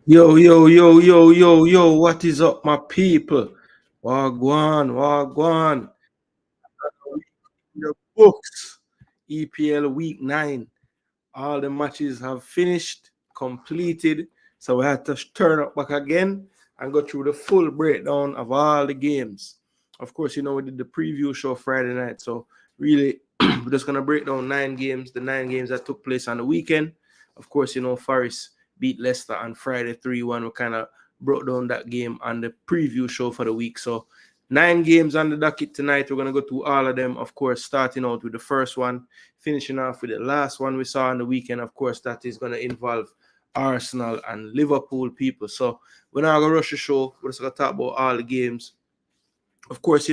Yo, what is up, my people? Wagwan. In the books. EPL week 9. All the matches have finished, completed. So we had to turn up back again and go through the full breakdown of all the games. Of course, we did the preview show Friday night. So really, we're just going to break down 9 games, the 9 games that took place on the weekend. Of course, Forest beat Leicester on Friday 3-1. We kind of broke down that game on the preview show for the week. So 9 games on the docket tonight. We're going to go through all of them, of course, starting out with the first one, finishing off with the last one we saw on the weekend. Of course, that is going to involve Arsenal and Liverpool people. So we're not going to rush the show. We're just going to talk about all the games. Of course,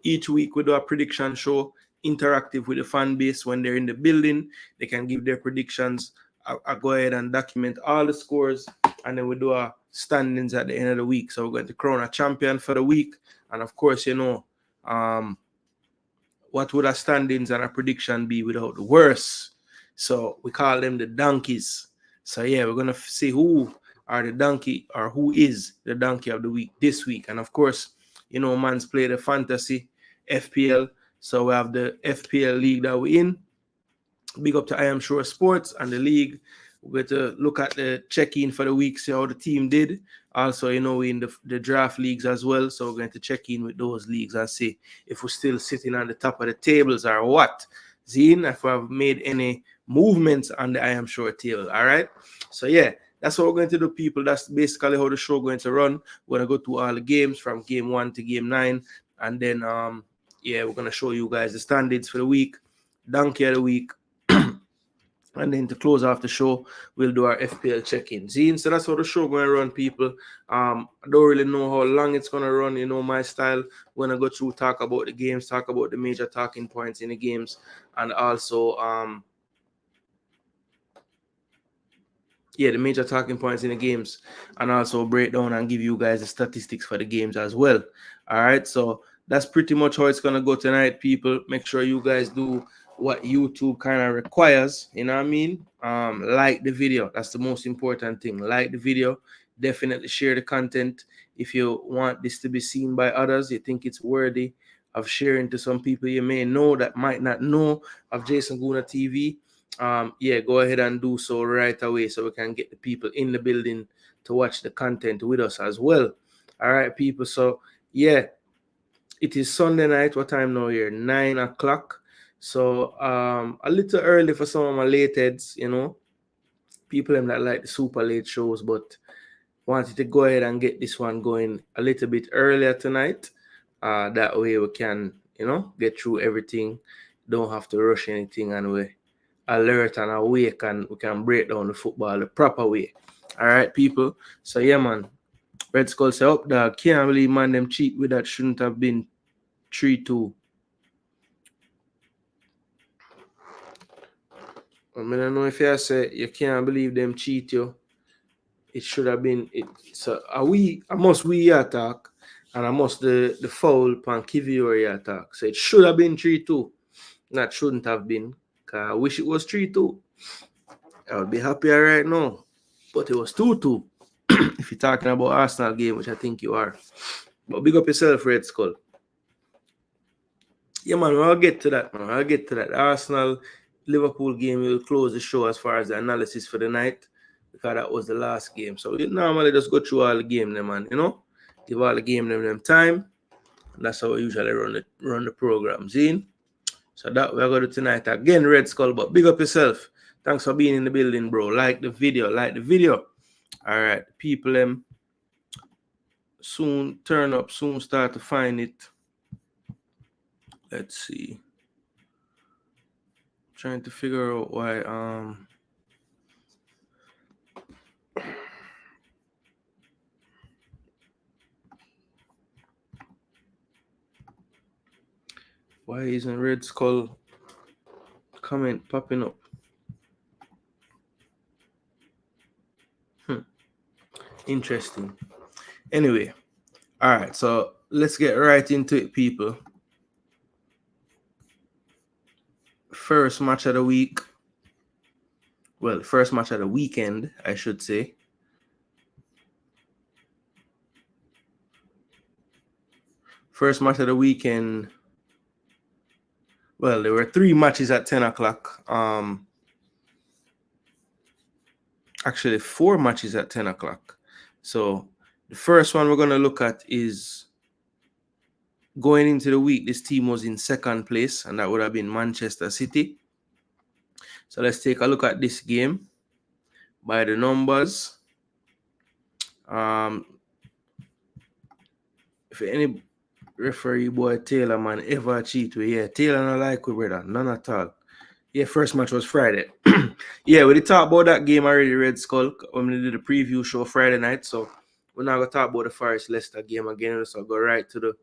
each week we do a prediction show, interactive with the fan base. When they're in the building, they can give their predictions. I go ahead and document all the scores, and then we do our standings at the end of the week. So we're going to crown a champion for the week. And of course, what would our standings and our prediction be without the worst? So we call them the donkeys. So yeah, we're gonna see who are the donkey or who is the donkey of the week this week. And of course, man's play the fantasy FPL. So we have the FPL league that we're in. Big up to I Am Sure Sports and the league. We're going to look at the check-in for the week, see how the team did. Also, we're in the draft leagues as well. So we're going to check in with those leagues and see if we're still sitting on the top of the tables or what. Zine, if I've made any movements on the I Am Sure table. All right. So yeah, that's what we're going to do, people. That's basically how the show going to run. We're going to go through all the games from game 1 to game 9. And then, we're going to show you guys the standings for the week, donkey of the week. And then to close off the show, we'll do our FPL check-in. Zine, so that's how the show going to run, people. I don't really know how long it's going to run. My style. We're going to go through, talk about the games, talk about the major talking points in the games, and also, the major talking points in the games, and also break down and give you guys the statistics for the games as well. All right, so that's pretty much how it's going to go tonight, people. Make sure you guys do what YouTube kind of requires, you know what I mean? Like the video. That's the most important thing. Like the video. Definitely share the content. If you want this to be seen by others, you think it's worthy of sharing to some people you may know that might not know of Jason Gooner TV, go ahead and do so right away so we can get the people in the building to watch the content with us as well. All right, people. So yeah, it is Sunday night. What time now here? 9 o'clock. So a little early for some of my late heads, people that like the super late shows, but wanted to go ahead and get this one going a little bit earlier tonight. That way we can, get through everything. Don't have to rush anything, and we alert and awake, and we can break down the football the proper way. All right, people. So yeah, man. Red Skull say up dog. Can't believe, man, them cheat with that. Shouldn't have been 3-2. I don't know if you say you can't believe them cheat you. It should have been it. So I must we attack, and I must the foul pan Kiviori attack. So it should have been 3-2. That shouldn't have been. I wish it was 3-2. I would be happier right now. But it was 2-2. If you're talking about Arsenal game, which I think you are. But big up yourself, Red Skull. Yeah, man, I'll get to that, man. I'll get to that. Arsenal Liverpool game will close the show as far as the analysis for the night, because that was the last game. So we normally just go through all the game, man. Give all the game them time. And that's how we usually run the programs in. So that we're going to do tonight again, Red Skull. But big up yourself. Thanks for being in the building, bro. Like the video. All right, people soon turn up, soon start to find it. Let's see. Trying to figure out why isn't Red Skull comment popping up? Interesting. Anyway, all right, so let's get right into it, people. First match of the weekend, I should say. First match of the weekend. Well, there were 3 matches at 10 o'clock. Actually, 4 matches at 10 o'clock. So the first one we're going to look at is going into the week. This team was in second place, and that would have been Manchester City. So let's take a look at this game by the numbers. If any referee boy Taylor man ever cheat with, yeah, Taylor not like we, brother, none at all. Yeah, first match was Friday. Yeah, we did talk about that game already, Red Skull, when we did the preview show Friday night. So we're not gonna talk about the Forest Leicester game again. So I'll go right to the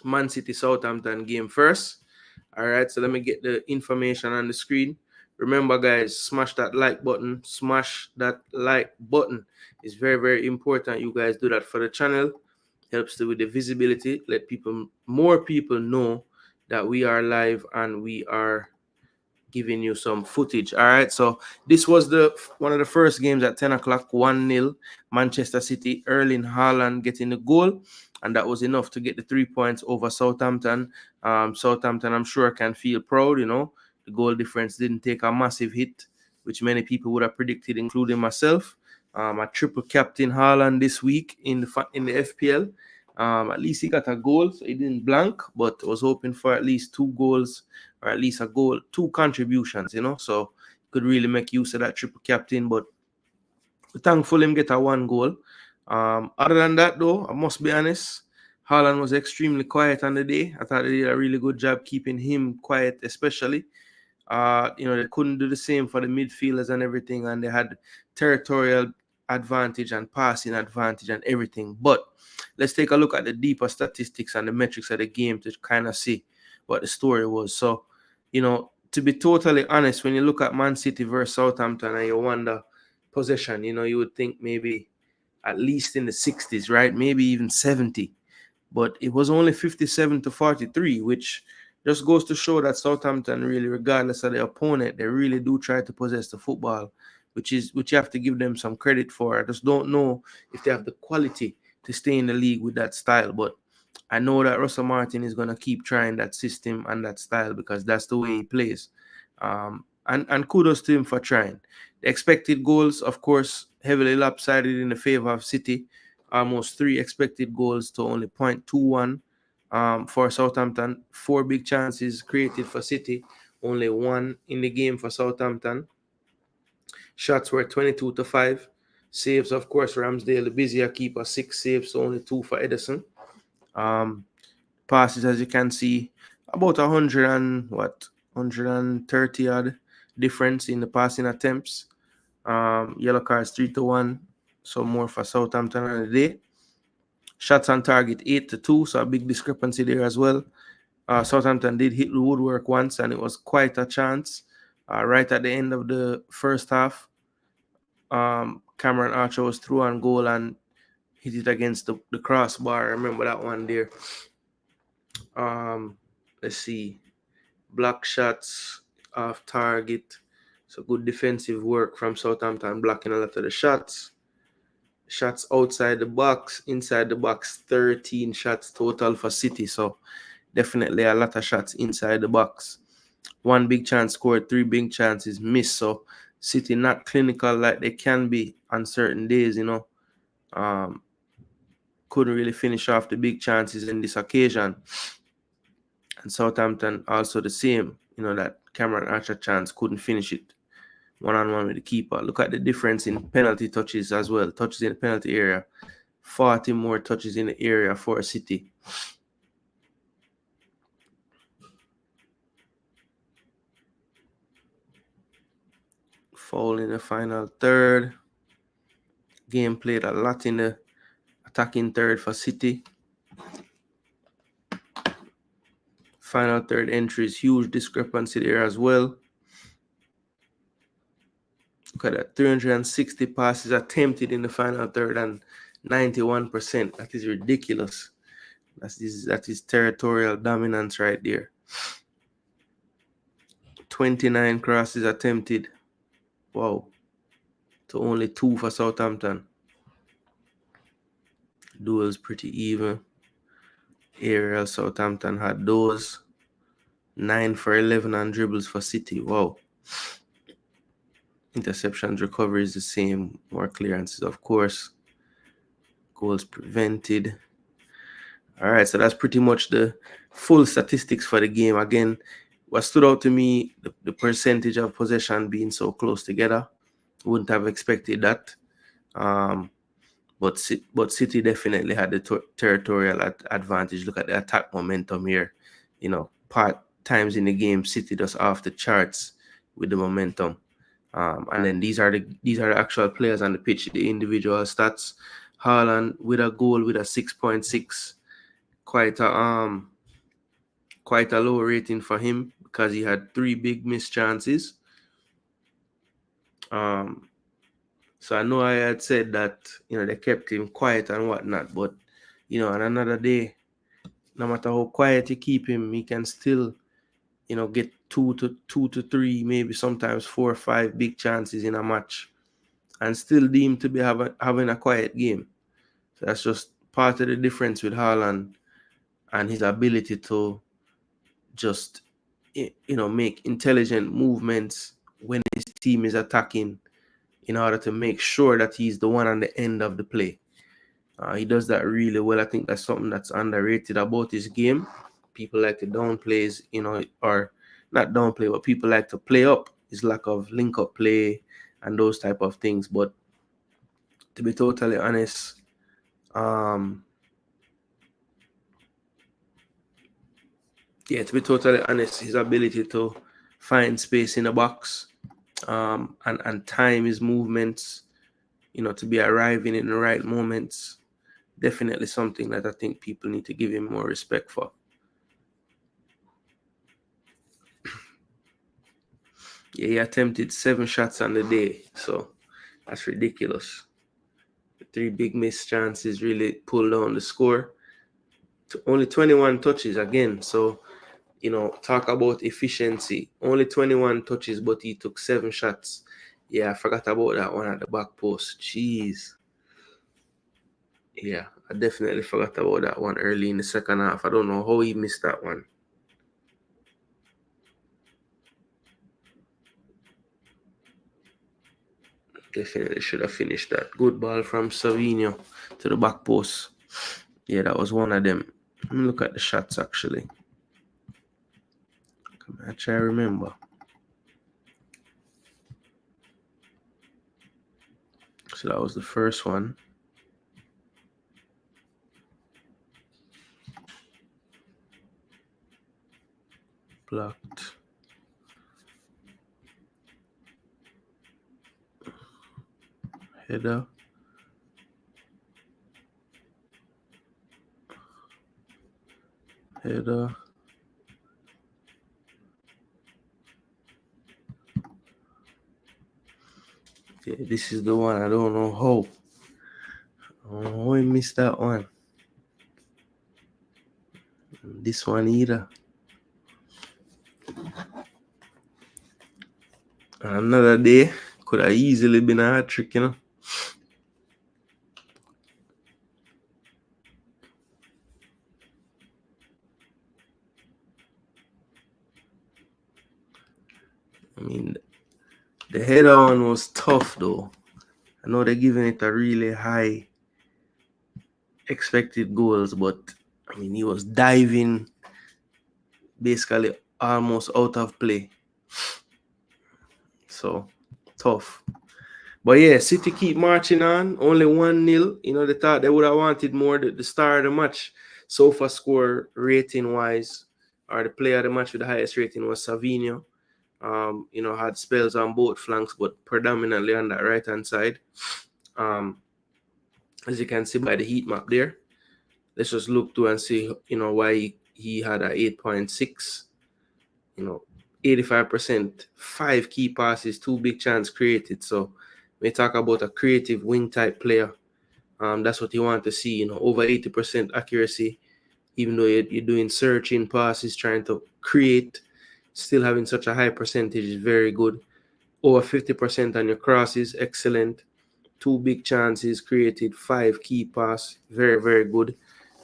Man City Southampton game first. All right, so let me get the information on the screen. Remember, guys, smash that like button. Smash that like button. It's very, very important you guys do that for the channel. Helps with the visibility. Let more people know that we are live and we are giving you some footage. All right, so this was one of the first games at 10 o'clock, 1-0 Manchester City. Erling Haaland getting the goal, and that was enough to get the 3 points over Southampton. Southampton, I'm sure, can feel proud. The goal difference didn't take a massive hit, which many people would have predicted, including myself. A triple captain Haaland this week in the FPL. At least he got a goal, so he didn't blank, but was hoping for at least 2 goals, or at least a goal, 2 contributions, so could really make use of that triple captain. But we're thankful him get a 1 goal. Other than that, though, I must be honest, Haaland was extremely quiet on the day. I thought they did a really good job keeping him quiet, especially. They couldn't do the same for the midfielders and everything, and they had territorial advantage and passing advantage and everything. But let's take a look at the deeper statistics and the metrics of the game to kind of see what the story was. So, to be totally honest, when you look at Man City versus Southampton and you wonder possession, you would think maybe at least in the 60s, right? Maybe even 70. But it was only 57-43, which just goes to show that Southampton, really, regardless of the opponent, they really do try to possess the football, which you have to give them some credit for. I just don't know if they have the quality to stay in the league with that style. But I know that Russell Martin is going to keep trying that system and that style because that's the way he plays. And kudos to him for trying. The expected goals, of course, heavily lopsided in the favor of City. Almost 3 expected goals to only 0.21 for Southampton. 4 big chances created for City, only 1 in the game for Southampton. Shots were 22-5. Saves, of course, Ramsdale, the busier keeper, 6 saves, only 2 for Ederson. Passes, as you can see, about 130 odd difference in the passing attempts. Yellow cards 3-1, so more for Southampton on the day. Shots on target 8-2, so a big discrepancy there as well. Southampton did hit the woodwork once, and it was quite a chance. Right at the end of the first half, Cameron Archer was through on goal and hit it against the crossbar. I remember that one there. Let's see. Block shots off target. So good defensive work from Southampton, blocking a lot of the shots. Shots outside the box, inside the box, 13 shots total for City. So definitely a lot of shots inside the box. 1 big chance scored, 3 big chances missed. So City not clinical like they can be on certain days, couldn't really finish off the big chances in this occasion. And Southampton also the same, that Cameron Archer chance couldn't finish it one-on-one with the keeper. Look at the difference in penalty touches as well. Touches in the penalty area. 40 more touches in the area for City. Foul in the final third. Game played a lot in the attacking third for City. Final third entries, huge discrepancy there as well. Look at that, 360 passes attempted in the final third and 91%. That is ridiculous. That is territorial dominance right there. 29 crosses attempted. Wow. To only 2 for Southampton. Duels pretty even. Aerial, Southampton had those. 9 for 11 on dribbles for City. Wow. Interceptions, recoveries the same. More clearances, of course. Goals prevented. All right, so that's pretty much the full statistics for the game. Again, what stood out to me, the percentage of possession being so close together. Wouldn't have expected that. But City definitely had the territorial advantage. Look at the attack momentum here. You know, part times in the game, City just off the charts with the momentum. And then these are the actual players on the pitch, the individual stats. Haaland with a goal with a 6.6, quite a low rating for him because he had 3 big missed chances. So I know I had said that, you know, they kept him quiet and whatnot, but, you know, on another day, no matter how quiet you keep him, he can still, you know, get two to three, maybe sometimes 4 or 5 big chances in a match and still deemed to be having a quiet game. So that's just part of the difference with Haaland and his ability to just, you know, make intelligent movements when his team is attacking in order to make sure that he's the one on the end of the play. He does that really well. I think that's something that's underrated about his game. People like to downplay his, you know, or not downplay, but people like to play up his lack of link-up play and those type of things. But to be totally honest, his ability to find space in the box and time his movements, you know, to be arriving in the right moments, definitely something that I think people need to give him more respect for. Yeah, he attempted 7 shots on the day, so that's ridiculous. The 3 big missed chances really pulled down the score. Only 21 touches again, so, you know, talk about efficiency. Only 21 touches, but he took 7 shots. Yeah, I forgot about that one at the back post. Jeez. Yeah, I definitely forgot about that one early in the second half. I don't know how he missed that one. Definitely should have finished that. Good ball from Savinho to the back post. Yeah, that was one of them. Let me look at the shots actually. I try to remember. So that was the first one. Blocked. Header. Header. Yeah, this is the one. I don't know how. Oh, I missed that one. This one either. Another day could have easily been a hat trick, you know. I mean, the header one was tough though. I know they're giving it a really high expected goals, but I mean, he was diving basically almost out of play. So tough. But yeah, City keep marching on. Only 1-0. You know, they thought they would have wanted more at the start of the match. SOFA score rating wise, or the player of the match with the highest rating was Savinho. You know, had spells on both flanks, but predominantly on that right hand side. As you can see by the heat map there. Let's just look through and see, you know, why he had a 8.6. You know, 85%, 5 key passes, 2 big chance created. So we talk about a creative wing type player. That's what you want to see, you know, over 80% accuracy, even though you're doing searching passes, trying to create, still having such a high percentage is very good. Over 50% on your crosses, excellent. 2 big chances created, 5 key pass, very, very good.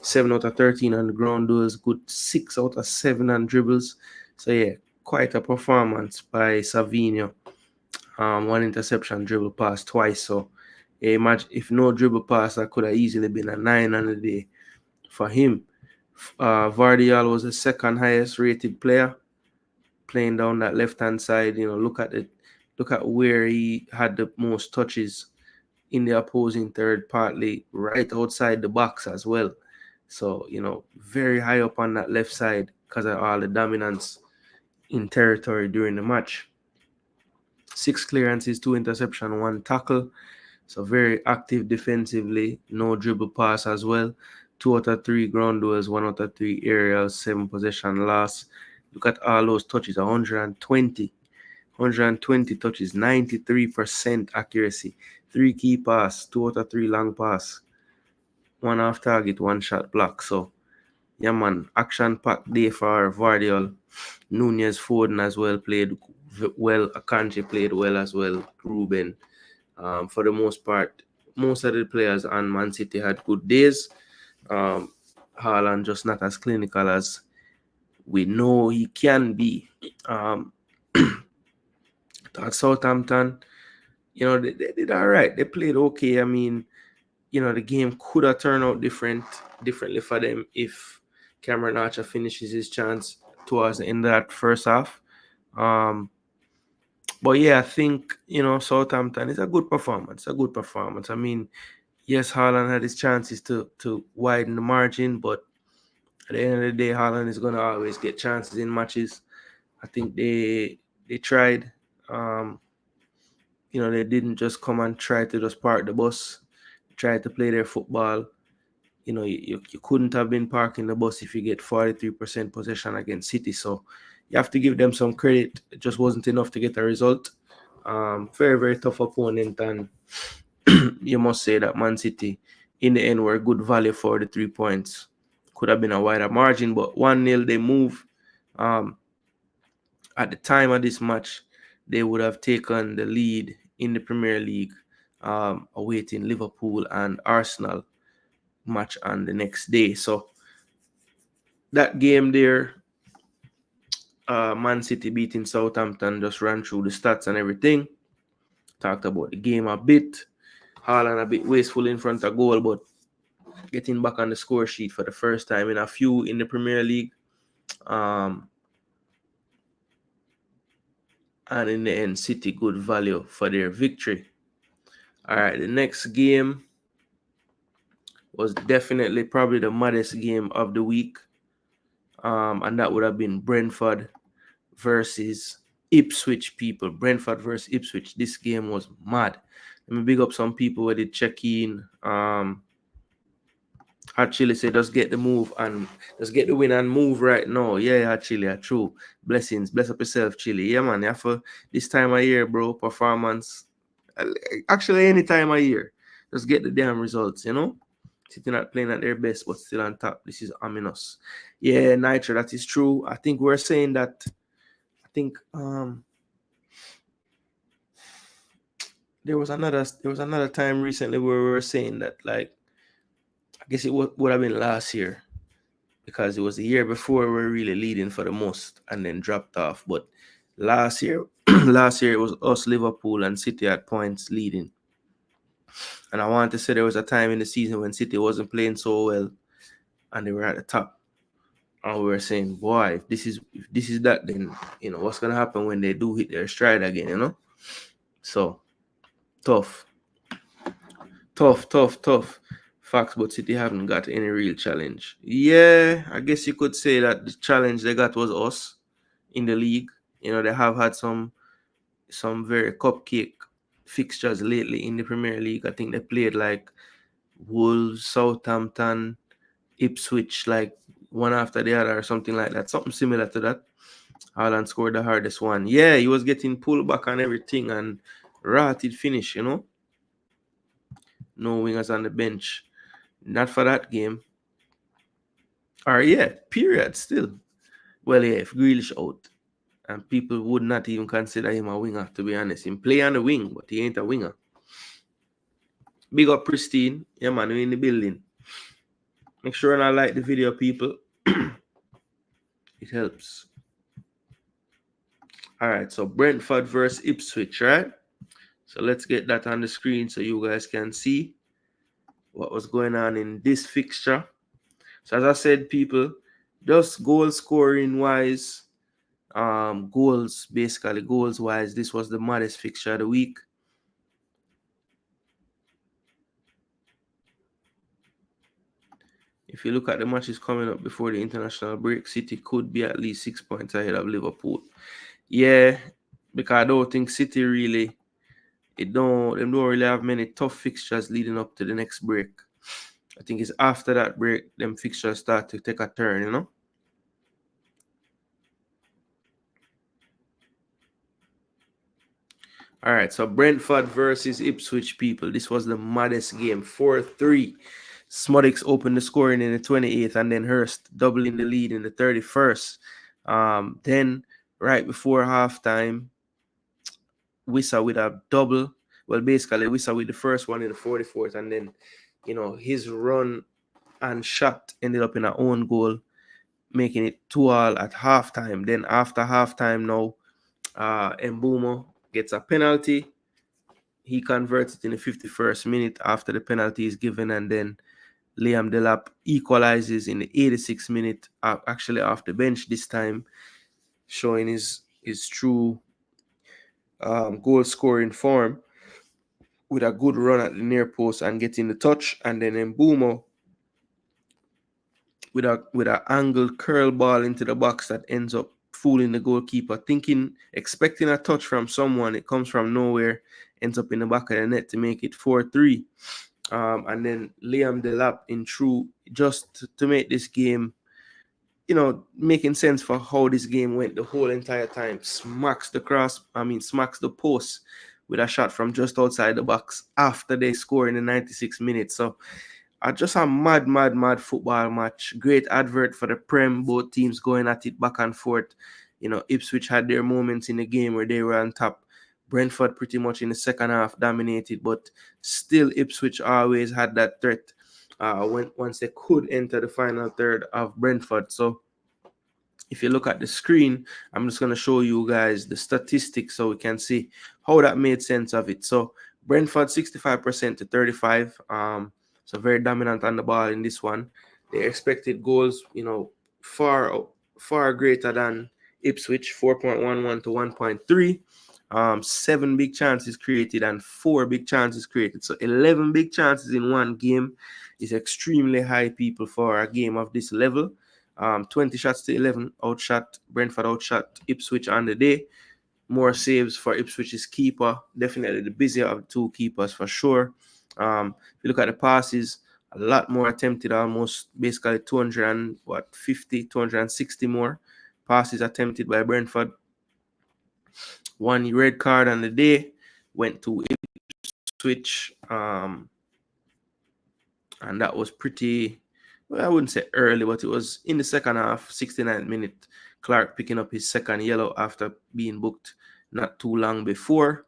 7 out of 13 on the ground duels, good 6 out of 7 on dribbles. So yeah, quite a performance by Savinho. One interception, dribble pass twice. So imagine if no dribble pass, that could have easily been a 9 on the day for him. Vardial was the second highest rated player, playing down that left hand side. Look at where he had the most touches in the opposing third, partly right outside the box as well. So, very high up on that left side because of all the dominance in territory during the match. 6 clearances, 2 interception, 1 tackle. So very active defensively, no dribble pass as well. 2 out of 3 ground duels, 1 out of 3 aerials, 7 possession loss. Look at all those touches, 120 touches, 93% accuracy, 3 key pass, 2 out of 3 long pass, 1 off target, 1 shot block. So, yeah, man, action-packed day for Vardiol. Nunez, Foden as well played well. Akanji played well as well. Ruben. For the most part, most of the players on Man City had good days. Haaland just not as clinical as we know he can be. At Southampton, they did all right. They played okay. I mean, the game could have turned out differently for them if Cameron Archer finishes his chance towards the end of that first half. But yeah, I think, Southampton is a good performance. I mean, yes, Haaland had his chances to widen the margin, but at the end of the day, Haaland is going to always get chances in matches. I think they tried. They didn't just come and try to just park the bus, try to play their football. You couldn't have been parking the bus if you get 43% possession against City. So you have to give them some credit. It just wasn't enough to get a result. Very, very tough opponent. And you must say that Man City, in the end, were good value for the 3 points. Could have been a wider margin, but 1-0 they move. At the time of this match, they would have taken the lead in the Premier League, awaiting Liverpool and Arsenal match on the next day. So that game there, Man City beating Southampton, just ran through the stats and everything. Talked about the game a bit. Haaland a bit wasteful in front of goal, but getting back on the score sheet for the first time in a few in the Premier League. And in the end, City good value for their victory. All right, the next game was definitely probably the maddest game of the week. And that would have been Brentford versus Ipswich, people. Brentford versus Ipswich. This game was mad. Let me big up some people who did check in. Actually say just get the move and just get the win and move right now. Yeah, actually, true. Blessings. Bless up yourself, Chile. Yeah, man. Yeah, for this time of year, bro, performance. Actually, any time of year. Just get the damn results, City not playing at their best, but still on top. This is ominous. Yeah, Nitro, that is true. I think we're saying that. I think there was another time recently where we were saying that, like, I guess it would have been last year, because it was the year before we were really leading for the most and then dropped off. But last year, it was us, Liverpool, and City at points leading. And I want to say there was a time in the season when City wasn't playing so well and they were at the top. And we were saying, boy, if this is that, then, what's going to happen when they do hit their stride again, So, tough. Facts, but City haven't got any real challenge. Yeah, I guess you could say that the challenge they got was us in the league. They have had some very cupcake fixtures lately in the Premier League. I think they played like Wolves, Southampton, Ipswich, like one after the other or something like that. Something similar to that. Haaland scored the hardest one. Yeah, he was getting pulled back and everything and rotted finish, No wingers on the bench. Not for that game. Or yeah, period still. Well, yeah, if Grealish out. And people would not even consider him a winger, to be honest. He play on the wing, but he ain't a winger. Big up Pristine. Yeah, man, we in the building. Make sure and I like the video, people. It helps. All right, so Brentford versus Ipswich, right? So let's get that on the screen so you guys can see what was going on in this fixture. So as I said, people, just goal scoring wise, goals wise, this was the maddest fixture of the week. If you look at the matches coming up before the international break, City could be at least 6 points ahead of Liverpool. Yeah, because I don't think City really, they don't really have many tough fixtures leading up to the next break. I think it's after that break, them fixtures start to take a turn, you know? All right, so Brentford versus Ipswich, people. This was the maddest game, 4-3. Smudix opened the scoring in the 28th, and then Hurst doubling the lead in the 31st. Then, right before halftime, Wissa with a double. Well, basically, Wissa with the first one in the 44th, and then, his run and shot ended up in our own goal, making it 2-2 at halftime. Then after halftime now, Mbumo gets a penalty. He converts it in the 51st minute after the penalty is given, and then Liam Delap equalizes in the 86th minute, actually off the bench this time, showing his true goal scoring form with a good run at the near post and getting the touch. And then Mbumo with a angled curl ball into the box that ends up fooling the goalkeeper, expecting a touch from someone. It comes from nowhere, ends up in the back of the net to make it 4-3. And then Liam Delap in true, just to make this game, making sense for how this game went the whole entire time, smacks the post with a shot from just outside the box after they score in the 96th minute. So just a mad football match. Great advert for the Prem, both teams going at it back and forth. Ipswich had their moments in the game where they were on top. Brentford pretty much in the second half dominated, but still Ipswich always had that threat once they could enter the final third of Brentford. So if you look at the screen, I'm just going to show you guys the statistics so we can see how that made sense of it. So Brentford 65% to 35. So very dominant on the ball in this one. They expected goals, far greater than Ipswich, 4.11 to 1.3. 7 big chances created and 4 big chances created. So 11 big chances in one game is extremely high, people, for a game of this level. 20 shots to 11 outshot. Brentford outshot Ipswich on the day. More saves for Ipswich's keeper. Definitely the busier of the two keepers for sure. If you look at the passes, a lot more attempted, almost basically 260 more passes attempted by Brentford. 1 red card on the day went to Ipswich, and that was pretty, well, I wouldn't say early, but it was in the second half, 69th minute. Clark picking up his second yellow after being booked not too long before.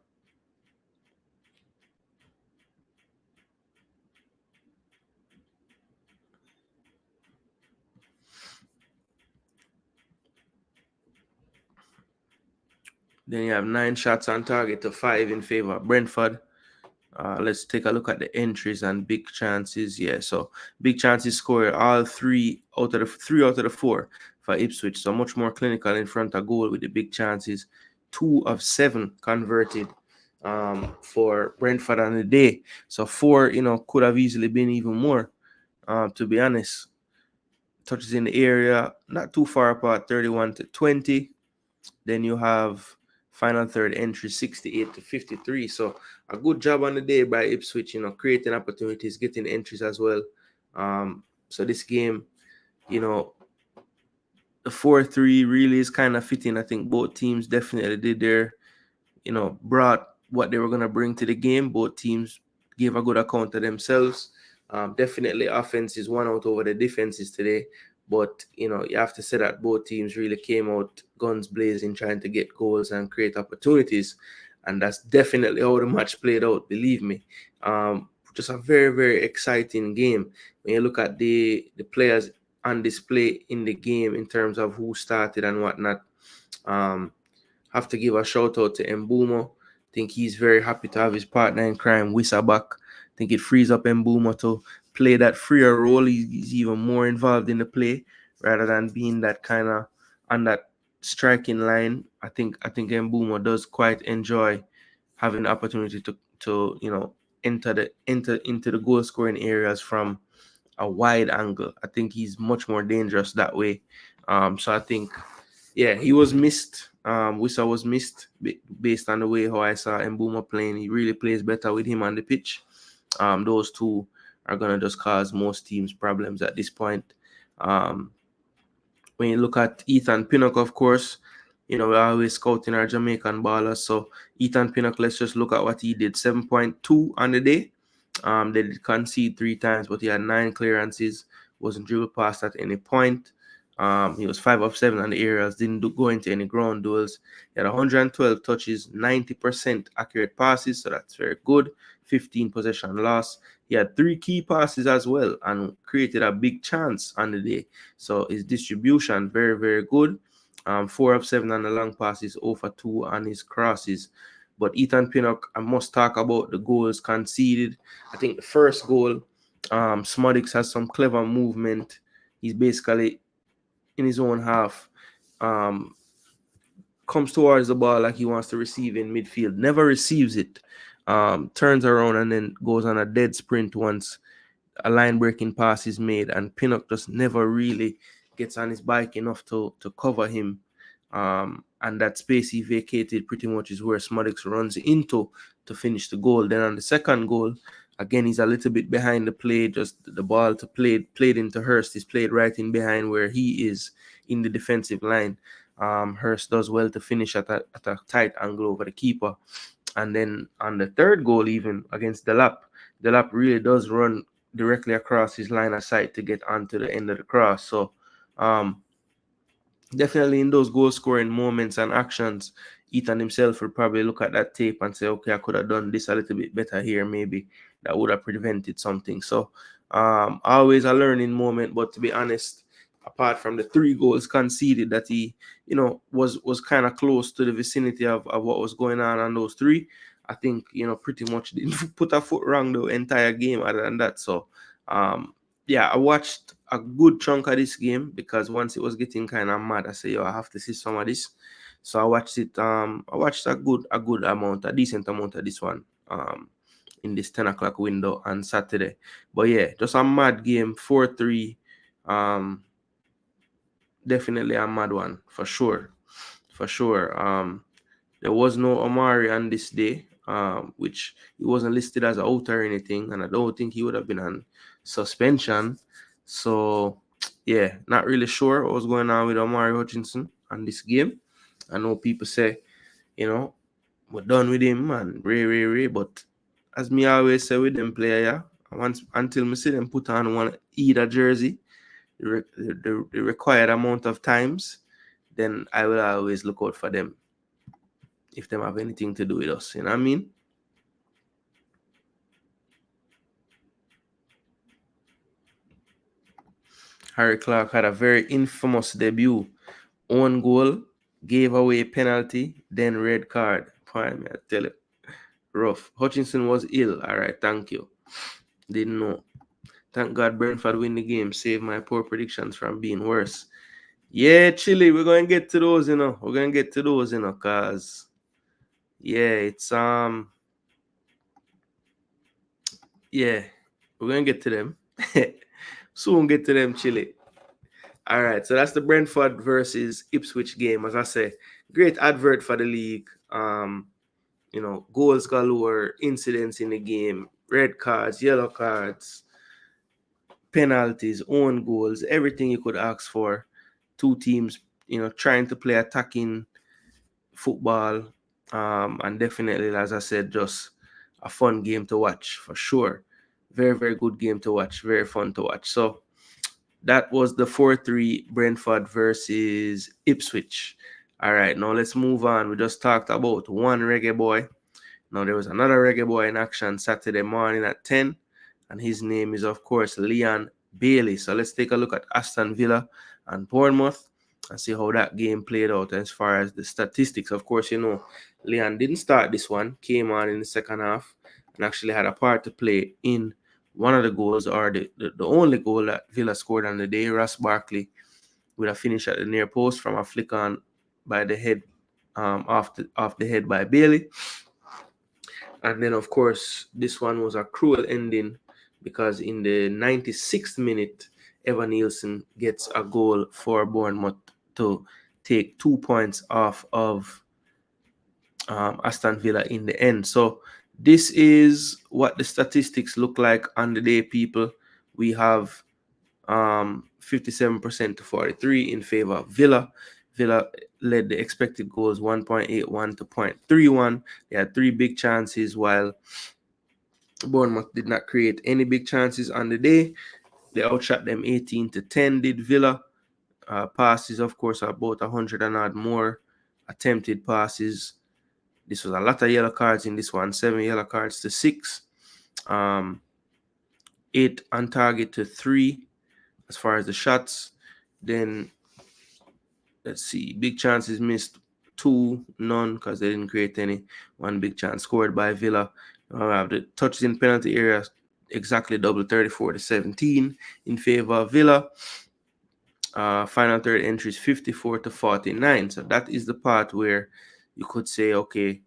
Then you have 9 shots on target to 5 in favor of Brentford. Let's take a look at the entries and big chances. Yeah, so big chances scored all 3 out of the 4 for Ipswich. So much more clinical in front of goal with the big chances. 2 of 7 converted for Brentford on the day. So 4, could have easily been even more, to be honest. Touches in the area, not too far apart, 31 to 20. Then you have final third entry, 68 to 53. So a good job on the day by Ipswich, creating opportunities, getting entries as well. So this game, the 4-3 really is kind of fitting. I think both teams definitely did their, brought what they were going to bring to the game. Both teams gave a good account of themselves. Definitely offense is won out over the defenses today. But, you have to say that both teams really came out guns blazing, trying to get goals and create opportunities. And that's definitely how the match played out, believe me. just a very, very exciting game. When you look at the players on display in the game in terms of who started and whatnot, have to give a shout out to Mbumo. I think he's very happy to have his partner in crime, Wissa, back. I think it frees up Mbumo to play that freer role. He's even more involved in the play rather than being that kind of on that striking line. I think Mbumo does quite enjoy having the opportunity to enter into the goal scoring areas from a wide angle. I think he's much more dangerous that way. So I think, yeah, he was missed. Wissa was missed based on the way how I saw Mbuma playing. He really plays better with him on the pitch. Those two are gonna just cause most teams problems at this point. When you look at Ethan Pinnock, of course, we're always scouting our Jamaican ballers. So Ethan Pinnock, let's just look at what he did. 7.2 on the day. They did concede 3 times, but he had 9 clearances, wasn't dribbled past at any point. He was 5 of 7 on the aerials, didn't go into any ground duels. He had 112 touches, 90% accurate passes, so that's very good. 15 possession loss. He had 3 key passes as well and created a big chance on the day. So his distribution, very, very good. 4 of 7 on the long passes, 0 for 2 on his crosses. But Ethan Pinnock, I must talk about the goals conceded. I think the first goal, Smodix has some clever movement. He's basically in his own half, comes towards the ball like he wants to receive in midfield, never receives it, turns around and then goes on a dead sprint once a line breaking pass is made, and Pinnock just never really gets on his bike enough to cover him. And that space he vacated pretty much is where Smodix runs into to finish the goal. Then on the second goal, again, he's a little bit behind the play, just the ball played into Hurst. He's played right in behind where he is in the defensive line. Hurst does well to finish at a tight angle over the keeper. And then on the third goal, even against Delap really does run directly across his line of sight to get onto the end of the cross. So definitely in those goal scoring moments and actions, Ethan himself will probably look at that tape and say, okay, I could have done this a little bit better here. Maybe that would have prevented something. So always a learning moment. But to be honest, apart from the 3 goals conceded that he, was kind of close to the vicinity of what was going on those 3, I think, pretty much didn't put a foot wrong the entire game other than that. So, yeah, I watched a good chunk of this game because once it was getting kind of mad, I said, yo, I have to see some of this. So I watched it. I watched a decent amount of this one in this 10 o'clock window on Saturday. But yeah, just a mad game, 4-3. Definitely a mad one, for sure. There was no Omari on this day, which he wasn't listed as out or anything, and I don't think he would have been on suspension. So, yeah, not really sure what was going on with Omari Hutchinson on this game. I know people say, we're done with him and Ray. But as me always say with them player, yeah, until me see them put on either jersey, the required amount of times, then I will always look out for them if them have anything to do with us. You know what I mean? Harry Clark had a very infamous debut. Own goal, gave away penalty, then red card. Fine, I tell you. Rough. Hutchinson was ill. All right, thank you. Didn't know. Thank God Brentford win the game. Save my poor predictions from being worse. Yeah, Chile, we're going to get to those, because, yeah, it's, yeah, we're going to get to them. Soon get to them, Chile. All right, so that's the Brentford versus Ipswich game. As I say, great advert for the league. Goals galore, incidents in the game, red cards, yellow cards, penalties, own goals, everything you could ask for. 2 teams, trying to play attacking football. And definitely, as I said, just a fun game to watch for sure. Very, very good game to watch. Very fun to watch. So that was the 4-3 Brentford versus Ipswich. All right, now let's move on. We just talked about one reggae boy. Now there was another reggae boy in action Saturday morning at 10. and his name is, of course, Leon Bailey. So let's take a look at Aston Villa and Bournemouth and see how that game played out as far as the statistics. Of course, Leon didn't start this one, came on in the second half, and actually had a part to play in one of the goals, or the only goal that Villa scored on the day. Ross Barkley with a finish at the near post from a flick on by the head, off the head by Bailey. And then, of course, this one was a cruel ending because in the 96th minute, Evan Nielsen gets a goal for Bournemouth to take 2 points off of Aston Villa in the end. So this is what the statistics look like on the day, people. We have 57% to 43 in favor of Villa. Villa led the expected goals 1.81 to 0.31. They had 3 big chances, while Bournemouth did not create any big chances on the day. They outshot them 18 to 10, did Villa. Passes, of course, are about 100 and odd more attempted passes. This was a lot of yellow cards in this one, 7 yellow cards to 6. 8 on target to 3 as far as the shots. Then, let's see, big chances missed 2, none, because they didn't create any. 1 big chance scored by Villa. Have the touches in penalty area exactly double, 34 to 17 in favor of Villa. Final third entries 54 to 49. So that is the part where you could say, okay,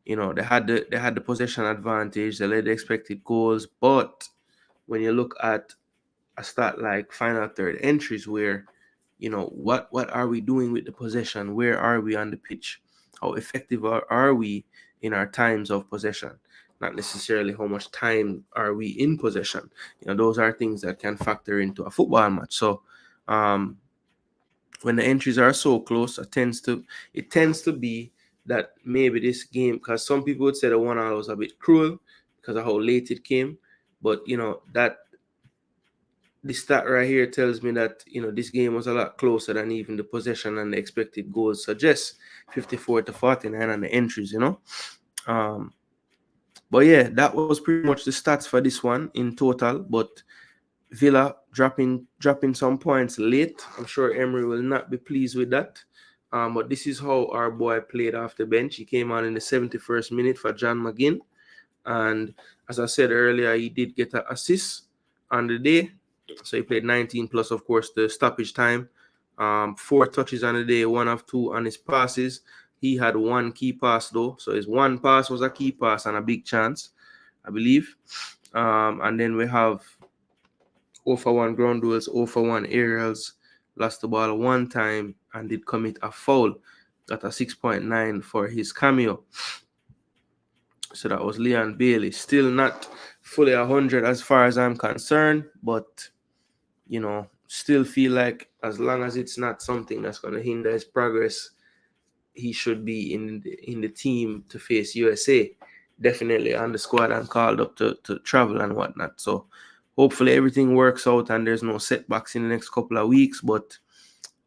they had the possession advantage, they led the expected goals, but when you look at a stat like final third entries, where what are we doing with the possession? Where are we on the pitch? How effective are we in our times of possession? Not necessarily how much time are we in possession. Those are things that can factor into a football match. So when the entries are so close, it tends to be that maybe this game, because some people would say the 1-1 was a bit cruel because of how late it came, but that this stat right here tells me that this game was a lot closer than even the possession and the expected goals suggest. 54 to 49 on the entries. But yeah, that was pretty much the stats for this one in total. But Villa dropping some points late. I'm sure Emery will not be pleased with that. But this is how our boy played off the bench. He came on in the 71st minute for John McGinn. And as I said earlier, he did get an assist on the day. So he played 19 plus, of course, the stoppage time. 4 touches on the day, 1 of 2 on his passes. He had 1 key pass, though. So his 1 pass was a key pass and a big chance, I believe. And then we have 0 for 1 ground duels, 0 for 1 aerials, lost the ball 1 time, and did commit a foul. Got a 6.9 for his cameo. So that was Leon Bailey. Still not fully 100 as far as I'm concerned, but still feel like as long as it's not something that's going to hinder his progress, he should be in the team to face USA. Definitely on the squad and called up to travel and whatnot. So hopefully everything works out and there's no setbacks in the next couple of weeks. But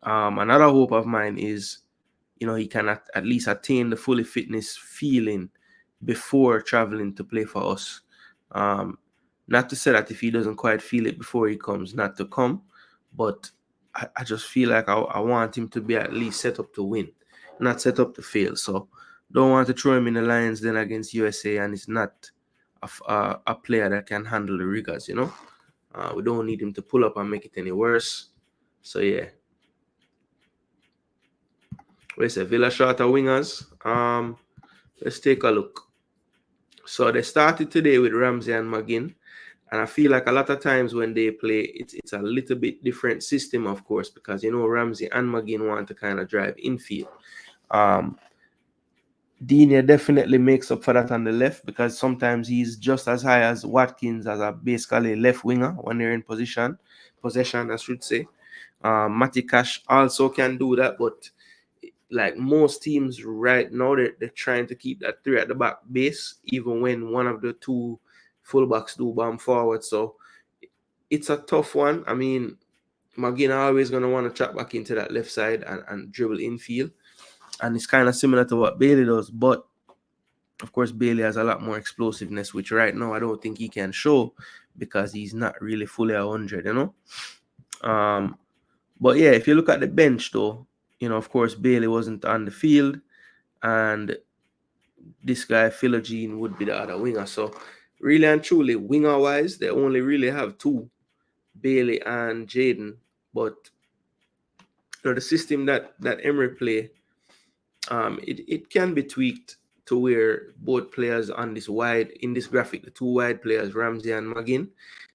another hope of mine is, he can at least attain the fully fitness feeling before traveling to play for us. Not to say that if he doesn't quite feel it before he comes, not to come, but I just feel like I want him to be at least set up to win, not set up to fail. So don't want to throw him in the Lions then against USA and it's not a player that can handle the rigors, we don't need him to pull up and make it any worse. So yeah. Where's the Villa shorter wingers? Let's take a look. So they started today with Ramsey and McGinn. And I feel like a lot of times when they play, it's a little bit different system, of course, because, Ramsey and McGinn want to kind of drive infield. Digne definitely makes up for that on the left because sometimes he's just as high as Watkins as a basically left winger when they're in possession, I should say. Matty Cash also can do that, but like most teams right now, they're trying to keep that 3 at the back base, even when one of the 2 fullbacks do bomb forward. So it's a tough one. I mean, McGinn always going to want to trap back into that left side and dribble infield. And it's kind of similar to what Bailey does. But, of course, Bailey has a lot more explosiveness, which right now I don't think he can show because he's not really fully 100, But yeah, if you look at the bench though, of course, Bailey wasn't on the field, and this guy Philogene would be the other winger. So really and truly, winger wise, they only really have two, Bailey and Jaden. But the system that Emery play, it can be tweaked to where both players on this wide, in this graphic, the two wide players, Ramsey and McGinn,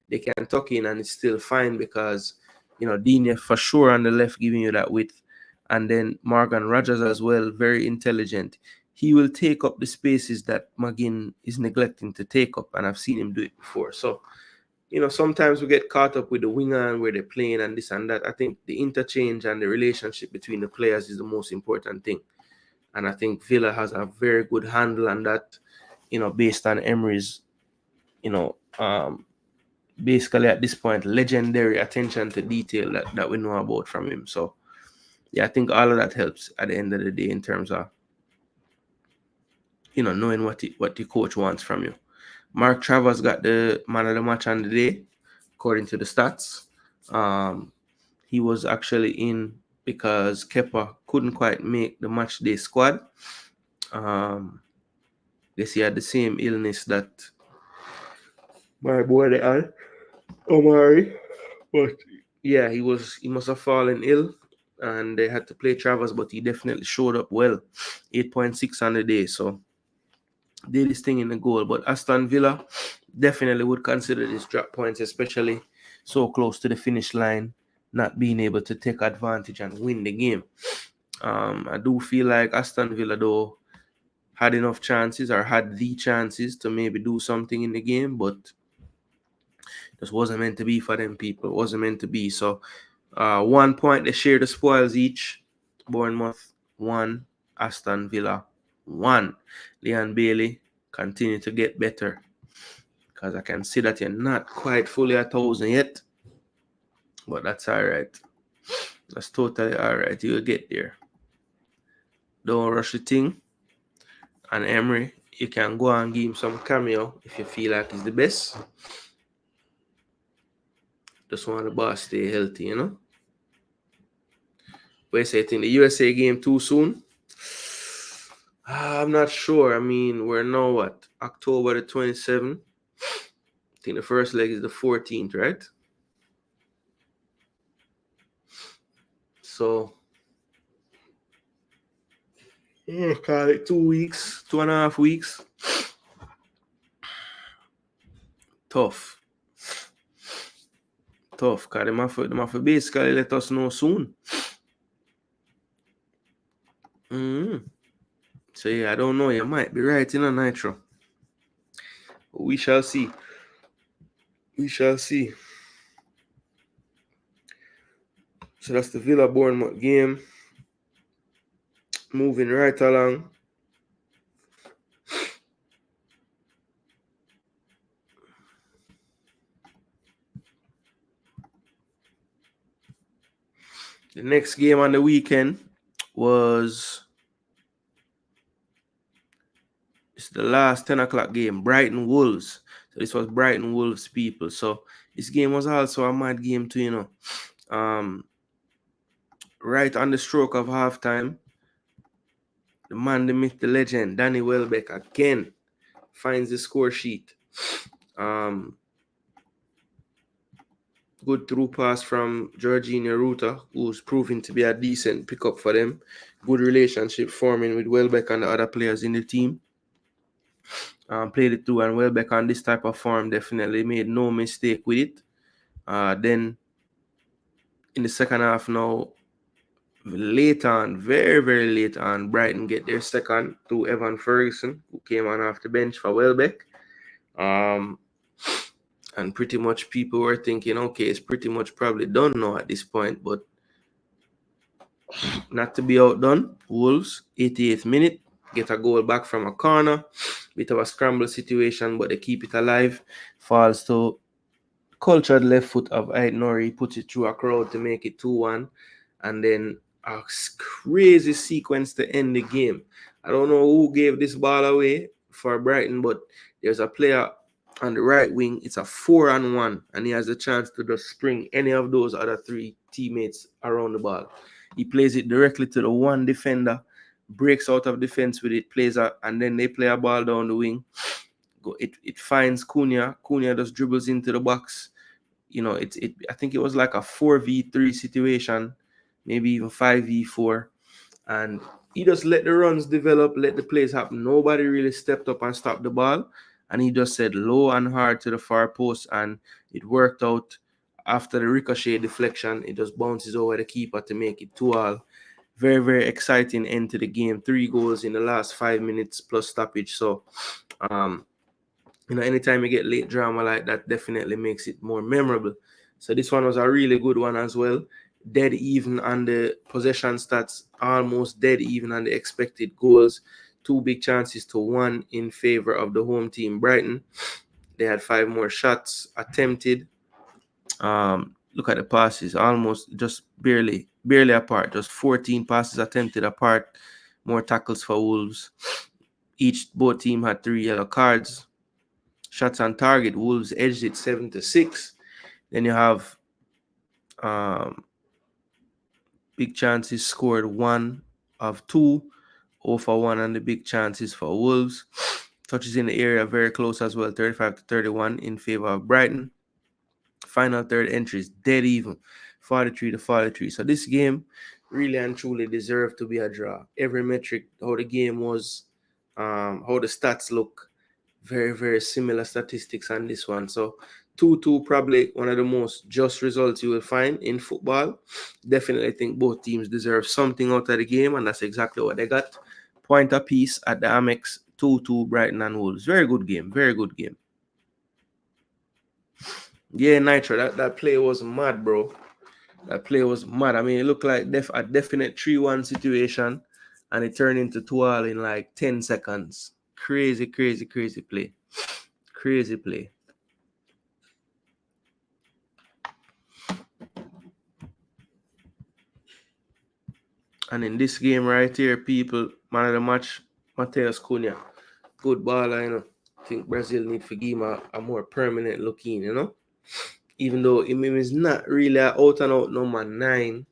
they can tuck in and it's still fine because, Digne for sure on the left giving you that width. And then Morgan Rogers as well, very intelligent. He will take up the spaces that McGinn is neglecting to take up, and I've seen him do it before. So, sometimes we get caught up with the winger and where they're playing and this and that. I think the interchange and the relationship between the players is the most important thing. And I think Villa has a very good handle on that, based on Emery's, basically at this point, legendary attention to detail that we know about from him. So, yeah, I think all of that helps at the end of the day in terms of, knowing what the coach wants from you. Mark Travers got the man of the match on the day, according to the stats. He was actually in because Kepa couldn't quite make the match day squad. Guess he had the same illness that my boy they had, Omari. But yeah, he must have fallen ill, and they had to play Travers, but he definitely showed up well. 8.6 on the day, so did his thing in the goal. But Aston Villa definitely would consider this drop points, especially so close to the finish line, not being able to take advantage and win the game. I do feel like Aston Villa, though, had enough chances or had the chances to maybe do something in the game, but just wasn't meant to be for them people. It wasn't meant to be. So 1 point, they share the spoils each. Bournemouth 1, Aston Villa 1. Leon Bailey, continue to get better, because I can see that you're not quite fully 1,000 yet, but that's all right. That's totally all right. You'll get there. Don't rush the thing. And Emery, you can go and give him some cameo if you feel like he's the best. Just want the boss stay healthy, But you say, think the USA game too soon? I'm not sure. I mean, we're now what? October the 27th. I think the first leg is the 14th, right? So, call it 2 weeks, 2.5 weeks. Tough, because they have to basically let us know soon. So, yeah, I don't know. You might be right, Nitro. We shall see. We shall see. So, that's the Villa Bournemouth game. Moving right along. The next game on the weekend was the last 10 o'clock game, Brighton Wolves. So this was Brighton Wolves people. So this game was also a mad game too, right on the stroke of halftime, the man, the myth, the legend, Danny Welbeck again finds the score sheet. Good through pass from Jorginho Ruta, who's proving to be a decent pickup for them. Good relationship forming with Welbeck and the other players in the team. Played it through, and Welbeck on this type of form definitely made no mistake with it. Then in the second half now, late on, very, very late on, Brighton get their second through Evan Ferguson, who came on off the bench for Welbeck. And pretty much people were thinking, okay, it's pretty much probably done now at this point, but not to be outdone. Wolves, 88th minute, get a goal back from a corner. Bit of a scramble situation, but they keep it alive. Falls to cultured left foot of Aït-Nouri, puts it through a crowd to make it 2-1. And then a crazy sequence to end the game. I don't know who gave this ball away for Brighton, but there's a player On the right wing, it's a 4-on-1, and he has a chance to just spring any of those other three teammates around the ball. He plays it directly to the one defender, breaks out of defense with it, and then they play a ball down the wing. It finds Cunha. Cunha just dribbles into the box. I think it was like a 4v3 situation, maybe even 5v4, and he just let the runs develop, let the plays happen. Nobody really stepped up and stopped the ball, and he just said low and hard to the far post, and it worked out. After the ricochet deflection, it just bounces over the keeper to make it 2-2. Very, very exciting end to the game. 3 goals in the last 5 minutes plus stoppage. So, anytime you get late drama like that, definitely makes it more memorable. So this one was a really good one as well. Dead even on the possession stats, almost dead even on the expected goals. 2 big chances to 1 in favor of the home team, Brighton. They had 5 more shots attempted. Look at the passes, almost just barely apart. Just 14 passes attempted apart. More tackles for Wolves. Both team had 3 yellow cards. Shots on target, Wolves edged it 7-6. Then you have big chances scored 1 of 2, 0 for 1 on the big chances for Wolves. Touches in the area very close as well, 35-31 in favor of Brighton. Final third entries dead even, 43-43. So this game really and truly deserved to be a draw. Every metric, how the game was, how the stats look, very, very similar statistics on this one. So 2-2, probably one of the most just results you will find in football. Definitely think both teams deserve something out of the game, and that's exactly what they got. Point apiece at the Amex, 2-2, Brighton and Wolves. Very good game, very good game. Yeah, Nitro, that play was mad, bro. That play was mad. I mean, it looked like a definite 3-1 situation, and it turned into 2-2 in like 10 seconds. Crazy, crazy, crazy play. Crazy play. And in this game right here, people, man of the match, Mateus Cunha. Good baller, I think Brazil need to give him a more permanent look in, Even though him is not really an out-and-out number 9.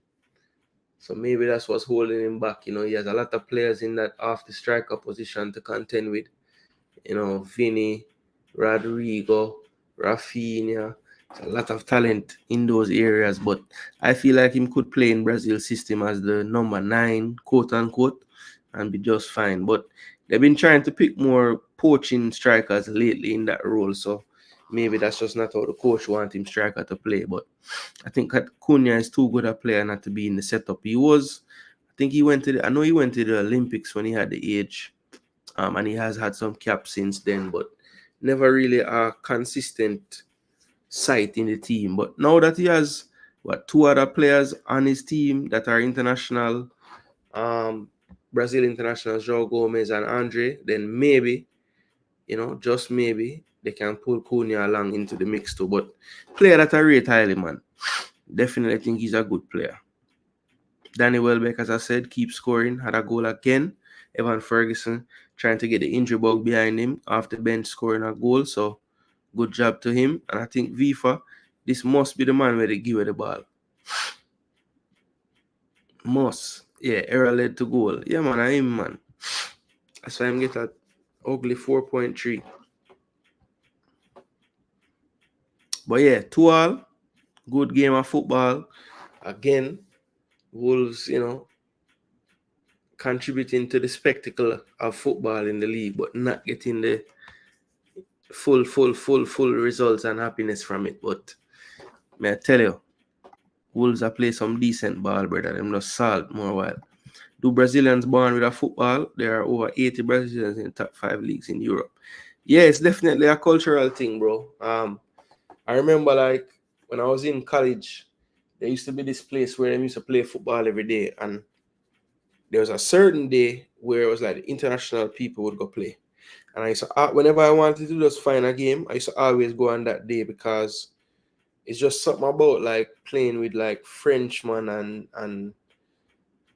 So maybe that's what's holding him back. He has a lot of players in that off the striker position to contend with. Vinny, Rodrigo, Rafinha. There's a lot of talent in those areas, but I feel like him could play in Brazil's system as the number 9, quote unquote, and be just fine. But they've been trying to pick more poaching strikers lately in that role, so maybe that's just not how the coach wants him striker to play. But I think Cunha is too good a player not to be in the setup. I know he went to the Olympics when he had the age. And he has had some caps since then, but never really a consistent sight in the team. But now that he has 2 other players on his team that are international, Brazil internationals, João Gomez and Andre, then maybe, just maybe they can pull Cunha along into the mix too. But player that I rate highly, man. Definitely think he's a good player. Danny Welbeck, as I said, keeps scoring, had a goal again. Evan Ferguson trying to get the injury bug behind him off the bench, scoring a goal. So good job to him. And I think FIFA, this must be the man where they give her the ball. Must. Yeah, error led to goal. Yeah, man, I am, man. That's why I'm getting that ugly 4.3. But yeah, 2-2. Good game of football. Again, Wolves, contributing to the spectacle of football in the league, but not getting the full results and happiness from it. But may I tell you, Wolves are play some decent ball, brother. Them just salt more while. Do Brazilians born with a football? There are over 80 Brazilians in the top 5 leagues in Europe. Yeah, it's definitely a cultural thing, bro. I remember like when I was in college, there used to be this place where they used to play football every day, and there was a certain day where it was like the international people would go play. And I used to, whenever I wanted to just find a game, I used to always go on that day because it's just something about like playing with like Frenchmen and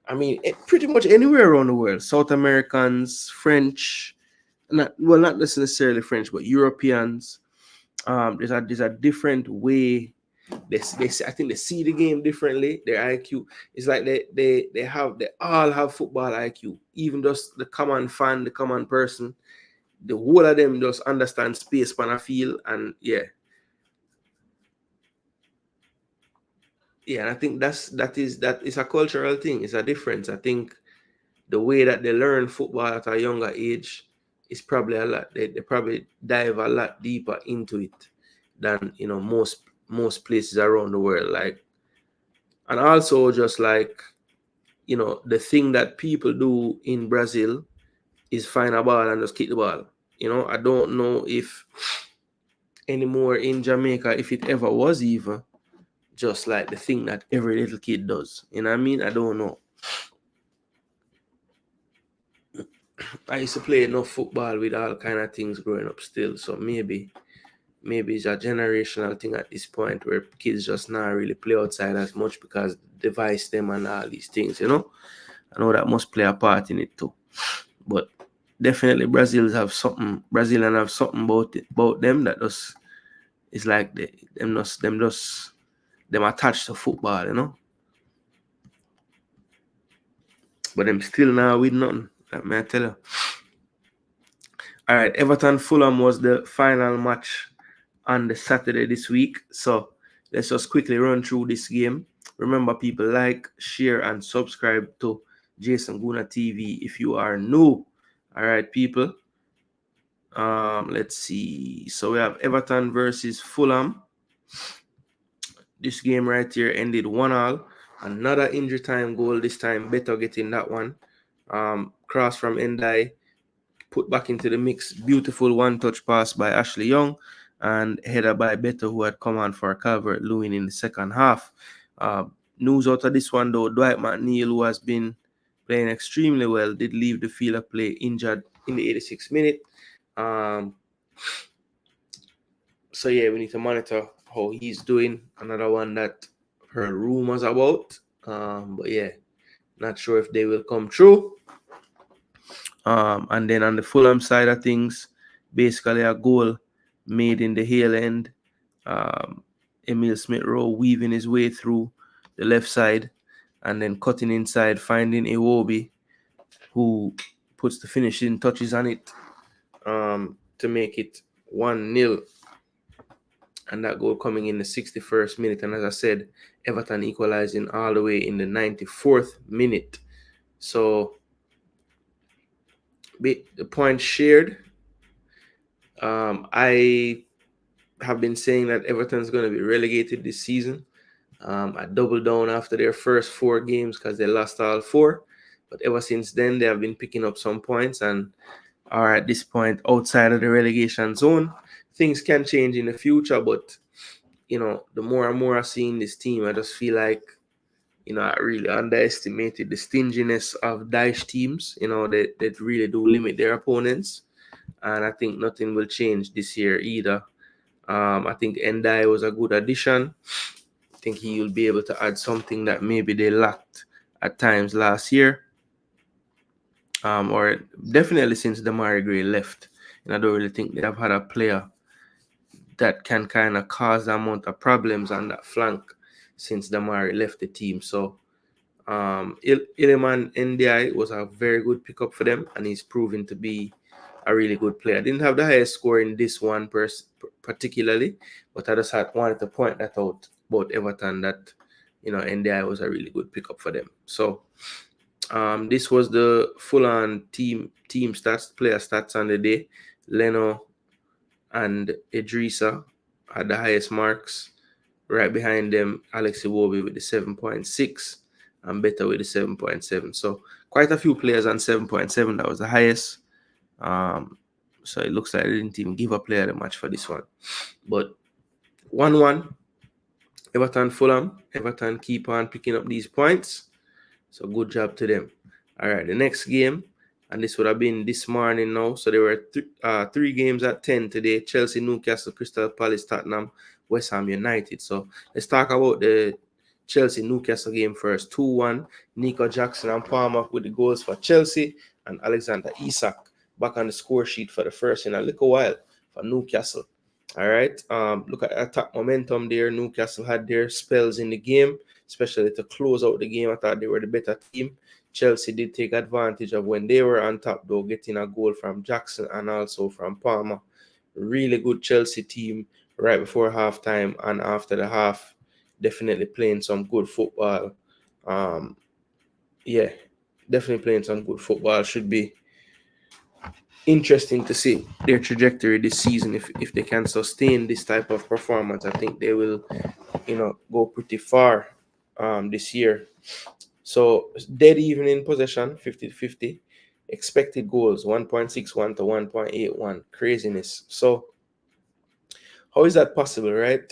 I mean pretty much anywhere around the world. South Americans, French, not necessarily French, but Europeans. there's a different way. They I think they see the game differently. Their IQ is like they all have football IQ. Even just the common fan, the common person, the whole of them just understand space pan a field, and yeah. And I think that is a cultural thing. It's a difference. I think the way that they learn football at a younger age is probably a lot. They probably dive a lot deeper into it than most places around the world. Like, and also just like the thing that people do in Brazil is find a ball and just kick the ball. I don't know if anymore in Jamaica, if it ever was even just like the thing that every little kid does. You know what I mean? I don't know. I used to play enough football with all kind of things growing up still, so maybe it's a generational thing at this point where kids just not really play outside as much because device them and all these things. I know that must play a part in it too. But definitely Brazilians have something about them that just is like them attached to football. But them still now with nothing. That may I tell you. All right, Everton Fulham was the final match on the Saturday this week. So let's just quickly run through this game. Remember, people, like, share, and subscribe to Gooner TV if you are new. All right, people. Let's see. So we have Everton versus Fulham. This game right here ended 1-1. Another injury time goal this time. Better getting that one. Cross from Endai. Put back into the mix. Beautiful one-touch pass by Ashley Young and header by Beto, who had come on for Calvert-Lewin in the second half. News out of this one, though, Dwight McNeil, who has been playing extremely well, did leave the field of play injured in the 86th minute. So, yeah, we need to monitor how he's doing. Another one that heard rumors about. But, yeah, not sure if they will come true. And then on the Fulham side of things, basically a goal made in the heel end. Emil Smith-Rowe weaving his way through the left side and then cutting inside, finding Iwobi, who puts the finishing touches on it to make it 1-0. And that goal coming in the 61st minute. And as I said, Everton equalizing all the way in the 94th minute. So the point shared. I have been saying that Everton's going to be relegated this season. I doubled down after their first 4 games because they lost all 4. But ever since then, they have been picking up some points and are at this point outside of the relegation zone. Things can change in the future, but, the more and more I see in this team, I just feel like, I really underestimated the stinginess of Daesh teams. They really do limit their opponents. And I think nothing will change this year either. I think Endai was a good addition. I think he will be able to add something that maybe they lacked at times last year. Or definitely since Damari Gray left. And I don't really think they have had a player that can kind of cause the amount of problems on that flank since Damari left the team. So Iliman NDI was a very good pickup for them, and he's proven to be a really good player. Didn't have the highest score in this one particularly, but I just wanted to point that out about Everton, that NDI was a really good pickup for them. So this was the full-on team stats, player stats on the day. Leno and Idrissa had the highest marks. Right behind them, Alex Iwobi with the 7.6 and Beto with the 7.7. So quite a few players on 7.7. That was the highest. So it looks like they didn't even give a player the match for this one. But 1-1, Everton Fulham. Everton keep on picking up these points. So good job to them. All right, the next game, and this would have been this morning now. So there were 3 games at 10 today. Chelsea, Newcastle, Crystal Palace, Tottenham, West Ham United. So let's talk about the Chelsea-Newcastle game first. 2-1. Nico Jackson and Palmer with the goals for Chelsea, and Alexander Isak back on the score sheet for the first in a little while for Newcastle. All right. Look at attack momentum there. Newcastle had their spells in the game, especially to close out the game. I thought they were the better team. Chelsea did take advantage of when they were on top, though, getting a goal from Jackson and also from Palmer. Really good Chelsea team right before halftime and after the half. Definitely playing some good football. Yeah, definitely playing some good football. Should be interesting to see their trajectory this season. If they can sustain this type of performance, I think they will, go pretty far this year. So dead even in possession, 50-50. Expected goals 1.61 to 1.81. Craziness. So how is that possible, right?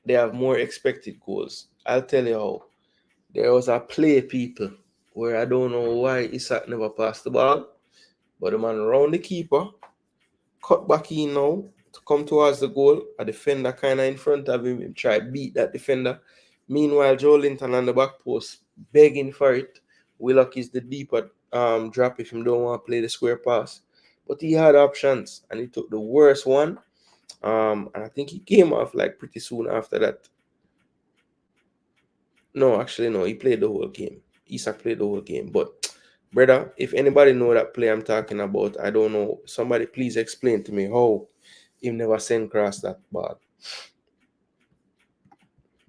They have more expected goals. I'll tell you how. There was a play, people, where I don't know why Isak never passed the ball, but the man around the keeper, cut back in now to come towards the goal. A defender kind of in front of him, try beat that defender. Meanwhile, Joe Linton on the back post begging for it. Willock is the deeper drop if he don't want to play the square pass. But he had options and he took the worst one. And I think he came off like pretty soon after that. No, actually, no, he played the whole game. Isak played the whole game. But brother, if anybody know that play I'm talking about, I don't know. Somebody please explain to me how he never sent across that ball.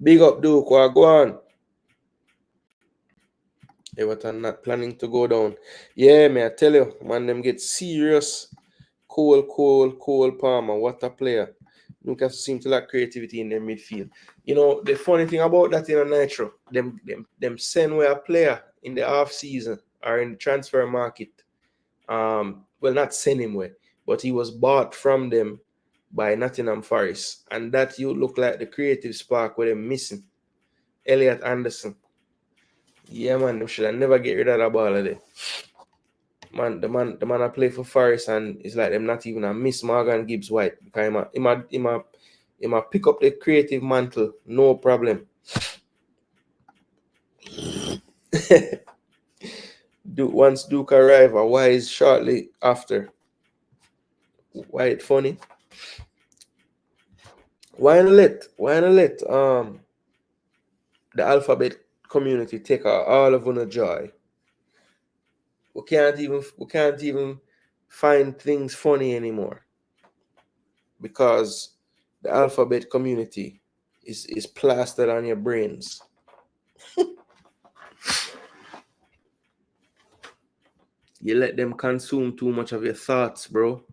Big up Duke, go on. Everton not planning to go down. Yeah, man, I tell you, man, them get serious. Cole Palmer, what a player. Newcastle seem to lack creativity in their midfield. You know, the funny thing about that in a Nitro, them send away a player in the off season or in the transfer market. Well, not send him away, but he was bought from them by Nottingham Forest. And that you look like the creative spark where they're missing. Elliot Anderson. Yeah, man, them should have never get rid of that ball of there. Man, the man I play for Forest and it's like them not even a miss Morgan Gibbs White. Because he might pick up the creative mantle, no problem. Once Duke arrive, or Wise shortly after. Why it funny? Why not let the alphabet community take all of our joy? We can't even find things funny anymore because the alphabet community is plastered on your brains. You let them consume too much of your thoughts, bro.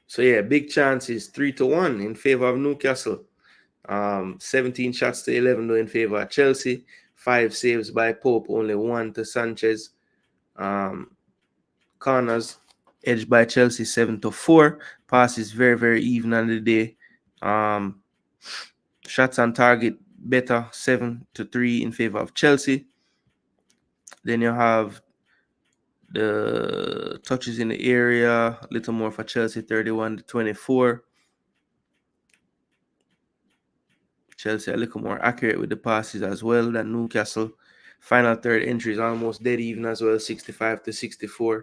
So yeah, big chances 3-1 in favor of Newcastle. 17 shots to 11 though in favor of Chelsea. 5 saves by Pope, only 1 to Sanchez. Corners edged by Chelsea 7-4. Passes very, very even on the day. Shots on target better 7-3 in favor of Chelsea. Then you have the touches in the area, a little more for Chelsea, 31-24. Chelsea a little more accurate with the passes as well than Newcastle. Final third entry is almost dead even as well, 65-64.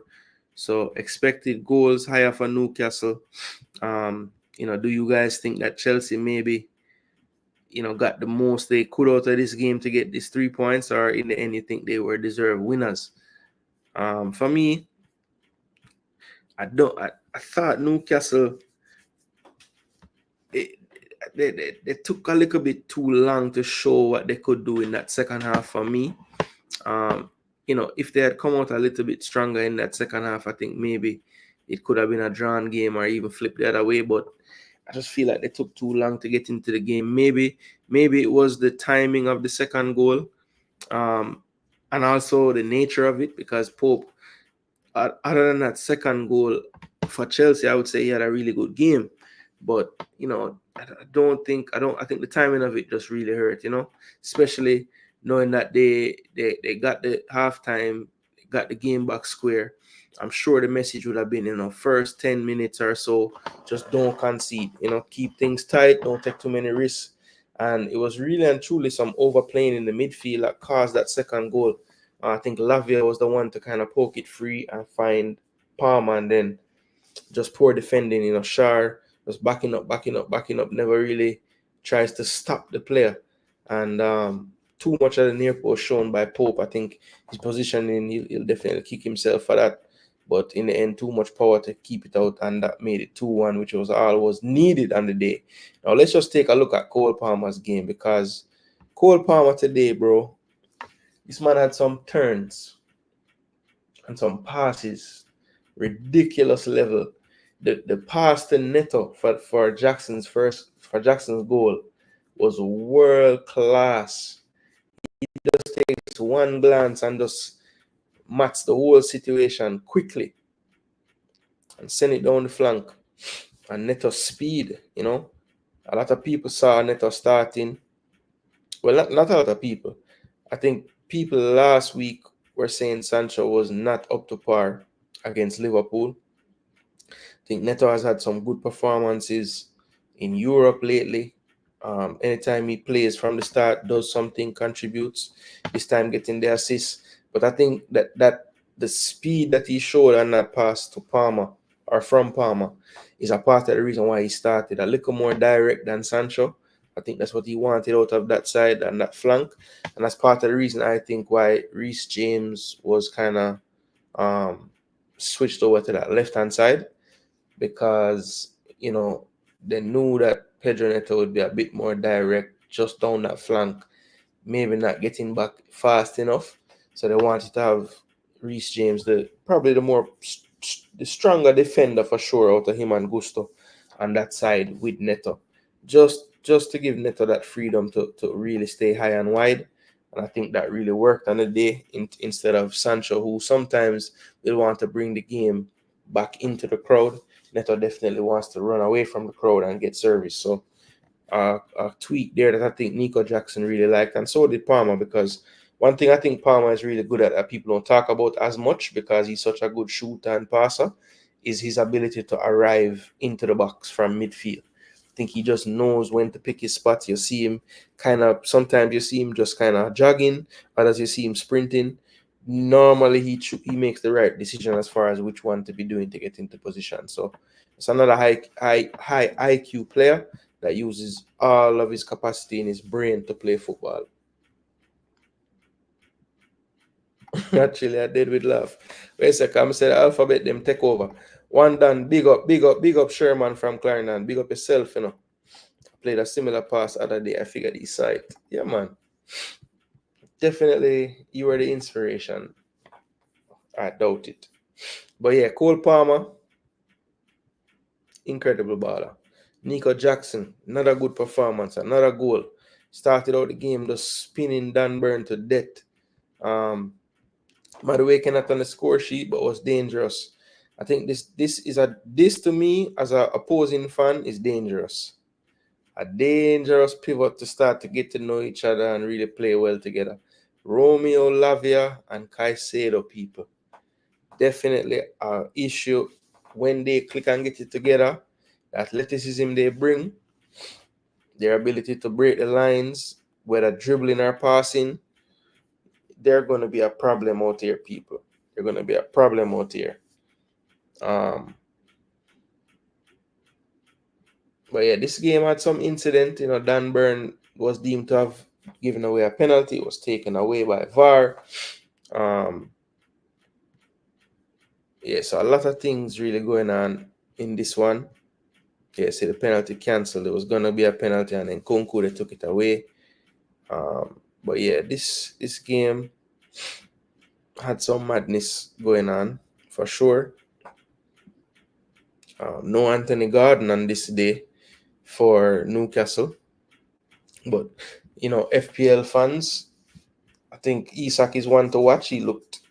So expected goals higher for Newcastle. Do you guys think that Chelsea maybe, got the most they could out of this game to get these 3 points, or in the end you think they were deserved winners? For me, I thought Newcastle they took a little bit too long to show what they could do in that second half for me. If they had come out a little bit stronger in that second half, I think maybe it could have been a drawn game or even flipped the other way. But I just feel like they took too long to get into the game. Maybe it was the timing of the second goal, and also the nature of it, because Pope, other than that second goal for Chelsea, I would say he had a really good game. But I think the timing of it just really hurt, especially knowing that they got the halftime, got the game back square. I'm sure the message would have been, first 10 minutes or so, just don't concede, keep things tight, don't take too many risks. And it was really and truly some overplaying in the midfield that caused that second goal. I think Lavia was the one to kind of poke it free and find Palmer, and then just poor defending, Shar just backing up, never really tries to stop the player. And too much of the near post shown by Pope. I think his positioning, he'll definitely kick himself for that. But in the end, too much power to keep it out, and that made it 2-1, which was all was needed on the day. Now let's just take a look at Cole Palmer's game, because Cole Palmer today, bro, this man had some turns and some passes, ridiculous level. The pass to Neto for Jackson's goal was world class. He just takes one glance and just mats the whole situation quickly and send it down the flank. And Neto's speed, a lot of people saw Neto starting. Well, not a lot of people. I think people last week were saying Sancho was not up to par against Liverpool. I think Neto has had some good performances in Europe lately. Anytime he plays from the start, does something, contributes. This time getting the assist. But I think that the speed that he showed on that pass to Palmer, or from Palmer, is a part of the reason why he started. A little more direct than Sancho. I think that's what he wanted out of that side and that flank. And that's part of the reason I think why Reece James was kind of switched over to that left-hand side, because, they knew that Pedro Neto would be a bit more direct just down that flank, maybe not getting back fast enough. So they wanted to have Reece James, probably the stronger defender for sure out of him and Gusto on that side with Neto. Just to give Neto that freedom to really stay high and wide. And I think that really worked on the day, instead of Sancho, who sometimes will want to bring the game back into the crowd. Neto definitely wants to run away from the crowd and get service. So a tweak there that I think Nico Jackson really liked, and so did Palmer, because one thing I think Palmer is really good at that people don't talk about as much, because he's such a good shooter and passer, is his ability to arrive into the box from midfield. I think he just knows when to pick his spots. You see him sometimes you see him just kind of jogging, others you see him sprinting. Normally he makes the right decision as far as which one to be doing to get into position. So it's another high IQ player that uses all of his capacity in his brain to play football. Actually, I did with laugh. Wait a second, I said alphabet them take over. One done, big up Sherman from Clarendon. Big up yourself, Played a similar pass other day. I figured he saw it. Yeah, man. Definitely, you were the inspiration. I doubt it. But yeah, Cole Palmer, incredible baller. Nico Jackson, another good performance, another goal. Started out the game just spinning Dan Burn to death. By the way, cannot on the score sheet, but was dangerous. I think this to me as an opposing fan is dangerous. A dangerous pivot to start to get to know each other and really play well together. Romeo Lavia and Caicedo, people. Definitely an issue when they click and get it together. The athleticism they bring, their ability to break the lines, whether dribbling or passing, they're going to be a problem out here, people. They're going to be a problem out here. But yeah, this game had some incident. Dan Burn was deemed to have given away a penalty. It was taken away by VAR. Yeah, so a lot of things really going on in this one. Yeah, see the penalty cancelled. It was gonna be a penalty, and then Kunku they took it away. But yeah, this game had some madness going on for sure. No Anthony Gordon on this day for Newcastle, but FPL fans, I think Isak is one to watch. He looked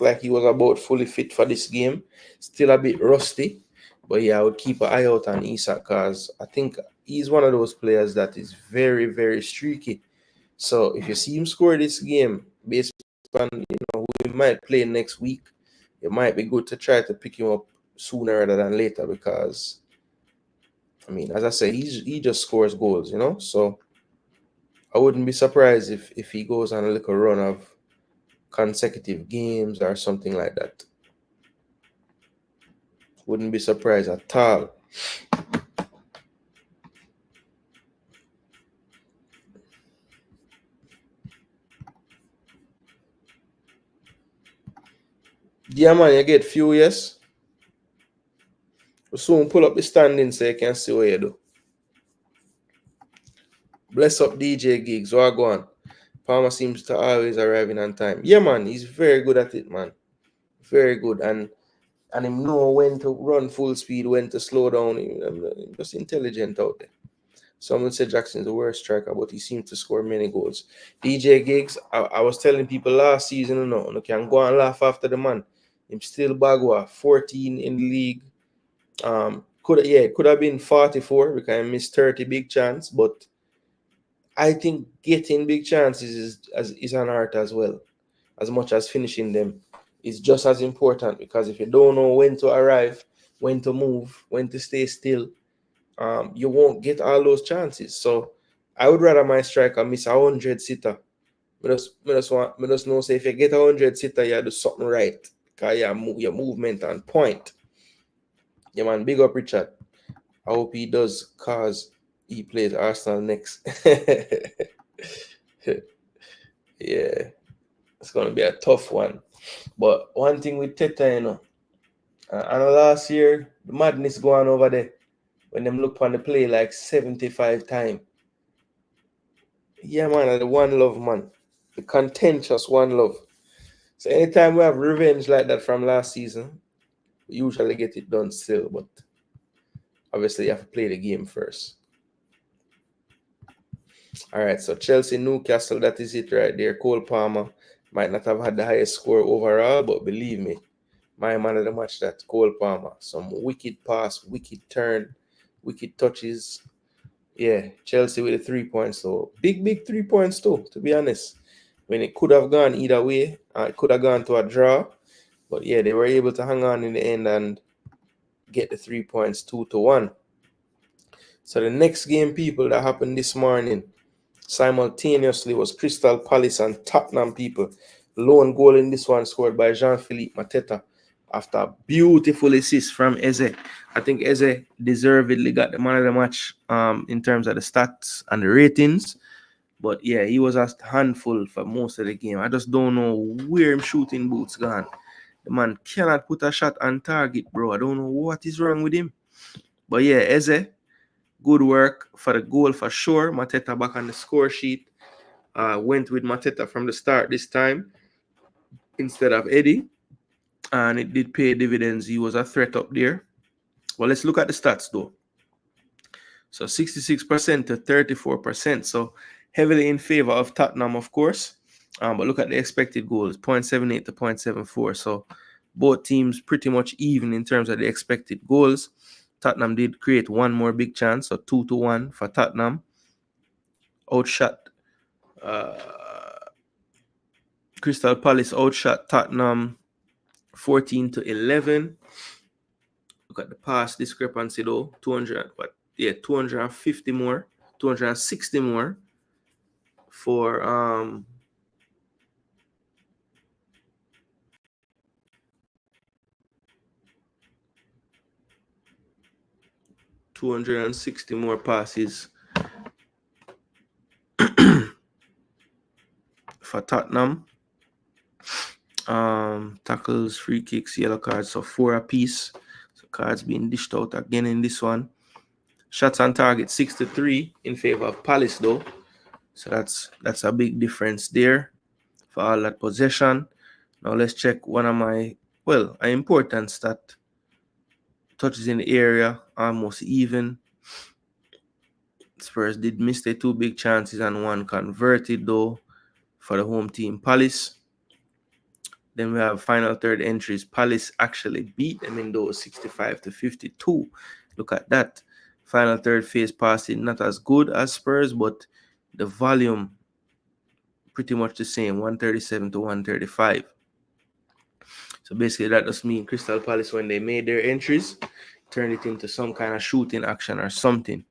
like he was about fully fit for this game. Still a bit rusty, but yeah, I would keep an eye out on Isak, because I think he's one of those players that is very, very streaky. So if you see him score this game, based on who he might play next week, it might be good to try to pick him up sooner rather than later, because I mean, as I said, he just scores goals, So I wouldn't be surprised if he goes on a little run of consecutive games or something like that. Wouldn't be surprised at all. Yeah, man, you get few, yes? We'll soon pull up the standing so you can see what you do. Bless up DJ Gigs. What go on? Palmer seems to always arriving on time. Yeah, man, he's very good at it, man. Very good. And him know when to run full speed, when to slow down. He's just intelligent out there. Someone said Jackson's the worst striker, but he seems to score many goals. DJ Gigs, I was telling people last season, you can go and laugh after the man. Him still bagua, 14 in the league. Could have been 44 because I missed 30 big chance, but I think getting big chances is an art as well, as much as finishing them is just as important, because if you don't know when to arrive, when to move, when to stay still, you won't get all those chances. So I would rather my striker miss 100 sitter. I just know say if you get 100 sitter, you do something right, because your movement and point. Yeah, man, big up Richard. I hope he does, cause he plays Arsenal next. Yeah, it's gonna be a tough one. But one thing with Teta, I know last year the madness going over there when them look on the play like 75 times. Yeah, man, the one love, man. The contentious one love. So anytime we have revenge like that from last season, we usually get it done still, but obviously you have to play the game first. All right, so Chelsea, Newcastle, that is it right there. Cole Palmer might not have had the highest score overall, but believe me, my man of the match, that Cole Palmer. Some wicked pass, wicked turn, wicked touches. Yeah, Chelsea with the 3 points. So big 3 points too, to be honest. When it could have gone either way, it could have gone to a draw. But yeah, they were able to hang on in the end and get the 3 points, 2-1. So the next game, people, that happened this morning simultaneously was Crystal Palace and Tottenham, people. Lone goal in this one scored by Jean-Philippe Mateta after a beautiful assist from Eze. I think Eze deservedly got the man of the match in terms of the stats and the ratings. But yeah, he was a handful for most of the game. I just don't know where him shooting boots gone. The man cannot put a shot on target, bro. I don't know what is wrong with him. But yeah, Eze, good work for the goal for sure. Mateta back on the score sheet. Went with Mateta from the start this time instead of Eddie. And it did pay dividends. He was a threat up there. Well, let's look at the stats though. So 66% to 34%. So heavily in favor of Tottenham, of course. But look at the expected goals, 0.78 to 0.74. So both teams pretty much even in terms of the expected goals. Tottenham did create one more big chance, so 2-1 for Tottenham. Outshot Crystal Palace outshot Tottenham 14-11. Look at the pass discrepancy though, 250 more, 260 more for 260 more passes for Tottenham. Tackles, free kicks, yellow cards, so 4 apiece. So cards being dished out again in this one. Shots on target 6-3 in favor of Palace though. So that's a big difference there for all that possession. Now let's check one of my, an important stat. Touches in the area, almost even. Spurs did miss their 2 big chances and one converted though for the home team Palace. Then we have final third entries. Palace actually beat them in those 65-52. Look at that. Final third phase passing, not as good as Spurs, but the volume pretty much the same, 137 to 135. So basically that just means Crystal Palace, when they made their entries, turned it into some kind of shooting action or something.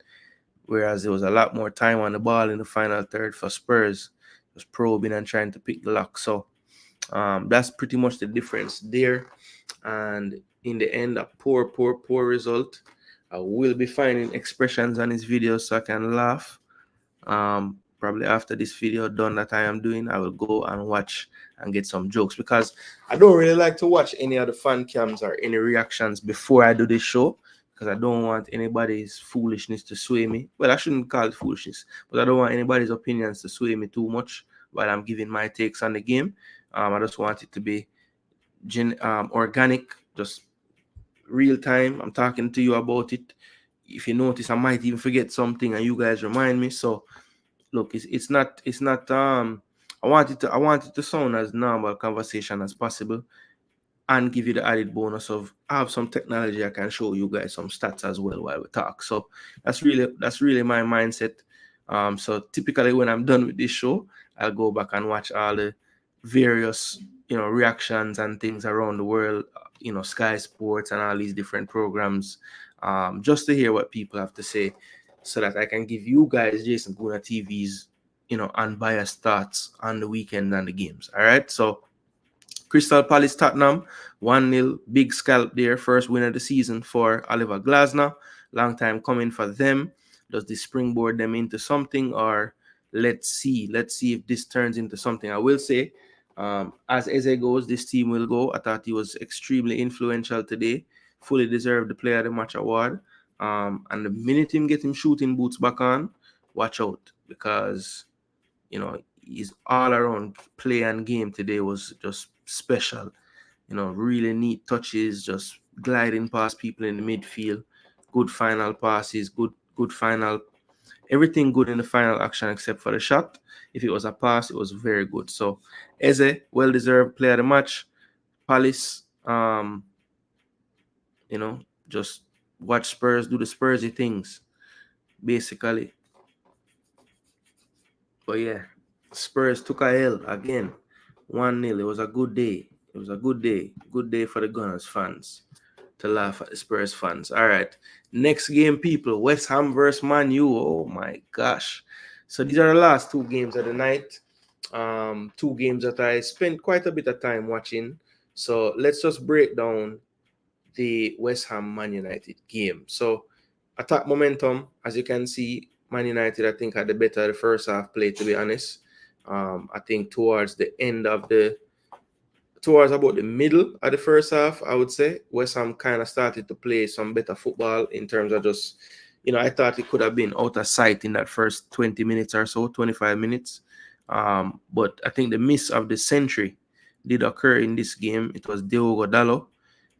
Whereas there was a lot more time on the ball in the final third for Spurs. Just probing and trying to pick the lock. So That's pretty much the difference there. And in the end, a poor result. I will be finding expressions on his video so I can laugh. Probably after this video done that I am doing, I will go and watch and get some jokes, because I don't really like to watch any of the fan cams or any reactions before I do this show, because I don't want anybody's foolishness to sway me. Well, I shouldn't call it foolishness, but I don't want anybody's opinions to sway me too much while I'm giving my takes on the game. I just want it to be organic, just real time. I'm talking to you about it. If you notice, I might even forget something and you guys remind me. So look, it's not I want it to sound as normal conversation as possible, and give you the added bonus of I have some technology I can show you guys some stats as well while we talk. So that's really my mindset. So typically when I'm done with this show, I'll go back and watch all the various reactions and things around the world, Sky Sports and all these different programs, just to hear what people have to say, so that I can give you guys Jason Gooner TV's unbiased thoughts on the weekend and the games. All right, so Crystal Palace Tottenham 1-0, big scalp there, first win of the season for Oliver Glasner. Long time coming for them. Does this springboard them into something, or let's see if this turns into something? I will say, as Eze goes, this team will go. I thought he was extremely influential today. Fully deserved the Player of the Match award. And the minute him get him shooting boots back on, watch out, because his all around play and game today was just special. Really neat touches, just gliding past people in the midfield, good final passes, good final, everything good in the final action except for the shot. If it was a pass, it was very good. So Eze, well deserved player of the match. Palace, just watch Spurs do the Spursy things, basically. But yeah, Spurs took a L again, 1-0. It was a good day. It was a good day. Good day for the Gunners fans to laugh at the Spurs fans. All right. Next game, people. West Ham versus Man U. Oh my gosh. So these are the last two games of the night. Two games that I spent quite a bit of time watching. So let's just break down the West Ham Man United game. So attack momentum, as you can see, Man United, I think, had the better the first half play, to be honest. I think towards about the middle of the first half, I would say, West Ham kind of started to play some better football in terms of just, I thought it could have been out of sight in that first 20 minutes or so, 25 minutes. But I think the miss of the century did occur in this game. It was Diogo Dalot.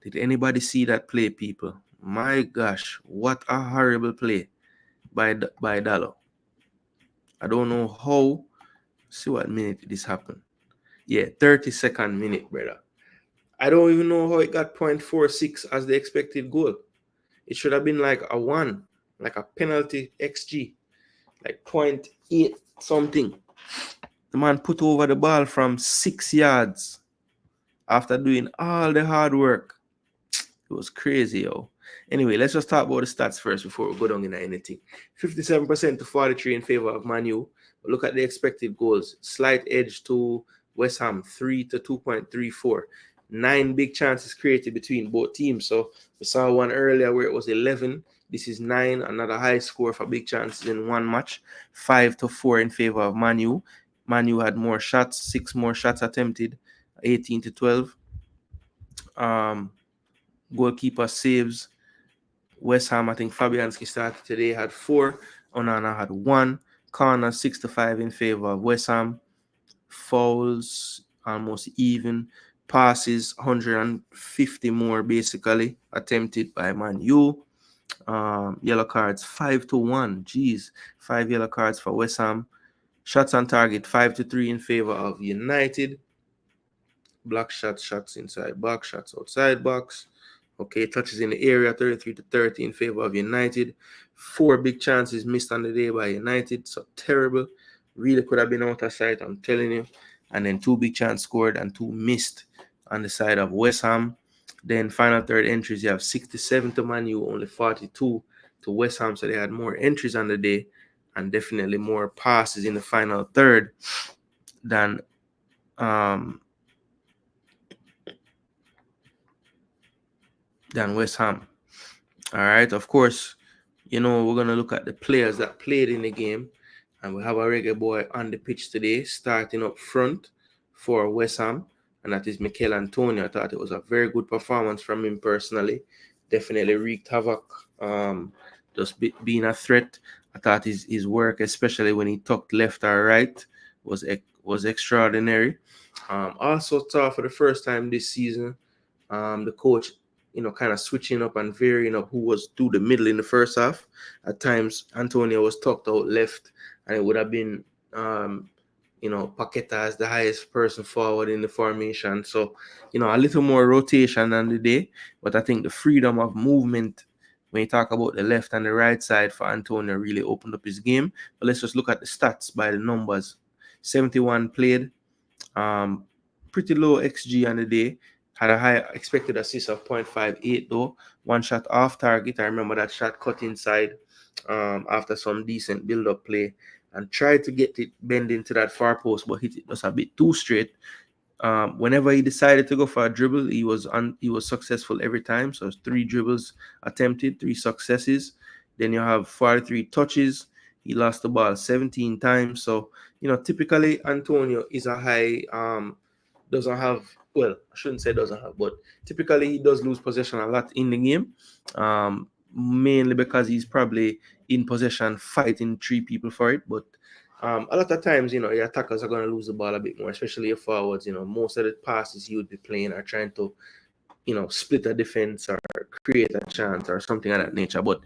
Did anybody see that play, people? My gosh, what a horrible play by Dalot. I don't know how. See what minute this happened. Yeah, 32nd minute, brother. I don't even know how it got 0.46 as the expected goal. It should have been like a 1, like a penalty XG, like 0.8 something. The man put over the ball from 6 yards after doing all the hard work. It was crazy, yo. Anyway, let's just talk about the stats first before we go down into anything. 57% to 43 in favor of Man U. But look at the expected goals. Slight edge to West Ham, 3 to 2.34. 9 big chances created between both teams. So we saw one earlier where it was 11. This is 9, another high score for big chances in one match. 5 to 4 in favor of Man U. Man U had more shots, 6 more shots attempted, 18 to 12. Goalkeeper saves. West Ham, I think Fabianski started today, had 4. Onana had 1. Corner 6 to 5 in favor of West Ham. Fouls almost even. Passes 150 more basically attempted by Man U. Yellow cards 5 to 1. Jeez, 5 yellow cards for West Ham. Shots on target 5 to 3 in favor of United. Block shots inside box, shots outside box. Okay, touches in the area 33 to 30 in favor of United. 4 big chances missed on the day by United. So terrible. Really could have been out of sight, I'm telling you. And then 2 big chances scored and 2 missed on the side of West Ham. Then final third entries, you have 67 to Man U, only 42 to West Ham. So they had more entries on the day and definitely more passes in the final third than than West Ham. All right, of course, we're going to look at the players that played in the game. And we have a reggae boy on the pitch today, starting up front for West Ham, and that is Mikel Antonio. I thought it was a very good performance from him personally. Definitely wreaked havoc. Just being a threat. I thought his work, especially when he tucked left or right, was extraordinary. Also thought for the first time this season, the coach, kind of switching up and varying up who was through the middle in the first half. At times, Antonio was tucked out left, and it would have been, Paqueta as the highest person forward in the formation. So, a little more rotation than the day. But I think the freedom of movement, when you talk about the left and the right side for Antonio, really opened up his game. But let's just look at the stats by the numbers. 71 played, pretty low XG on the day. Had a high expected assist of 0.58 though. One shot off target. I remember that shot cut inside after some decent build-up play, and tried to get it bend into that far post, but hit it just a bit too straight. Whenever he decided to go for a dribble, he was successful every time. So 3 dribbles attempted, 3 successes. Then you have 43 touches. He lost the ball 17 times. So, typically Antonio is a high, doesn't have, well, I shouldn't say doesn't have, but typically he does lose possession a lot in the game, mainly because he's probably in possession fighting 3 people for it. But a lot of times, your attackers are going to lose the ball a bit more, especially your forwards. Most of the passes you would be playing are trying to, split a defense or create a chance or something of that nature. But,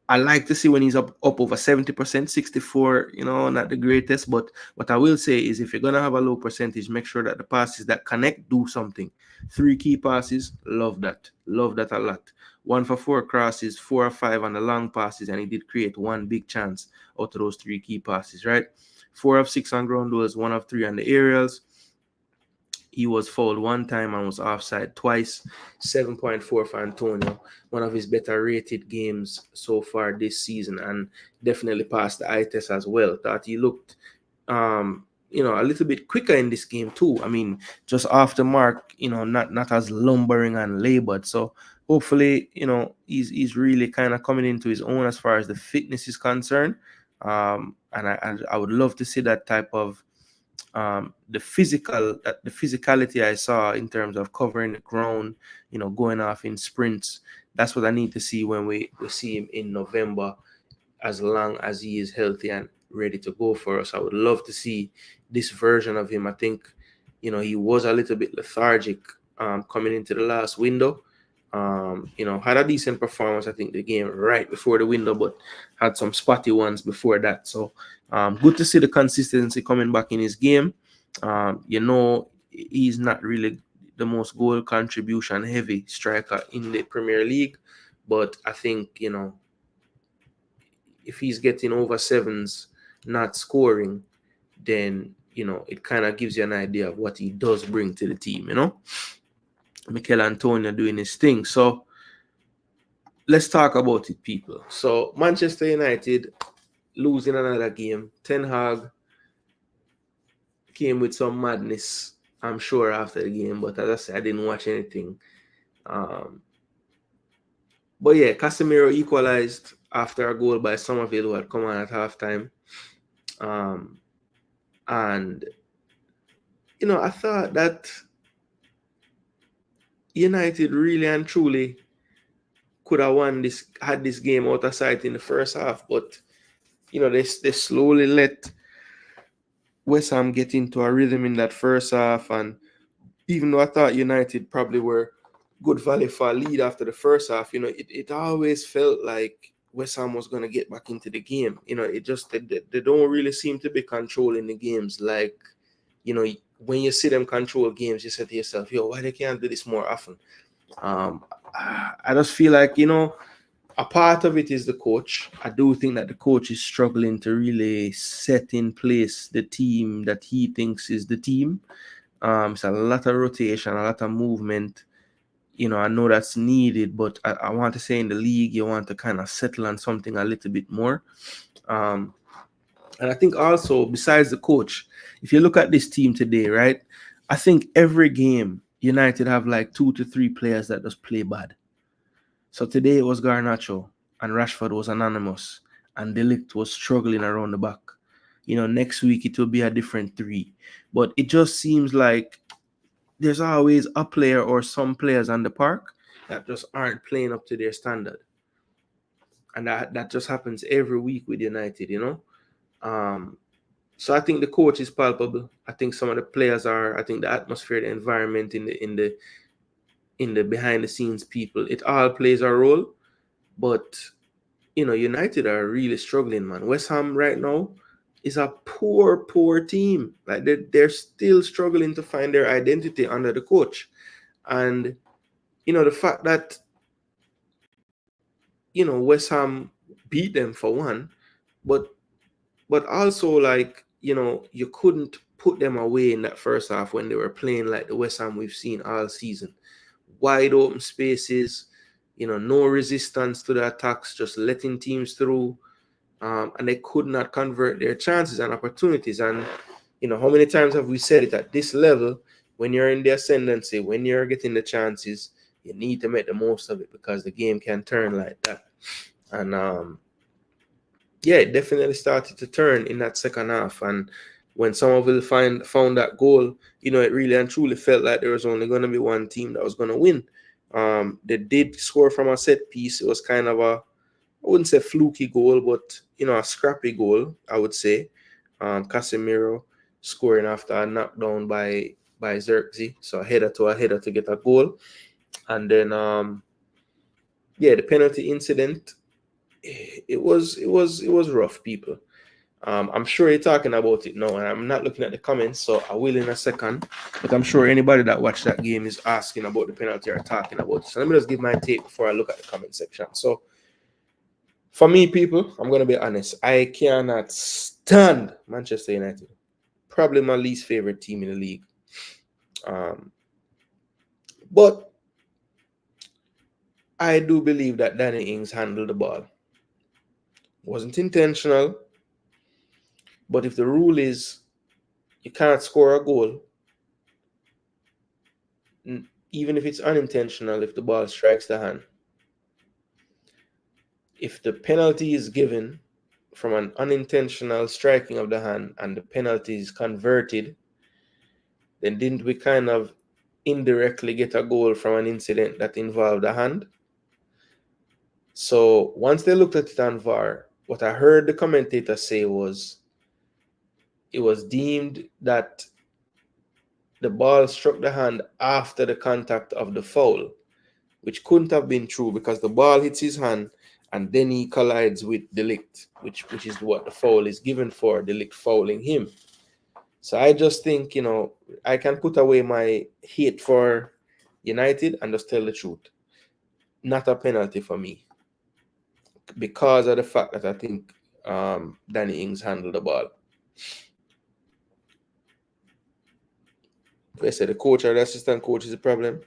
I like to see when he's up over 70%, 64, not the greatest. But what I will say is if you're going to have a low percentage, make sure that the passes that connect do something. 3 key passes, love that. Love that a lot. 1 for 4 crosses, 4 or 5 on the long passes, and he did create 1 big chance out of those 3 key passes, right? 4 of 6 on ground duels, 1 of 3 on the aerials. He was fouled 1 time and was offside twice. 7.4 for Antonio. One of his better rated games so far this season, and definitely passed the eye test as well. Thought he looked, a little bit quicker in this game too. I mean, just off the mark, not as lumbering and labored. So hopefully, he's really kind of coming into his own as far as the fitness is concerned. And I would love to see that type of the physicality I saw in terms of covering the ground, going off in sprints. That's what I need to see when we see him in November, as long as he is healthy and ready to go for us. I would love to see this version of him. I think, he was a little bit lethargic coming into the last window. Had a decent performance, I think, the game right before the window, but had some spotty ones before that. So good to see the consistency coming back in his game. He's not really the most goal contribution heavy striker in the Premier League, but I think, if he's getting over 7s, not scoring, then, it kind of gives you an idea of what he does bring to the team, Mikel Antonio doing his thing. So let's talk about it, people. So Manchester United losing another game. Ten Hag came with some madness, I'm sure, after the game. But as I said, I didn't watch anything. But yeah, Casemiro equalized after a goal by Somerville, who had come on at halftime. And, I thought that United really and truly could have had this game out of sight in the first half, but they slowly let West Ham get into a rhythm in that first half. And even though I thought United probably were good value for a lead after the first half, it always felt like West Ham was going to get back into the game. It just they don't really seem to be controlling the games. Like, when you see them control games, you say to yourself, why they can't do this more often? I just feel like, a part of it is the coach. I do think that the coach is struggling to really set in place the team that he thinks is the team. It's a lot of rotation, a lot of movement. I know that's needed, but I want to say in the league, you want to kind of settle on something a little bit more. And I think also, besides the coach, if you look at this team today, right, I think every game United have like 2 to 3 players that just play bad. So today it was Garnacho and Rashford was anonymous and De Ligt was struggling around the back. Next week it will be a different 3. But it just seems like there's always a player or some players on the park that just aren't playing up to their standard. And that just happens every week with United, So I think the coach is palpable. I think some of the players are. I think the atmosphere, the environment, in the behind the scenes people, it all plays a role. But United are really struggling, man. West Ham right now is a poor team. Like they're still struggling to find their identity under the coach, and the fact that West Ham beat them for one, but also like you couldn't put them away in that first half when they were playing like the West Ham we've seen all season. Wide open spaces, no resistance to the attacks, just letting teams through, and they could not convert their chances and opportunities. And how many times have we said it at this level? When you're in the ascendancy, when you're getting the chances, you need to make the most of it because the game can turn like that. And yeah, it definitely started to turn in that second half. And when Somerville found that goal, it really and truly felt like there was only going to be one team that was going to win. They did score from a set piece. It was kind of I wouldn't say fluky goal, but a scrappy goal, I would say. Casemiro scoring after a knockdown by Xerxes, so a header to get a goal. And then the penalty incident, it was rough, people. I'm sure you're talking about it now, and I'm not looking at the comments, so I will in a second. But I'm sure anybody that watched that game is asking about the penalty or talking about it. So let me just give my take before I look at the comment section. So for me, people, I'm going to be honest. I cannot stand Manchester United. Probably my least favorite team in the league. But I do believe that Danny Ings handled the ball. Wasn't intentional. But if the rule is you can't score a goal, even if it's unintentional, if the ball strikes the hand, if the penalty is given from an unintentional striking of the hand and the penalty is converted, then didn't we kind of indirectly get a goal from an incident that involved a hand? So once they looked at it on VAR, what I heard the commentator say was it was deemed that the ball struck the hand after the contact of the foul, which couldn't have been true because the ball hits his hand and then he collides with De Ligt, which is what the foul is given for, De Ligt fouling him. So I just think, I can put away my hate for United and just tell the truth. Not a penalty for me because of the fact that I think Danny Ings handled the ball. They said the coach or the assistant coach is the problem.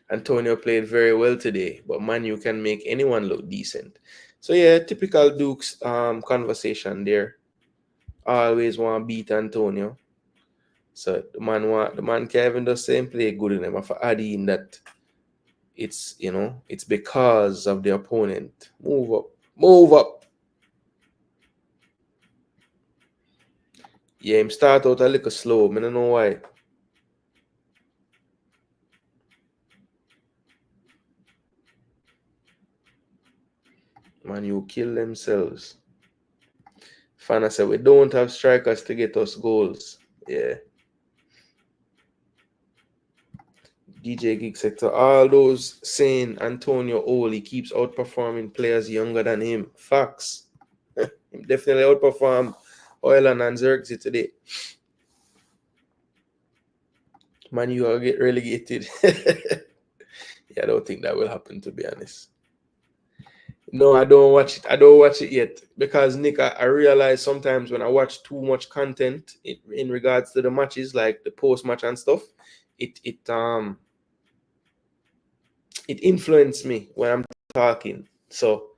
Antonio played very well today, but Manu can make anyone look decent. So yeah, typical Duke's conversation there. Always want to beat Antonio. So the man can't even the same play good enough for adding that it's it's because of the opponent. Move up. Yeah, him start out a little slow. I don't know why. Man, you kill themselves. Fana said, we don't have strikers to get us goals. Yeah. DJ Geek sector, all those saying Antonio Ole keeps outperforming players younger than him. Facts. He definitely outperformed Oiland and Xerxes today. Man, you will get relegated. Yeah, I don't think that will happen, to be honest. No, I don't watch it. I don't watch it yet because, Nick, I realize sometimes when I watch too much content in regards to the matches, like the post-match and stuff, it influenced me when I'm talking. So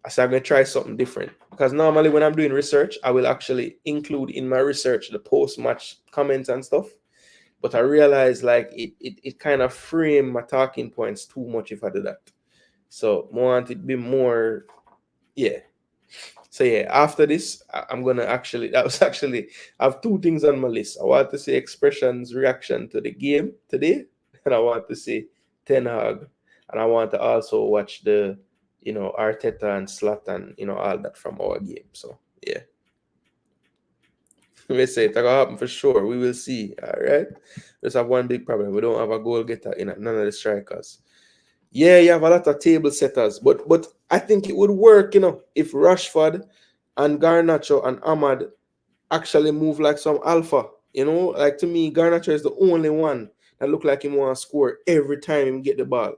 I said I'm going to try something different because normally when I'm doing research, I will actually include in my research the post-match comments and stuff. But I realized like it kind of frame my talking points too much if I do that. So I want it to be more, yeah. So yeah, after this, I'm gonna actually I have two things on my list. I want to say expressions reaction to the game today, and I want to say Ten Hag, and I want to also watch the Arteta and Zlatan, all that from our game. So yeah. We say it's gonna happen for sure. We will see. All right. Just have one big problem. We don't have a goal getter in none of the strikers. Yeah, you have a lot of table setters, but I think it would work, if Rashford and Garnacho and Ahmad actually move like some alpha. Like to me, Garnacho is the only one that look like him want to score every time he get the ball.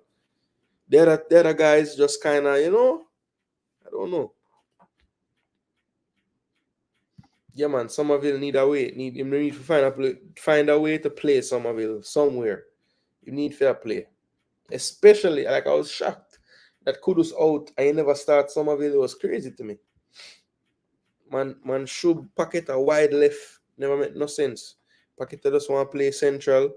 The other guys just kind of, I don't know. Yeah, man, Somerville need a way. Need to find a way to play Somerville somewhere. You need fair play. Especially, like, I was shocked that Kudus out. I never start Somerville. It was crazy to me. Man should packet a wide left. Never made no sense. Paqueta just want to play central.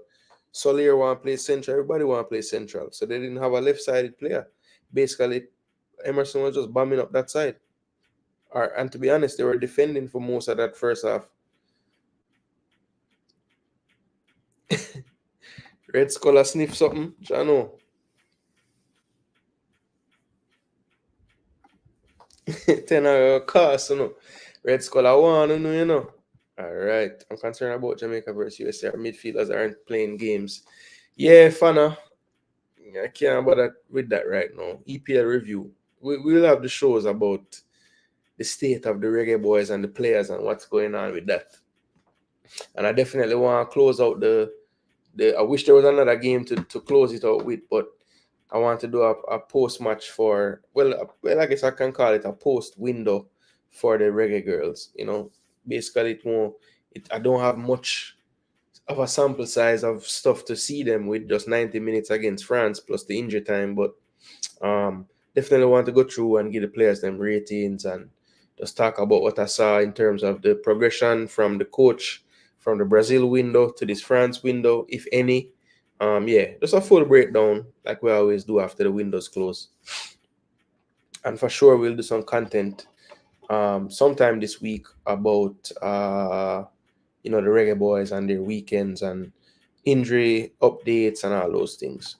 Solier want to play central. Everybody want to play central. So they didn't have a left-sided player. Basically, Emerson was just bombing up that side. And to be honest, they were defending for most of that first half. Red Scholar sniff something. I know. Ten cost, Red Scholar one, All right. I'm concerned about Jamaica versus USA. Our midfielders aren't playing games. Yeah, Fana. I can't bother with that right now. EPL review. We'll have the shows about the state of the Reggae Boys and the players and what's going on with that. And I definitely want to close out I wish there was another game to close it out with, but I want to do a post-match for, well, I guess I can call it a post-window for the Reggae Girls, Basically, I don't have much of a sample size of stuff to see them with just 90 minutes against France plus the injury time, but definitely want to go through and give the players them ratings and just talk about what I saw in terms of the progression from the coach from the Brazil window to this France window, if any. Yeah, just a full breakdown like we always do after the windows close. And for sure, we'll do some content sometime this week about the Reggae Boys and their weekends and injury updates and all those things.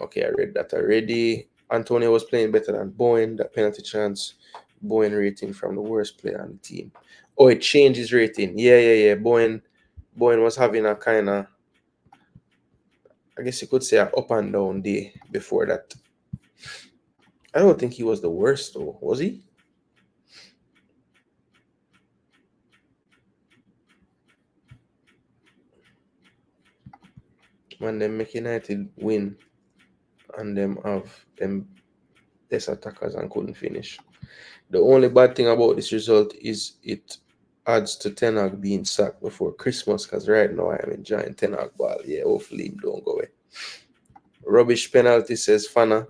Okay, I read that already. Antonio was playing better than Bowen. That penalty chance, Bowen rating from the worst player on the team. Oh, it changed his rating. Yeah. Bowen was having a kind of, I guess you could say, an up and down day before that. I don't think he was the worst, though. Was he? Man, them make United win and them have them best attackers and couldn't finish. The only bad thing about this result is it adds to Ten Hag being sacked before Christmas, because right now I am enjoying Ten Hag ball. Yeah, hopefully him don't go away. Rubbish penalty, says Fana,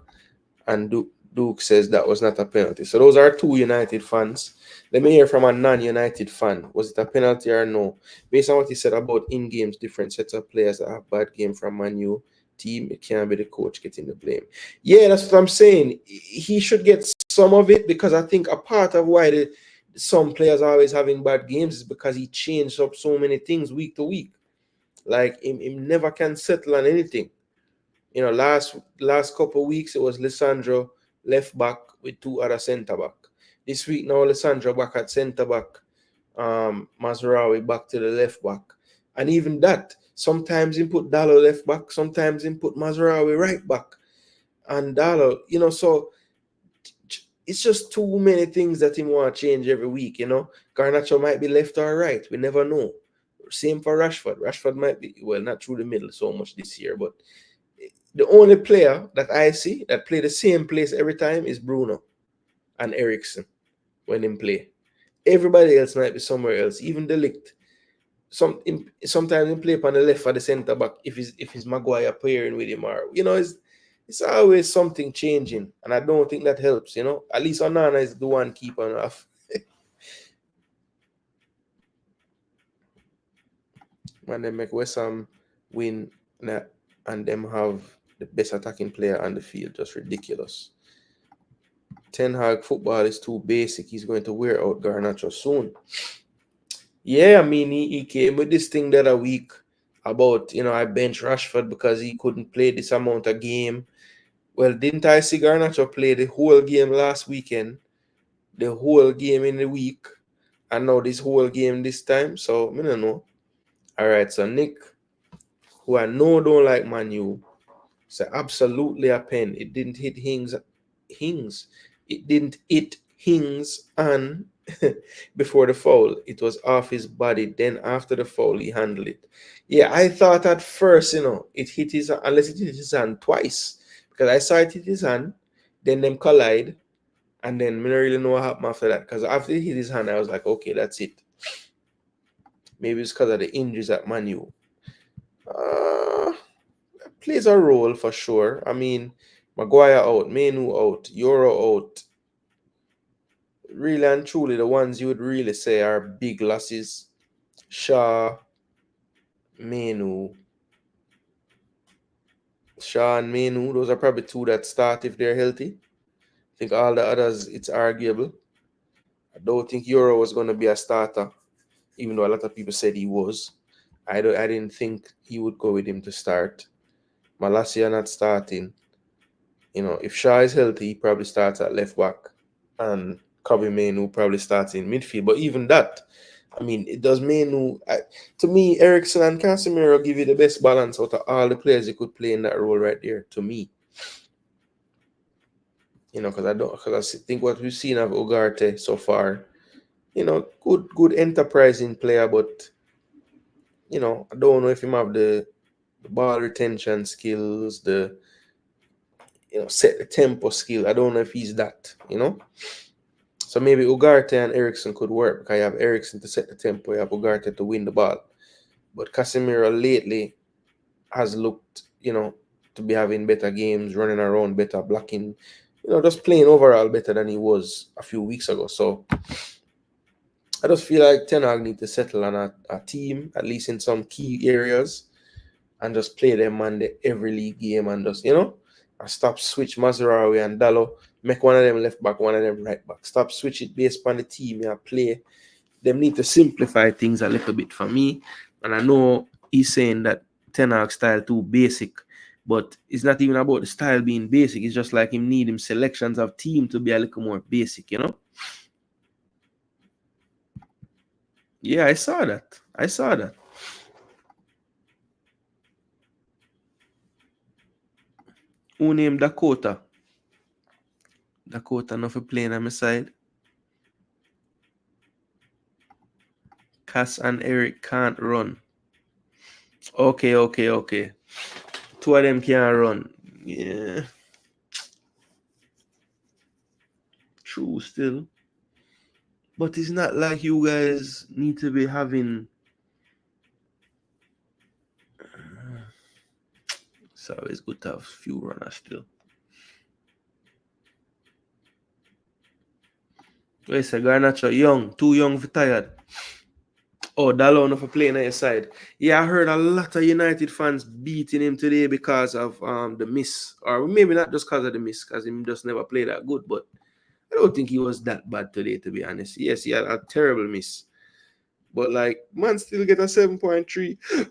and Duke says that was not a penalty. So those are two United fans. Let me hear from a non-United fan. Was it a penalty or no? Based on what he said about in-games, different sets of players that have bad game from Man U team, it can't be the coach getting the blame. Yeah, that's what I'm saying. He should get some of it, because I think a part of why some players are always having bad games is because he changed up so many things week to week. Like him never can settle on anything. Last couple of weeks it was Lisandro left back with two other centre back. This week now Lisandro back at centre back, Mazraoui back to the left back, and even that sometimes he put Dallo left back, sometimes he put Mazraoui right back, and Dallo, so it's just too many things that he want to change every week. Garnacho might be left or right, we never know. Same for Rashford. Rashford might be, well, not through the middle so much this year, but the only player that I see that play the same place every time is Bruno and Ericsson when they play. Everybody else might be somewhere else, even De Ligt. Sometimes he play on the left or the centre back if he's Maguire pairing with him, or it's always something changing, and I don't think that helps. At least Onana is the one keeping off. When they make West Ham win and them have the best attacking player on the field, just ridiculous. Ten Hag football is too basic. He's going to wear out Garnacho soon. Yeah, I mean, he came with this thing the other week about, I bench Rashford because he couldn't play this amount of game. Well, didn't I see Garnacho play the whole game last weekend, the whole game in the week, and now this whole game this time? So, I don't know. All right, so Nick, who I know don't like Man U, said absolutely a pen. It didn't hit Hings. It didn't hit Hings and before the foul. It was off his body. Then after the foul, he handled it. Yeah, I thought at first, it hit his, unless it hit his hand twice. Because I saw it hit his hand, then them collide, and then I don't really know what happened after that. Because after it hit his hand, I was like, okay, that's it. Maybe it's because of the injuries at Man U. Plays a role for sure. I mean, Maguire out, Menu out, Euro out. Really and truly, the ones you would really say are big losses. Shaw, Menu. Shaw and Menu, those are probably two that start if they're healthy. I think all the others, it's arguable. I don't think Euro was going to be a starter, even though a lot of people said he was. I didn't think he would go with him to start. Malacia not starting. If Shaw is healthy, he probably starts at left back. And Kobe Manu probably starts in midfield. But even that, I mean, it does Manu. To me, Ericsson and Casemiro give you the best balance out of all the players you could play in that role right there, to me. Because I think what we've seen of Ugarte so far, good enterprising player, but, I don't know if him have the ball retention skills, the set the tempo skill. I don't know if he's that, So maybe Ugarte and Ericsson could work because you have Ericsson to set the tempo, you have Ugarte to win the ball. But Casemiro lately has looked, to be having better games, running around better, blocking, just playing overall better than he was a few weeks ago. So I just feel like Ten Hag need to settle on a team, at least in some key areas, and just play them on the every league game and just, and stop switch Mazraoui and Dallo, make one of them left back, one of them right back. Stop switch it based on the team you play. Them need to simplify things a little bit for me. And I know he's saying that Ten Hag style too basic, but it's not even about the style being basic. It's just like him need him selections of team to be a little more basic, Yeah, I saw that. Who named Dakota? Dakota not for playing on my side. Cass and Eric can't run. Okay. Two of them can't run. Yeah. True still. But it's not like you guys need to be having... So it's good to have a few runners still. Wait, say Garnacho too young for tired. Oh, Dallo for playing on your side. Yeah, I heard a lot of United fans beating him today because of the miss. Or maybe not just because of the miss, because he just never played that good. But I don't think he was that bad today, to be honest. Yes, he had a terrible miss. But, man still get a 7.3.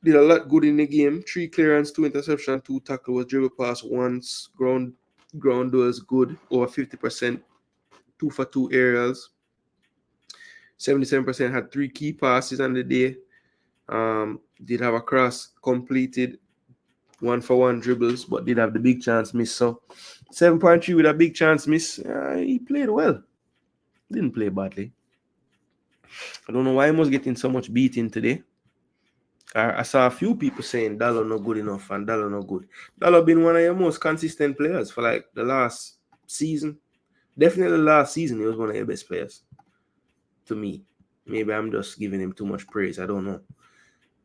Did a lot good in the game. 3 clearance, 2 interception, 2 tackle, was dribble pass once. Ground was good, over 50%. 2 for 2 aerials. 77% had 3 key passes on the day. Did have a cross completed, 1 for 1 dribbles, but did have the big chance miss. So 7.3 with a big chance miss. He played well. Didn't play badly. I don't know why he was getting so much beating today. I saw a few people saying Dallo not good enough and Dallo not good. Dallo been one of your most consistent players for the last season. Definitely last season, he was one of your best players. To me. Maybe I'm just giving him too much praise. I don't know.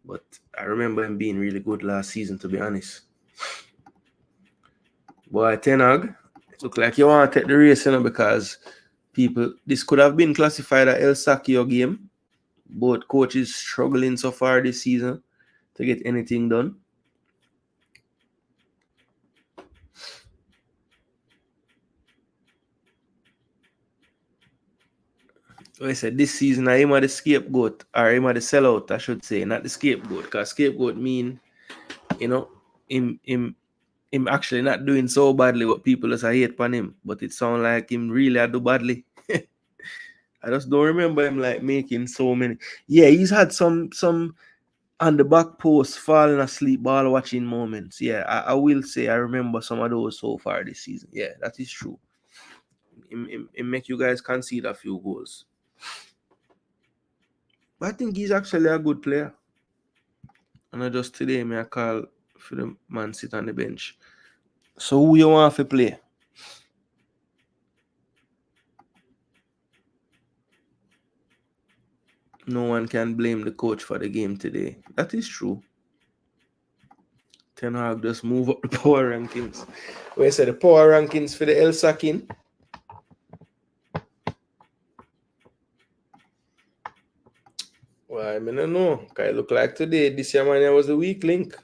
But I remember him being really good last season, to be honest. Boy, Ten Hag, it look like you want to take the race, because this could have been classified as El Sakio game. both coaches struggling so far this season to get anything done. I said this season, I am the scapegoat, or am the sellout, I should say, not the scapegoat, because scapegoat mean, him actually not doing so badly what people just hate upon him, but it sound like him really do badly. I just don't remember him like making so many. Yeah, he's had some on the back post falling asleep ball watching moments. Yeah, I will say I remember some of those so far this season. Yeah, that is true. It make you guys concede a few goals. But I think he's actually a good player. And I just today me I call for the man sit on the bench. So who you want to play? No one can blame the coach for the game today. That is true. Ten Hag just move up the power rankings. Where say the power rankings for the El Sakin? Well, I mean, I don't know. I look like today, this year man was the weak link.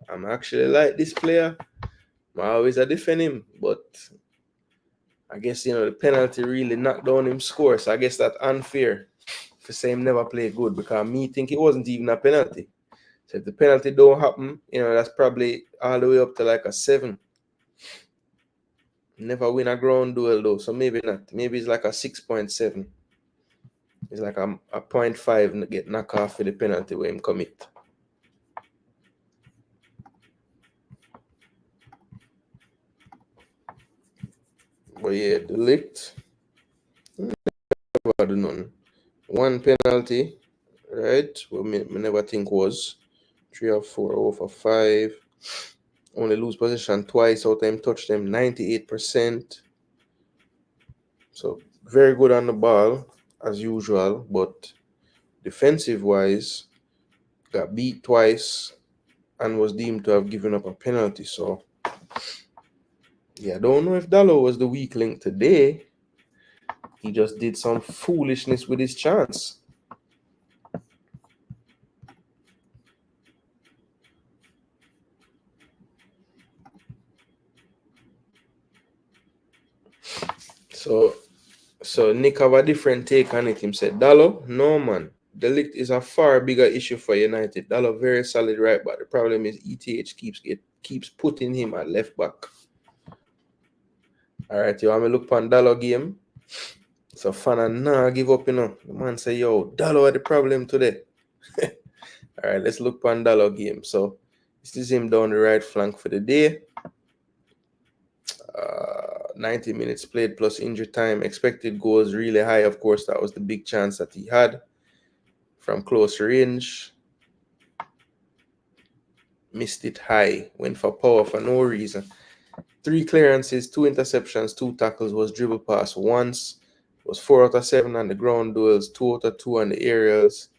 I'm actually like this player. I always defend him, but I guess the penalty really knocked down him score. So I guess that's unfair for say him never play good, because me think it wasn't even a penalty. So if the penalty don't happen, that's probably all the way up to like a 7. Never win a ground duel though, so maybe not. Maybe it's like a 6.7. It's like a 0.5 get knocked off for the penalty where him commit. But yeah, the licked. Never do none. One penalty, right? We never think was 3 or 4 over 5. Only lose possession twice. Out time touch them 98%. So very good on the ball as usual, but defensive wise, got beat twice and was deemed to have given up a penalty. So yeah, I don't know if Dallo was the weak link today. He just did some foolishness with his chance. So Nick have a different take on it. Him said, Dallo, no man. Delict is a far bigger issue for United. Dallo very solid right back. The problem is ETH keeps putting him at left back. Alright, you want me look upon Dallo game? So fan give up, The man say, yo, Dallo had the problem today. Alright, let's look upon Dallo game. So this is him down the right flank for the day. 90 minutes played plus injury time. Expected goals really high. Of course, that was the big chance that he had from close range. Missed it high. Went for power for no reason. 3 clearances, 2 interceptions, 2 tackles. Was dribble pass once. Was 4 out of 7 on the ground duels. 2 out of 2 on the aerials.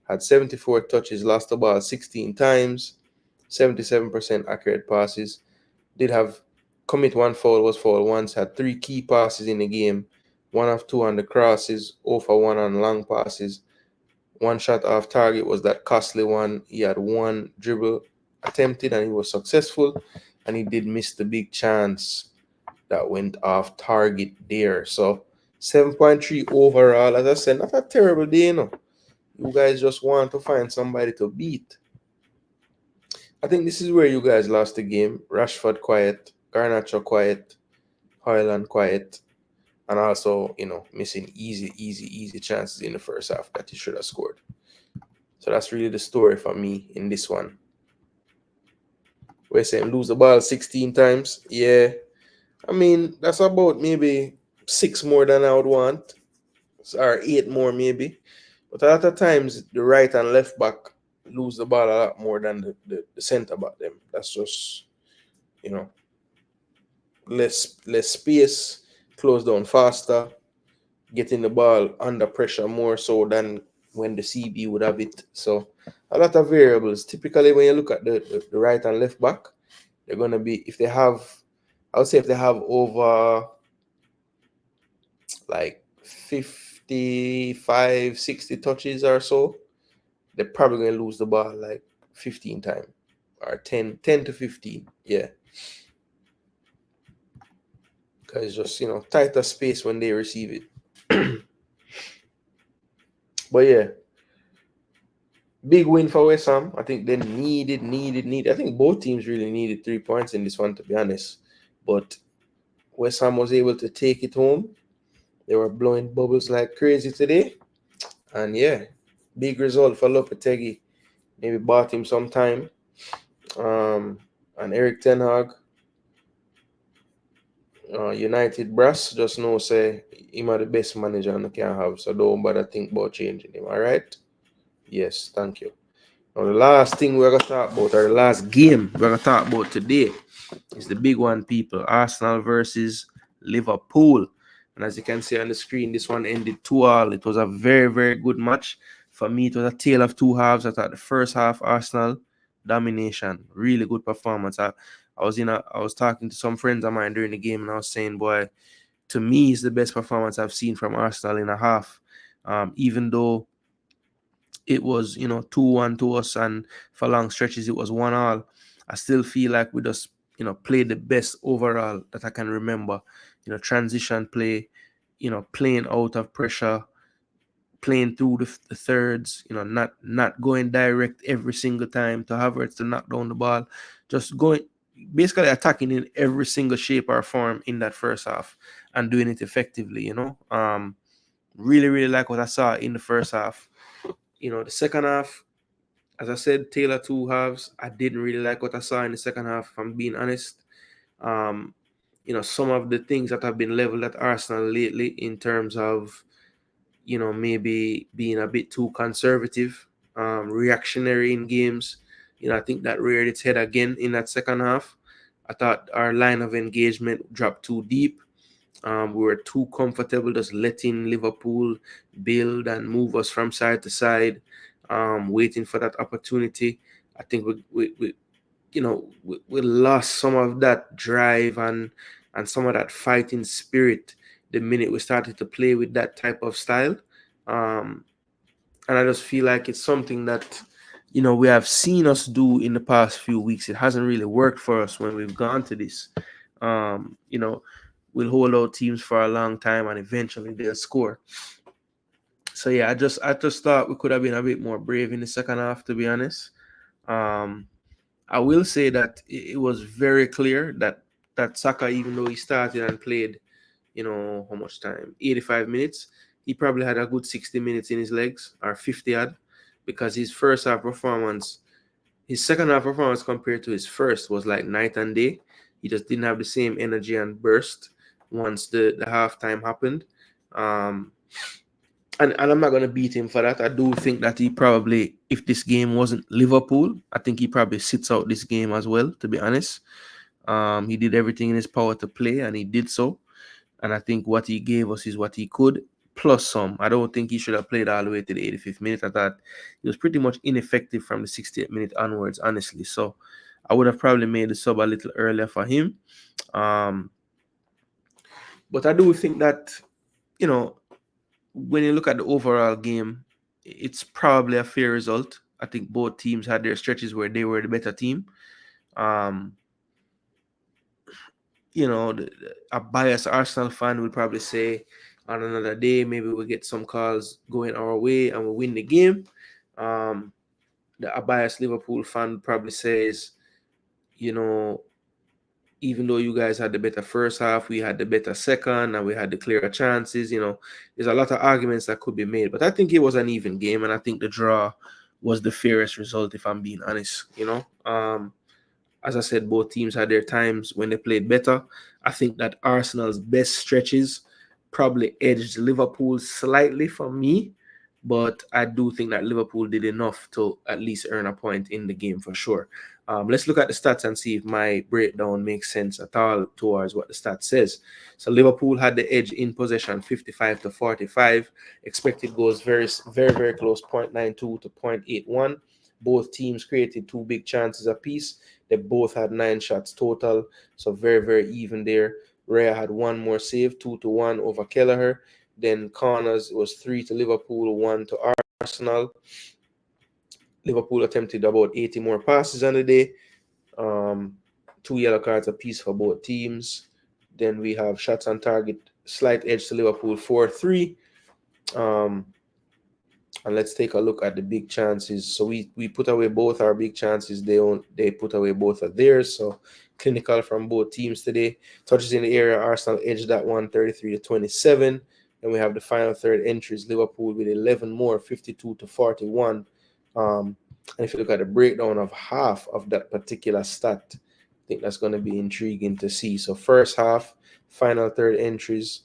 Had 74 touches. Lost the ball 16 times. 77% accurate passes. Did have commit 1 foul, was foul once, had 3 key passes in the game, 1 of 2 on the crosses, 0 for 1 on long passes. 1 shot off target was that costly one. He had 1 dribble attempted and he was successful, and he did miss the big chance that went off target there. So 7.3 overall. As I said, not a terrible day, You guys just want to find somebody to beat. I think this is where you guys lost the game. Rashford quiet, Garnacho quiet, Hoyland quiet, and also, missing easy chances in the first half that he should have scored. So that's really the story for me in this one. We're saying lose the ball 16 times. Yeah, I mean, that's about maybe 6 more than I would want, or 8 more maybe. But a lot of times, the right and left back lose the ball a lot more than the center back them. That's just, less space, close down faster, getting the ball under pressure more so than when the CB would have it. So a lot of variables. Typically, when you look at the right and left back, they're going to be, if they have over like 55, 60 touches or so, they're probably going to lose the ball like 15 times or 10 to 15. Yeah. Because it's just, tighter space when they receive it. But yeah, big win for West Ham. I think they needed. I think both teams really needed 3 points in this one, to be honest. But West Ham was able to take it home. They were blowing bubbles like crazy today. And yeah, big result for Lopetegui. Maybe bought him some time. And Eric Ten Hag, United brass, just know say him are the best manager and can have. So don't bother think about changing him. All right? Yes, thank you. Now the last thing we're gonna talk about, or the last game we're gonna talk about today, is the big one, people. Arsenal versus Liverpool. And as you can see on the screen, this one ended 2-2. It was a very, very good match. For me, it was a tale of two halves. I thought the first half, Arsenal domination, really good performance. I was talking to some friends of mine during the game, and I was saying, boy, to me, it's the best performance I've seen from Arsenal in a half. Even though it was 2-1 to us, and for long stretches it was 1-1. I still feel like we just played the best overall that I can remember. Transition play, playing out of pressure, playing through the thirds, not going direct every single time to Havertz to knock down the ball, just going basically attacking in every single shape or form in that first half and doing it effectively. Really, really like what I saw in the first half. The second half, as I said, Taylor two halves. I didn't really like what I saw in the second half, if I'm being honest. Some of the things that have been leveled at Arsenal lately in terms of, maybe being a bit too conservative, reactionary in games. I think that reared its head again in that second half. I thought our line of engagement dropped too deep. We were too comfortable just letting Liverpool build and move us from side to side, waiting for that opportunity. I think we lost some of that drive and some of that fighting spirit the minute we started to play with that type of style. And I just feel like it's something that we have seen us do in the past few weeks. It hasn't really worked for us when we've gone to this. We'll hold out teams for a long time and eventually they'll score. So yeah, I just thought we could have been a bit more brave in the second half, to be honest. I will say that it was very clear that Saka, even though he started and played, how much time? 85 minutes. He probably had a good 60 minutes in his legs, or 50 odd, because his second half performance compared to his first was like night and day. He just didn't have the same energy and burst once the halftime happened. And I'm not going to beat him for that. I do think that he probably, if this game wasn't Liverpool, I think he probably sits out this game as well, to be honest. He did everything in his power to play, and he did so. And I think what he gave us is what he could, plus some. I don't think he should have played all the way to the 85th minute. I thought he was pretty much ineffective from the 68th minute onwards, honestly. So I would have probably made the sub a little earlier for him. But I do think that, when you look at the overall game, it's probably a fair result. I think both teams had their stretches where they were the better team. A biased Arsenal fan would probably say on another day, maybe we'll get some calls going our way and we'll win the game. A biased Liverpool fan probably says, even though you guys had the better first half, we had the better second, and we had the clearer chances. There's a lot of arguments that could be made, but I think it was an even game, and I think the draw was the fairest result, if I'm being honest. As I said, both teams had their times when they played better. I think that Arsenal's best stretches probably edged Liverpool slightly for me, but I do think that Liverpool did enough to at least earn a point in the game for sure. Let's look at the stats and see if my breakdown makes sense at all towards what the stat says. So Liverpool had the edge in possession, 55 to 45. Expected goals very, very, very close, 0.92 to 0.81. Both teams created two big chances apiece. They both had 9 shots total, so very, very even there. Raya had one more save, 2-1 over Kelleher. Then corners, it was 3 to Liverpool, 1 to Arsenal. Liverpool attempted about 80 more passes on the day. 2 yellow cards apiece for both teams. Then we have shots on target, slight edge to Liverpool 4-3. And let's take a look at the big chances. So we put away both our big chances. They put away both of theirs. So clinical from both teams today. Touches in the area, Arsenal edged that one 33-27. Then we have the final third entries, Liverpool with 11 more, 52-41. And if you look at the breakdown of half of that particular stat, I think that's going to be intriguing to see. So first half, final third entries,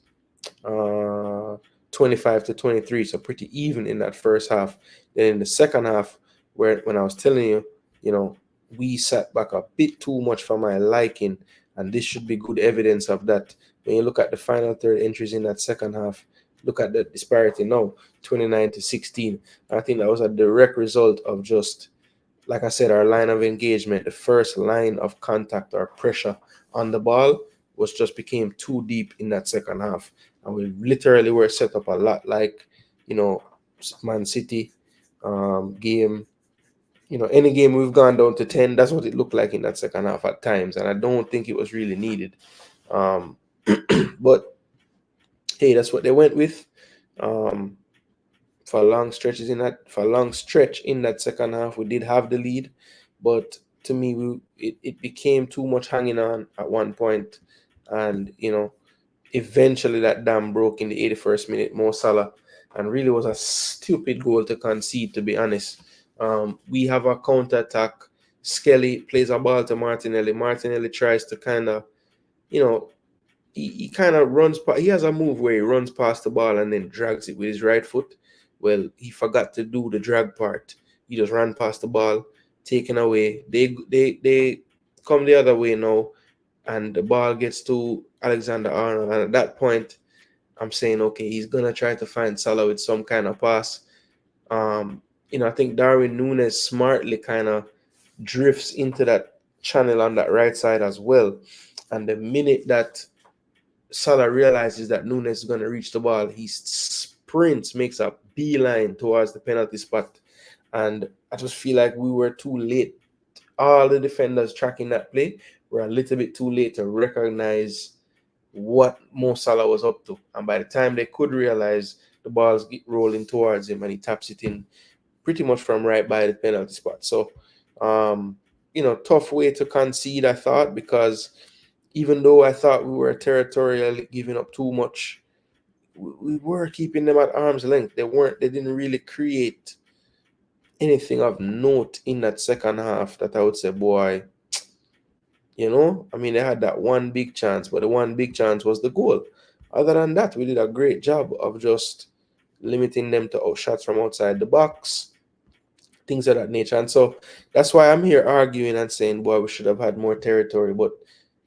25-23, so pretty even in that first half. Then in the second half, when I was telling you, we sat back a bit too much for my liking, and this should be good evidence of that. When you look at the final third entries in that second half, look at the disparity now, 29-16. I think that was a direct result of just, like I said, our line of engagement, the first line of contact or pressure on the ball became too deep in that second half. And we literally were set up a lot like, Man City game. Any game we've gone down to 10, that's what it looked like in that second half at times. And I don't think it was really needed. But, hey, that's what they went with. For a long stretch in that second half, we did have the lead. But to me, it became too much hanging on at one point. And, eventually that dam broke in the 81st minute, Mo Salah, and really was a stupid goal to concede, to be honest. We have a counter-attack. Skelly plays a ball to Martinelli. Martinelli tries to kind of, he kind of runs, he has a move where he runs past the ball and then drags it with his right foot. Well, he forgot to do the drag part. He just ran past the ball, taken away. They come the other way now, and the ball gets to Alexander-Arnold. And at that point, I'm saying, okay, he's going to try to find Salah with some kind of pass. I think Darwin Núñez smartly kind of drifts into that channel on that right side as well. And the minute that Salah realizes that Núñez is going to reach the ball, he sprints, makes a beeline towards the penalty spot. And I just feel like we were too late. All the defenders tracking that play were a little bit too late to recognize what Mo Salah was up to. And by the time they could realize, the ball's rolling towards him and he taps it in pretty much from right by the penalty spot. So, tough way to concede, I thought, because even though I thought we were territorially giving up too much, we were keeping them at arm's length. They didn't really create anything of note in that second half that I would say, boy, they had that one big chance, but the one big chance was the goal. Other than that, we did a great job of just limiting them to shots from outside the box, things of that nature. And so that's why I'm here arguing and saying, boy, we should have had more territory. But,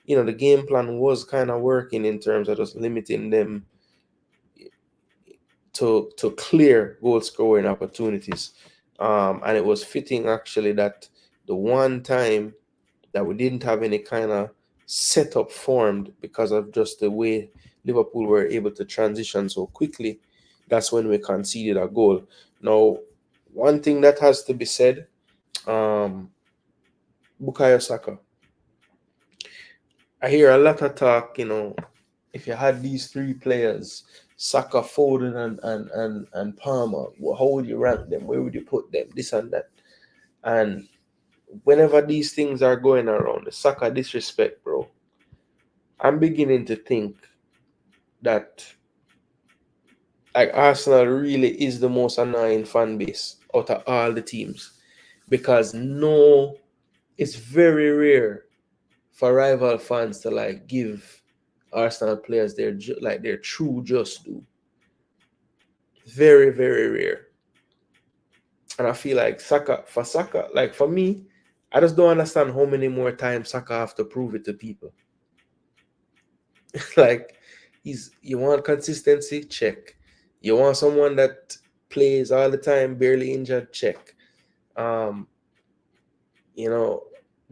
the game plan was kind of working in terms of just limiting them to clear goal scoring opportunities. And it was fitting, actually, that the one time that we didn't have any kind of setup formed because of just the way Liverpool were able to transition so quickly, that's when we conceded a goal. Now, one thing that has to be said, Bukayo Saka. I hear a lot of talk, if you had these three players, Saka, Foden, and Palmer, how would you rank them? Where would you put them? This and that. And whenever these things are going around, the Saka disrespect, bro, I'm beginning to think that Arsenal really is the most annoying fan base out of all the teams, because it's very rare for rival fans to give Arsenal players their true just due. Very, very rare. And I feel like Saka, for me, I just don't understand how many more times Saka have to prove it to people. You want consistency? Check. You want someone that plays all the time, barely injured? Check.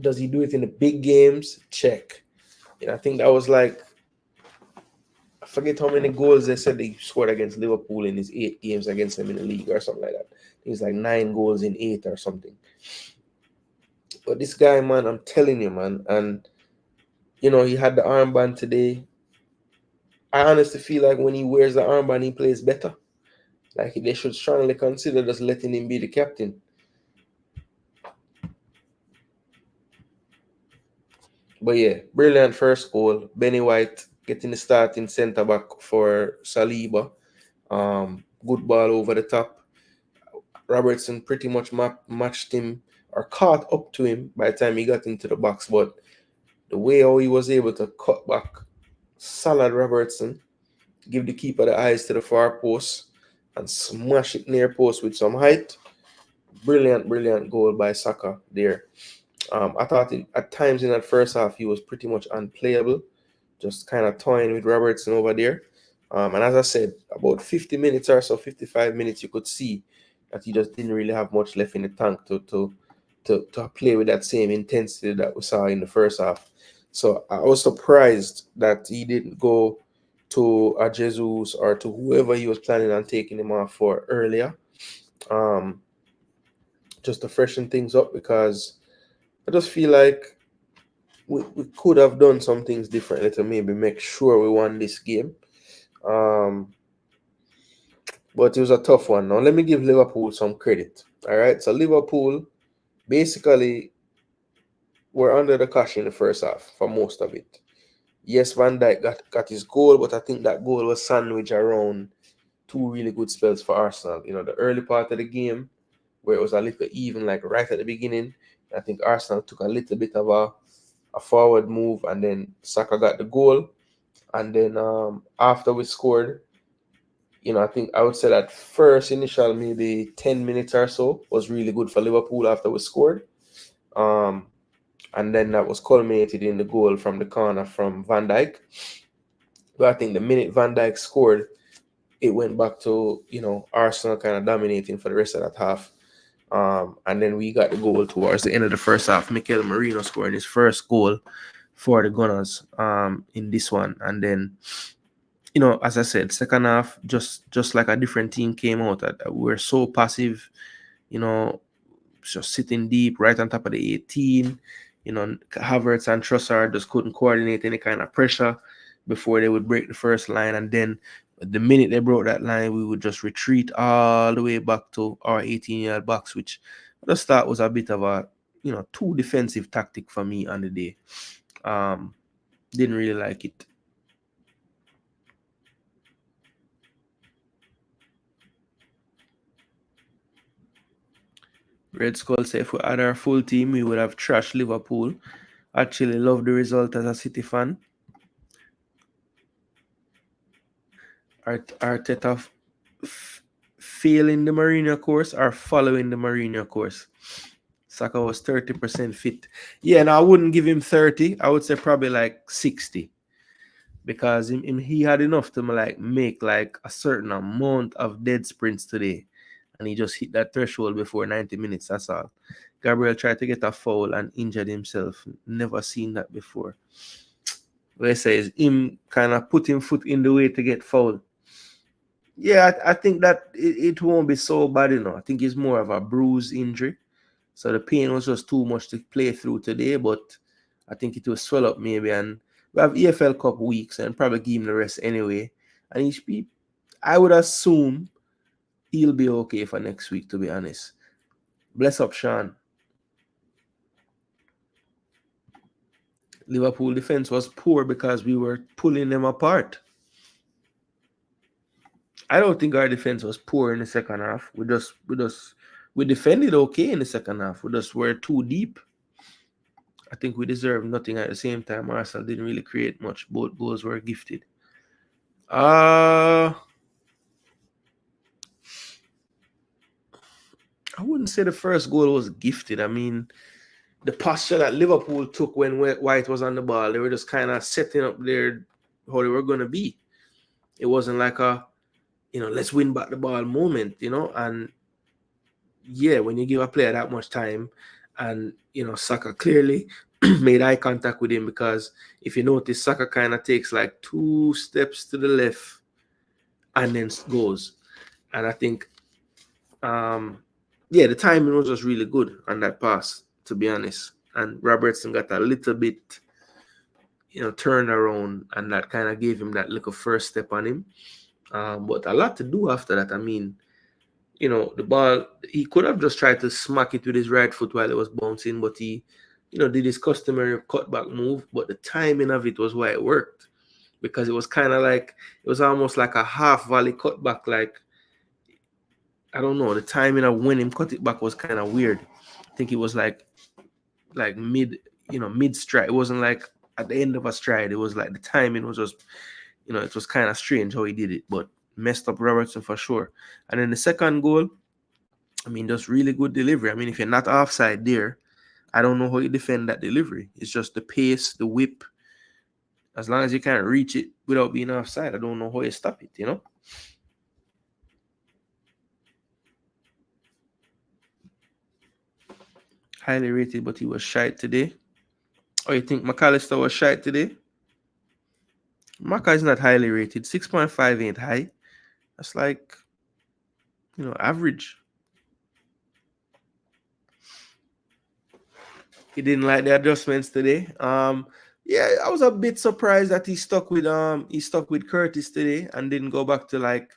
Does he do it in the big games? Check. I think that was I forget how many goals they said they scored against Liverpool in his 8 games against them in the league or something like that. He's like 9 goals in 8 or something. But this guy, man, I'm telling you, man, and you know, he had the armband today. I honestly feel like when he wears the armband, he plays better. Like they should strongly consider just letting him be the captain. But yeah, brilliant first goal. Benny White getting the starting centre back for Saliba. Good ball over the top. Robertson pretty much matched him or caught up to him by the time he got into the box. But the way how he was able to cut back Salad Robertson, give the keeper the eyes to the far post and smash it near post with some height. Brilliant, brilliant goal by Saka there. I thought at times in that first half he was pretty much unplayable, just kind of toying with Robertson over there. And as I said, about 50 minutes or so, 55 minutes, you could see that he just didn't really have much left in the tank to play with that same intensity that we saw in the first half. So I was surprised that he didn't go to a Jesus or to whoever he was planning on taking him off for earlier, just to freshen things up, because I just feel like we could have done some things differently to maybe make sure we won this game. But it was a tough one. Now, let me give Liverpool some credit. All right. So, Liverpool basically were under the cash in the first half for most of it. Yes, Van Dijk got his goal, but I think that goal was sandwiched around 2 really good spells for Arsenal. You know, the early part of the game where it was a little even, like right at the beginning. I think Arsenal took a little bit of a forward move, and then Saka got the goal. And then after we scored, you know, I think I would say that first initial maybe 10 minutes or so was really good for Liverpool after we scored. And then that was culminated in the goal from the corner from Van Dijk. But I think the minute Van Dijk scored, it went back to, you know, Arsenal kind of dominating for the rest of that half. And then we got the goal towards the end of the first half. Mikel Merino scoring his first goal for the Gunners in this one. And then, you know, as I said, second half, just like a different team came out. We were so passive, you know, just sitting deep right on top of the 18. You know, Havertz and Trossard just couldn't coordinate any kind of pressure before they would break the first line. And then the minute they broke that line, we would just retreat all the way back to our 18-yard box, which I just thought was a bit of a, you know, too defensive tactic for me on the day. Didn't really like it. Red Skull said if we had our full team, we would have trashed Liverpool. Actually love the result as a City fan. Arteta failing the Mourinho course or following the Mourinho course? Saka was 30% fit. Yeah, and I wouldn't give him 30. I would say probably like 60. Because he had enough to like make like a certain amount of dead sprints today. And he just hit that threshold before 90 minutes. That's all. Gabriel tried to get a foul and injured himself. Never seen that before. Where it says him kind of putting foot in the way to get fouled. Yeah, I think that it won't be so bad, you know. I think it's more of a bruise injury. So the pain was just too much to play through today, but I think it will swell up maybe. And we have EFL Cup weeks and probably give him the rest anyway. And I would assume he'll be okay for next week, to be honest. Bless up, Sean. Liverpool defense was poor because we were pulling them apart. I don't think our defense was poor in the second half. We defended okay in the second half. We just were too deep. I think we deserved nothing at the same time. Arsenal didn't really create much. Both goals were gifted. I wouldn't say the first goal was gifted. I mean, the posture that Liverpool took when White was on the ball, they were just kind of setting up their how they were going to be. It wasn't like a, you know, let's win back the ball moment, you know. And yeah, when you give a player that much time, and you know, Saka clearly made eye contact with him, because if you notice, Saka kind of takes like 2 steps to the left and then goes. And I think, the timing was just really good on that pass, to be honest. And Robertson got a little bit, turned around, and that kind of gave him that little first step on him. But a lot to do after that. I mean, the ball, he could have just tried to smack it with his right foot while it was bouncing, but he, did his customary cutback move. But the timing of it was why it worked, because it was kind of like, it was almost like a half volley cutback. Like, I don't know, the timing of when him cut it back was kind of weird. I think it was like mid stride. It wasn't like at the end of a stride. It was like the timing was just, it was kind of strange how he did it, but messed up Robertson for sure. And then the second goal, I mean, just really good delivery. I mean, if you're not offside there, I don't know how you defend that delivery. It's just the pace, the whip. As long as you can't reach it without being offside, I don't know how you stop it, Highly rated, but he was shite today. Oh, you think McAllister was shite today? Maka is not highly rated. 6.5 ain't high. That's like, average. He didn't like the adjustments today. I was a bit surprised that he stuck with Curtis today and didn't go back to like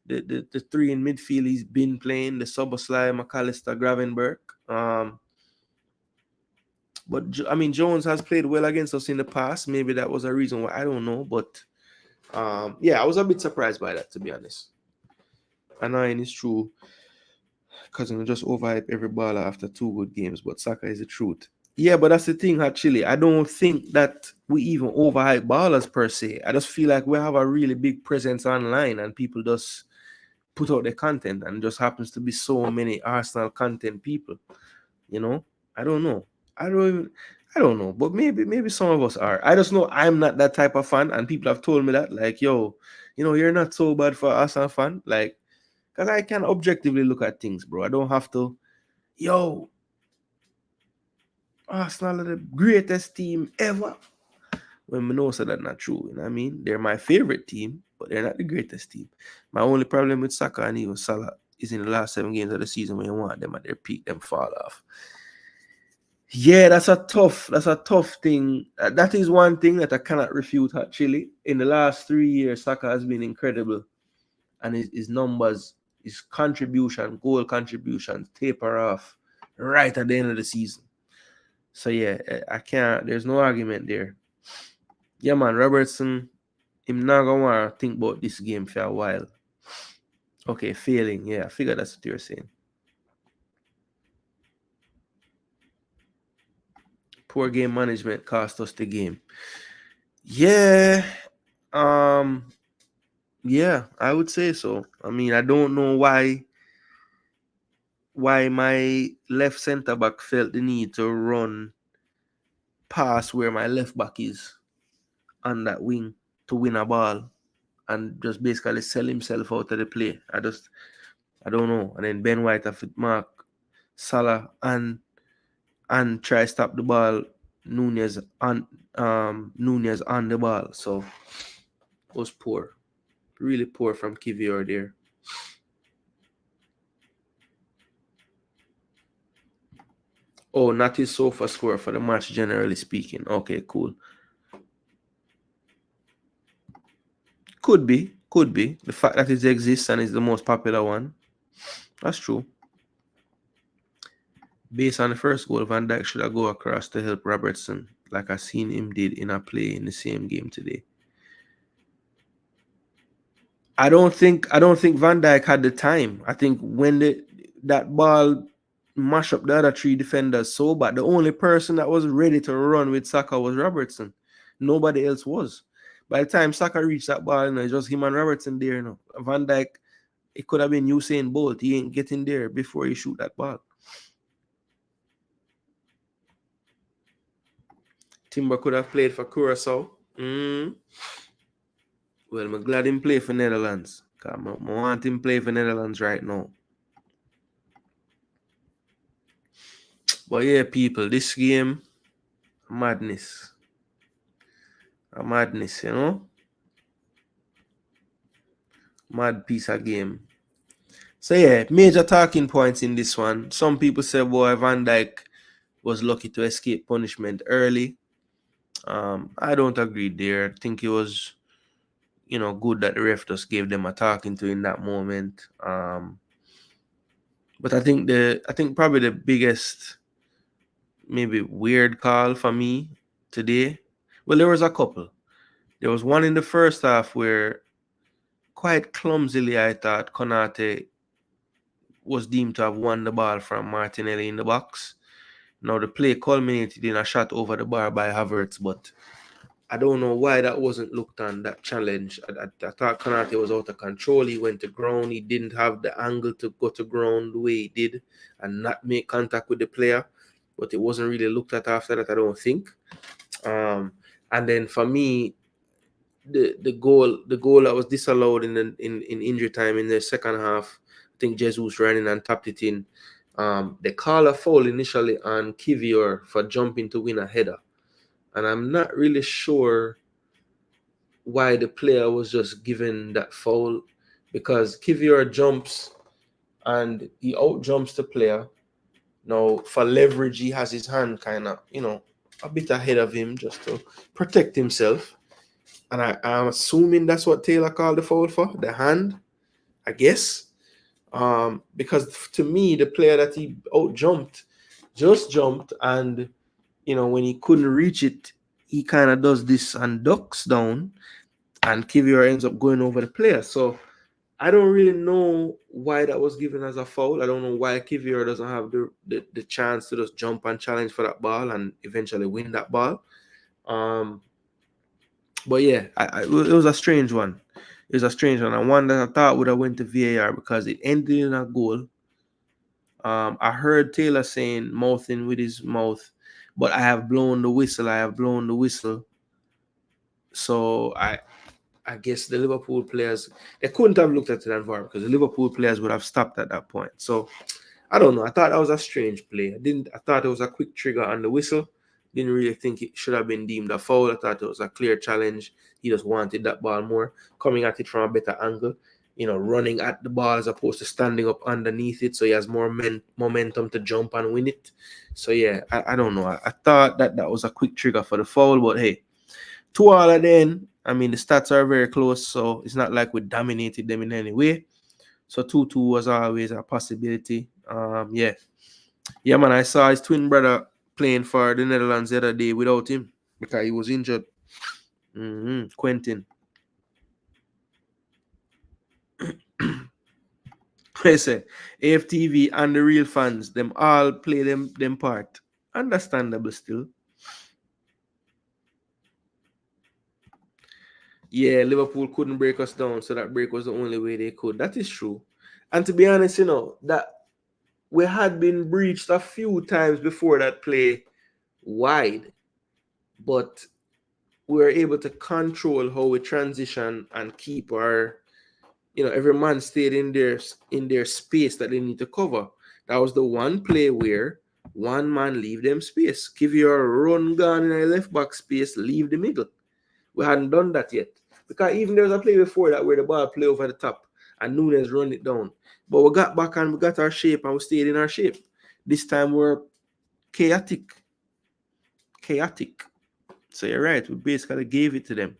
the three in midfield he's been playing, the Soboslai, McAllister, Gravenberg. But I mean, Jones has played well against us in the past. Maybe that was a reason why, I don't know. But I was a bit surprised by that, to be honest. Annoying is true, because we just overhype every baller after 2 good games. But Saka is the truth. Yeah, but that's the thing, actually. I don't think that we even overhype ballers per se. I just feel like we have a really big presence online and people just put out their content, and just happens to be so many Arsenal content people. I don't know. I don't know. But maybe some of us are. I just know I'm not that type of fan, and people have told me that, like, yo, you're not so bad for Arsenal fan. Like, because I can objectively look at things, bro. I don't have to, Arsenal are the greatest team ever. When we know so that's not true, you know what I mean? They're my favorite team, but they're not the greatest team. My only problem with Saka and even Salah is in the last 7 games of the season, when you want them at their peak, them fall off. Yeah, that's a tough thing. That is one thing that I cannot refute, actually. In the last 3 years, Saka has been incredible. And his numbers, his goal contributions taper off right at the end of the season. So yeah, I can't, there's no argument there. Yeah, man, Robertson, him not gonna want to think about this game for a while. Okay, failing. Yeah, I figured that's what you're saying. Poor game management cost us the game. Yeah. Yeah, I would say so. I mean, I don't know why my left center back felt the need to run past where my left back is on that wing to win a ball, and just basically sell himself out of the play. I don't know. And then Ben White have mark Salah and try to stop the ball. Nunez on the ball. So it was poor. Really poor from Kivior there. Oh, not his sofa score for the match, generally speaking. Okay, cool. Could be. The fact that it exists and is the most popular one. That's true. Based on the first goal, Van Dijk should have go across to help Robertson, like I seen him did in a play in the same game today. I don't think Van Dijk had the time. I think when that ball mashed up the other 3 defenders so bad, the only person that was ready to run with Saka was Robertson. Nobody else was. By the time Saka reached that ball, it's just him and Robertson there. Van Dijk, it could have been Usain Bolt. He ain't getting there before he shoot that ball. Timber could have played for Curacao. Well, I'm glad him play for Netherlands. I want him play for Netherlands right now. But yeah, people, this game, Madness. A madness, you know? Mad piece of game. So yeah, major talking points in this one. Some people say, boy, Van Dijk was lucky to escape punishment early. I don't agree there. I think it was, good that the ref just gave them a talking to in that moment. But I think probably the biggest, maybe weird call for me today. Well, there was a couple. There was one in the first half where quite clumsily I thought Konate was deemed to have won the ball from Martinelli in the box. Now the play culminated in a shot over the bar by Havertz, but I don't know why that wasn't looked on, that challenge. I thought Konate was out of control. He went to ground. He didn't have the angle to go to ground the way he did and not make contact with the player. But it wasn't really looked at after that, I don't think. And then for me, the goal that was disallowed in injury time in the second half, I think Jesus ran in and tapped it in. They call a foul initially on Kivior for jumping to win a header. And I'm not really sure why the player was just given that foul, because Kivior jumps and he out jumps the player. Now, for leverage, he has his hand kind of, a bit ahead of him just to protect himself. And I'm assuming that's what Taylor called the foul for, the hand, I guess. Because to me, the player that he out jumped just jumped, and when he couldn't reach it, he kind of does this and ducks down, and Kivior ends up going over the player. So I don't really know why that was given as a foul. I don't know why Kivior doesn't have the chance to just jump and challenge for that ball and eventually win that ball. But yeah, it was a strange one. It was a strange one, and one that I thought would have went to VAR because it ended in a goal. I heard Taylor saying mouthing with his mouth, but I have blown the whistle. So I guess the Liverpool players, they couldn't have looked at it and VAR because the Liverpool players would have stopped at that point. So I don't know. I thought that was a strange play. I thought it was a quick trigger on the whistle. Didn't really think it should have been deemed a foul. I thought it was a clear challenge. He just wanted that ball more, coming at it from a better angle, running at the ball as opposed to standing up underneath it, so he has more momentum to jump and win it. So yeah, I don't know. I thought that was a quick trigger for the foul, but hey, to all of them, I mean, the stats are very close, so it's not like we dominated them in any way. So 2-2 was always a possibility. Yeah, man, I saw his twin brother playing for the Netherlands the other day without him because he was injured. Quentin. I say AFTV and the real fans, them all play them part. Understandable still. Yeah, Liverpool couldn't break us down, so that break was the only way they could. That is true. And to be honest, that we had been breached a few times before that play wide, but we were able to control how we transition and keep our, every man stayed in their space that they need to cover. That was the one play where one man leave them space. Give your run gun in a left back space, leave the middle. We hadn't done that yet. Because even there was a play before that where the ball play over the top and Nunes run it down. But we got back and we got our shape and we stayed in our shape. This time we're chaotic. So you're right. We basically gave it to them.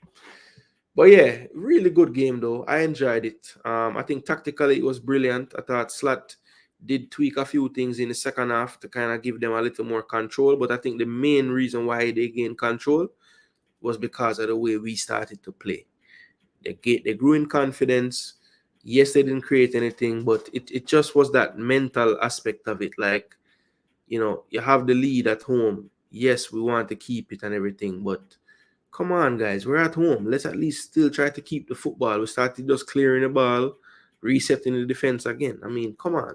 But yeah, really good game though. I enjoyed it. I think tactically it was brilliant. I thought Slot did tweak a few things in the second half to kind of give them a little more control. But I think the main reason why they gained control was because of the way we started to play. They grew in confidence. Yes, they didn't create anything, but it just was that mental aspect of it. Like, you have the lead at home. Yes, we want to keep it and everything, but come on, guys, we're at home. Let's at least still try to keep the football. We started just clearing the ball, resetting the defense again. I mean, come on.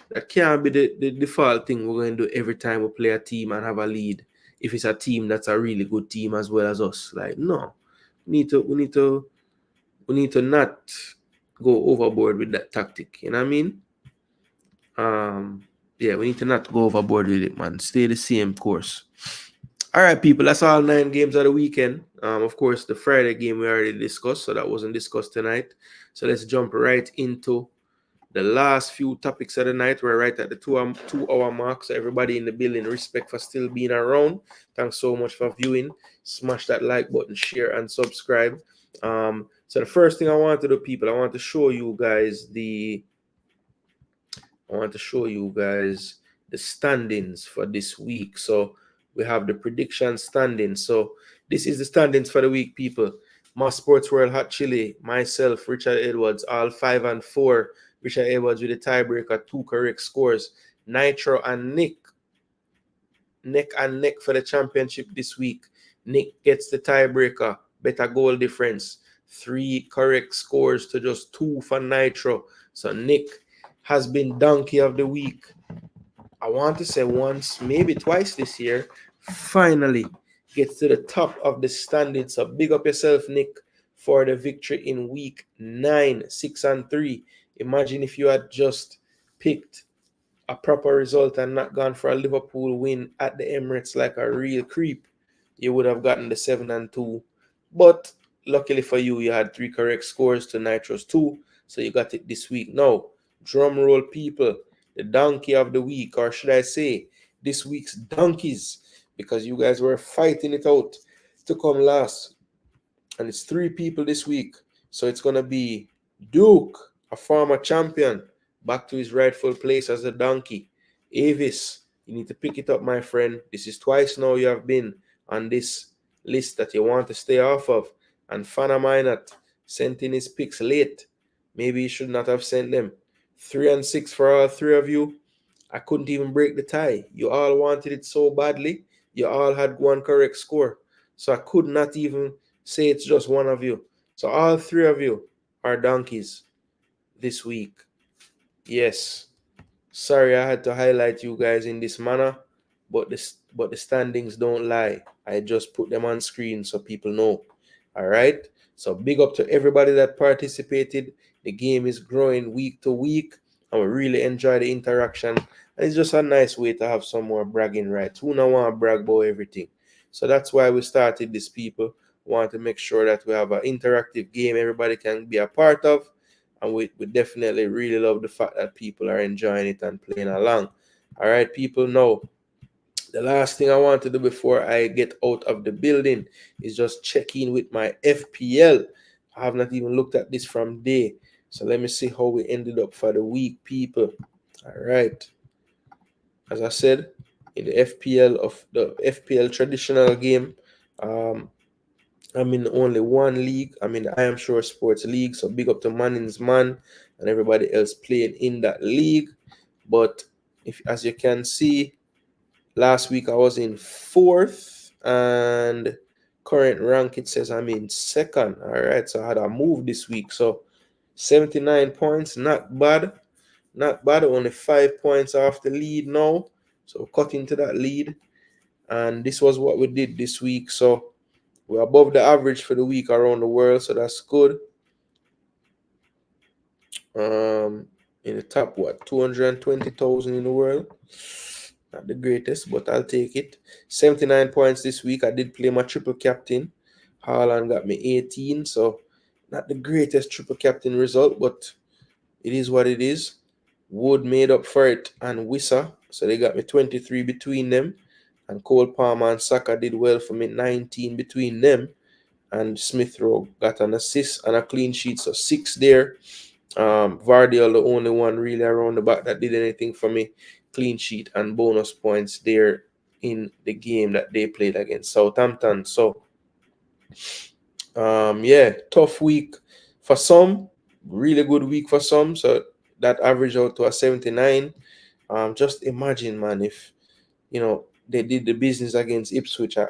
That can't be the default thing we're going to do every time we play a team and have a lead. If it's a team that's a really good team as well as us, like, no, we need to not go overboard with that tactic. You know what I mean? Yeah, we need to not go overboard with it, man. Stay the same course. All right, people, that's all 9 games of the weekend. Of course, the Friday game we already discussed, so that wasn't discussed tonight. So let's jump right into the last few topics of the night. We're right at the 2 hour mark. So everybody in the building, respect for still being around. Thanks so much for viewing. Smash that like button, share, and subscribe. So the first thing I want to do, people, I want to show you guys the standings for this week. So we have the prediction standings. So this is the standings for the week, people. My Sports World Hot Chili, myself, Richard Edwards, all 5 and 4. Richard Edwards with a tiebreaker, 2 correct scores. Nitro and Nick, neck and neck for the championship this week. Nick gets the tiebreaker, better goal difference. 3 correct scores to just 2 for Nitro. So Nick has been donkey of the week. I want to say once, maybe twice this year. Finally gets to the top of the standings. So big up yourself, Nick, for the victory in week 9, 6 and 3. Imagine if you had just picked a proper result and not gone for a Liverpool win at the Emirates like a real creep. You would have gotten the 7 and 2. But luckily for you, you had 3 correct scores to Nitro's 2. So you got it this week. Now, drum roll, people. The donkey of the week, or should I say, this week's donkeys, because you guys were fighting it out to come last. And it's 3 people this week. So it's going to be Duke, a former champion, back to his rightful place as a donkey. Avis, you need to pick it up, my friend. This is twice now you have been on this list that you want to stay off of. And Fana Minot sent in his picks late. Maybe he should not have sent them. 3 and 6 for all 3 of you. I couldn't even break the tie. You all wanted it so badly. You all had 1 correct score. So I could not even say it's just one of you. So all 3 of you are donkeys this week. Yes. Sorry I had to highlight you guys in this manner, but the standings don't lie. I just put them on screen so people know. All right? So big up to everybody that participated. The game is growing week to week, and we really enjoy the interaction. And it's just a nice way to have some more bragging rights. Who don't want to brag about everything? So that's why we started this, people. We want to make sure that we have an interactive game everybody can be a part of. And we definitely really love the fact that people are enjoying it and playing along. All right, people, now, the last thing I want to do before I get out of the building is just check in with my FPL. I have not even looked at this from day. So let me see how we ended up for the week, people. All right. As I said, in the FPL traditional game, I'm in only one league. I'm in the I Am Sure Sports League. So big up to Manning's Man and everybody else playing in that league. But as you can see, last week I was in 4th, and current rank it says I'm in 2nd. All right, so I had a move this week. So 79 points, not bad. Not bad. Only 5 points off the lead now. So cut into that lead. And this was what we did this week. So we're above the average for the week around the world, so that's good. In the top, 220,000 in the world. Not the greatest, but I'll take it. 79 points this week. I did play my triple captain. Haaland got me 18, so not the greatest triple captain result, but it is what it is. Wood made up for it, and Wissa, so they got me 23 between them. And Cole Palmer and Saka did well for me, 19 between them. And Smith Rowe got an assist and a clean sheet, so 6 there. Vardiel, the only one really around the back that did anything for me. Clean sheet and bonus points there in the game that they played against Southampton. So, yeah, tough week for some, really good week for some. So that averaged out to a 79. Just imagine, man, if they did the business against Ipswich. I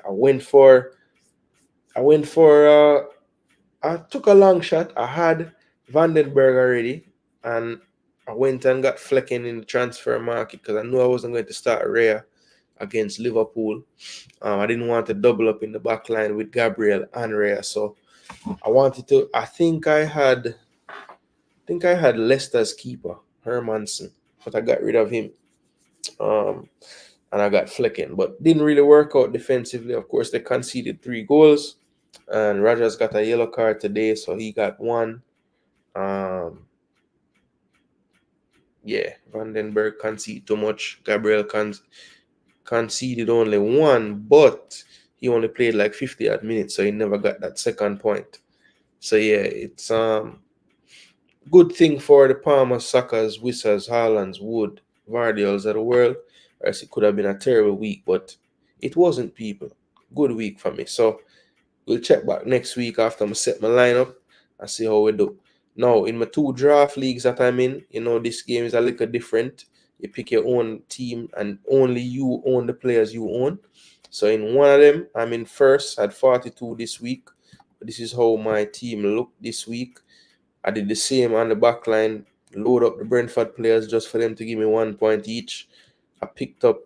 took a long shot. I had Vandenberg already, and I went and got Flecken in the transfer market because I knew I wasn't going to start Raya against Liverpool. I didn't want to double up in the back line with Gabriel and Raya, so I wanted to. I think I had Leicester's keeper, Hermanson, but I got rid of him. and I got Flecken, but didn't really work out defensively. Of course, they conceded 3 goals, and Rogers got a yellow card today, so he got 1. Yeah, Vandenberg conceded too much. Gabriel conceded only 1, but he only played like 50 odd minutes, so he never got that second point. So yeah, it's good thing for the Palmer, Sakas, Wissers, Haalands, Wood, Vardiols of the world, or else it could have been a terrible week, but it wasn't, people. Good week for me. So we'll check back next week after I set my lineup and see how we do. Now, in my 2 draft leagues that I'm in, this game is a little different. You pick your own team and only you own the players you own. So in one of them, I'm in first at 42 this week. This is how my team looked this week. I did the same on the back line, load up the Brentford players just for them to give me 1 point each. I picked up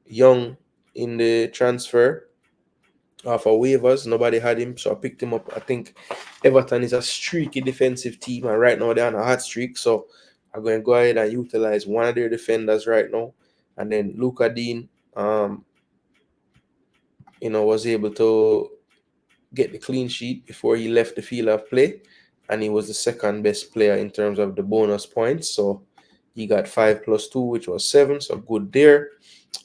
Young in the transfer off of waivers. Nobody had him, so I picked him up. I think Everton is a streaky defensive team, and right now they're on a hot streak, so I'm going to go ahead and utilize one of their defenders right now. And then Luca Dean, was able to get the clean sheet before he left the field of play, and he was the second best player in terms of the bonus points. So he got 5 plus 2, which was 7, so good there.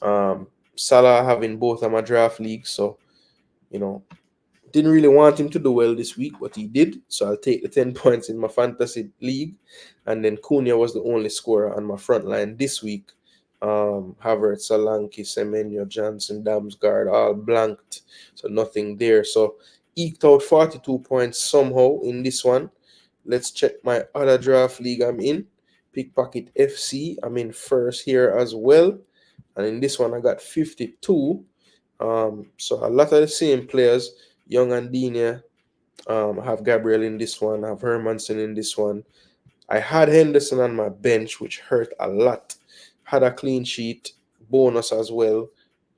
Salah having both of my draft leagues, so didn't really want him to do well this week, but he did. So I'll take the 10 points in my fantasy league. And then Cunha was the only scorer on my front line this week. Havertz, Solanke, Semenyo, Johnson, Damsgaard, all blanked. So nothing there. So eked out 42 points somehow in this one. Let's check my other draft league I'm in. Pickpocket FC. I'm in first here as well. And in this one, I got 52. So a lot of the same players. Young and Dina, have Gabriel in this one, have Hermanson in this one. I had Henderson on my bench, which hurt a lot. Had a clean sheet, bonus as well,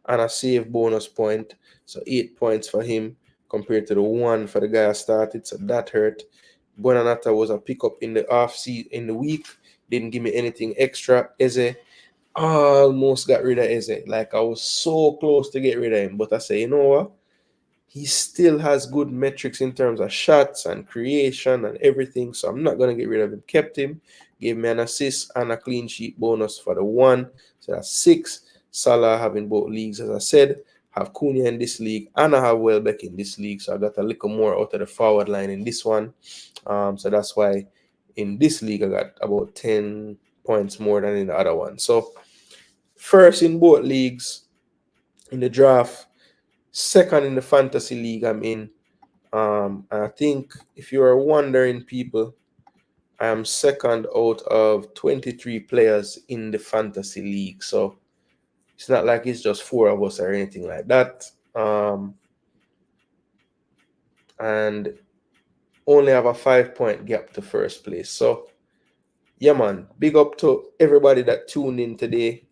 and a save bonus point. So 8 points for him compared to the 1 for the guy I started. So that hurt. Buonanotte was a pickup in the in the week. Didn't give me anything extra. Eze, almost got rid of Eze. Like I was so close to get rid of him. But I say, you know what? He still has good metrics in terms of shots and creation and everything. So I'm not going to get rid of him. Kept him, gave me an assist and a clean sheet bonus for the 1. So that's 6. Salah having both leagues, as I said. Have Cunha in this league and I have Welbeck in this league. So I got a little more out of the forward line in this one. So that's why in this league I got about 10 points more than in the other one. So first in both leagues in the draft. Second in the fantasy league I'm in. And I think if you are wondering, people, I am second out of 23 players in the fantasy league. So it's not like it's just 4 of us or anything like that. And only have a 5-point gap to first place. So yeah, man, big up to everybody that tuned in today.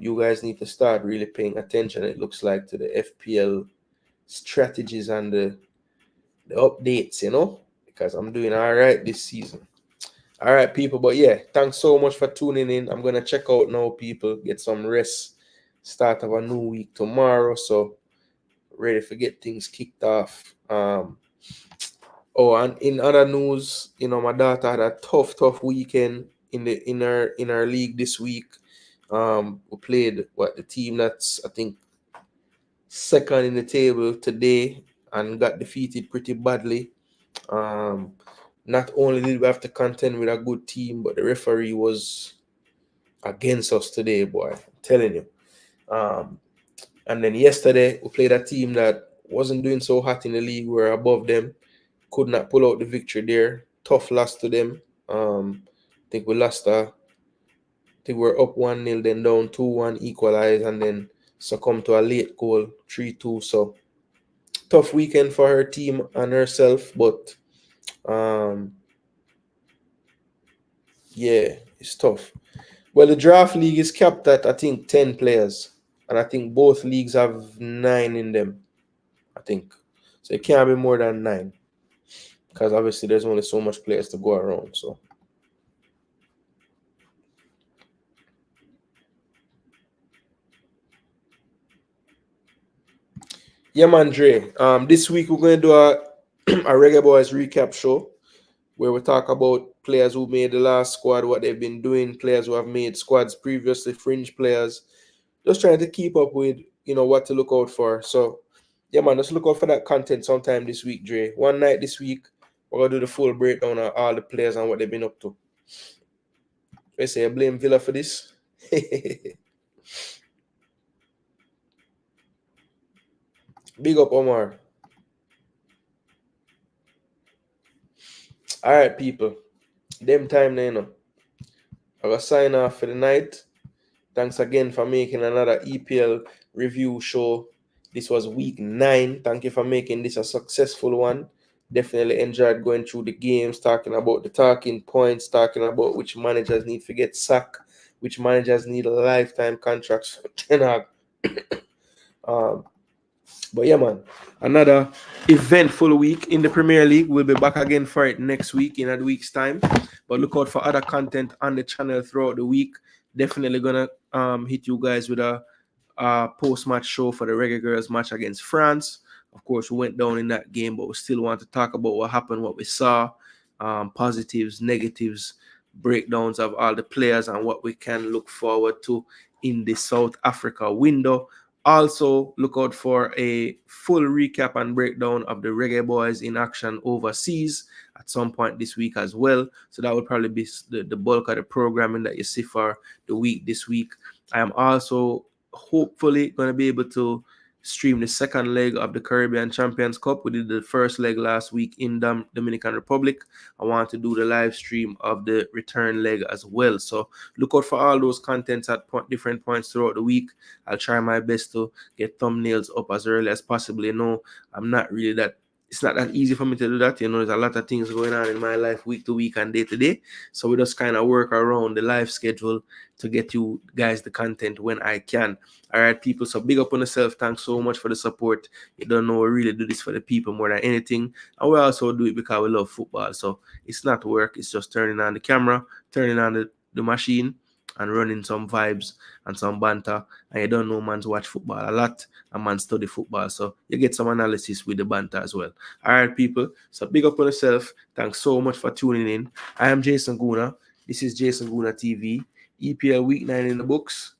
You guys need to start really paying attention, it looks like, to the FPL strategies and the updates, because I'm doing all right this season. All right, people. But yeah, thanks so much for tuning in. I'm going to check out now, people. Get some rest. Start of a new week tomorrow. So ready to get things kicked off. And in other news, my daughter had a tough weekend in our league this week. We played the team that's, I think, second in the table today and got defeated pretty badly. Not only did we have to contend with a good team, but the referee was against us today, boy. I'm telling you. And then yesterday, we played a team that wasn't doing so hot in the league. We were above them. Could not pull out the victory there. Tough loss to them. I think we lost I think we're up 1-0, then down 2-1, equalized, and then succumbed to a late goal, 3-2. So tough weekend for her team and herself, but yeah, it's tough. Well, the draft league is capped at, I think, 10 players. And I think both leagues have 9 in them, I think. So it can't be more than 9. Because obviously there's only so much players to go around. So Yeah, man, Dre. This week we're going to do a a Reggae Boys recap show where we talk about players who made the last squad, what they've been doing, players who have made squads previously, fringe players, just trying to keep up with what to look out for. So yeah, man, just look out for that content sometime this week, Dre. One night this week, we're gonna do the full breakdown of all the players and what they've been up to. They say I blame Villa for this. Big up, Omar. All right, people. Them time now, I gotta sign off for the night. Thanks again for making another EPL review show. This was week 9. Thank you for making this a successful one. Definitely enjoyed going through the games, talking about the talking points, talking about which managers need to get sacked, which managers need lifetime contracts. um, but yeah, man, another eventful week in the Premier League. We'll be back again for it next week in a week's time. But look out for other content on the channel throughout the week. Definitely gonna hit you guys with a post-match show for the Reggae Girls match against France. Of course, we went down in that game, but we still want to talk about what happened, what we saw, positives, negatives, breakdowns of all the players, and what we can look forward to in the South Africa window. Also, look out for a full recap and breakdown of the Reggae Boys in action overseas at some point this week as well. So that will probably be the bulk of the programming that you see for the week this week. I am also hopefully going to be able to stream the second leg of the Caribbean Champions Cup. We did the first leg last week in Dominican Republic. I want to do the live stream of the return leg as well. So look out for all those contents at different points throughout the week. I'll try my best to get thumbnails up as early as possible. I'm not really that. It's not that easy for me to do that. There's a lot of things going on in my life week to week and day to day. So we just kind of work around the live schedule to get you guys the content when I can. All right, people. So big up on yourself. Thanks so much for the support. You don't know, we really do this for the people more than anything. And we also do it because we love football. So it's not work. It's just turning on the camera, turning on the machine, and running some vibes and some banter. And you don't know man's watch football a lot and man study football. So you get some analysis with the banter as well. All right, people. So big up on yourself. Thanks so much for tuning in. I am Jason Gooner. This is Jason Gooner TV. EPL Week 9 in the books.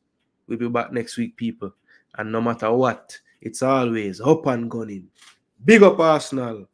We'll be back next week, people. And no matter what, it's always up and gunning. Big up Arsenal.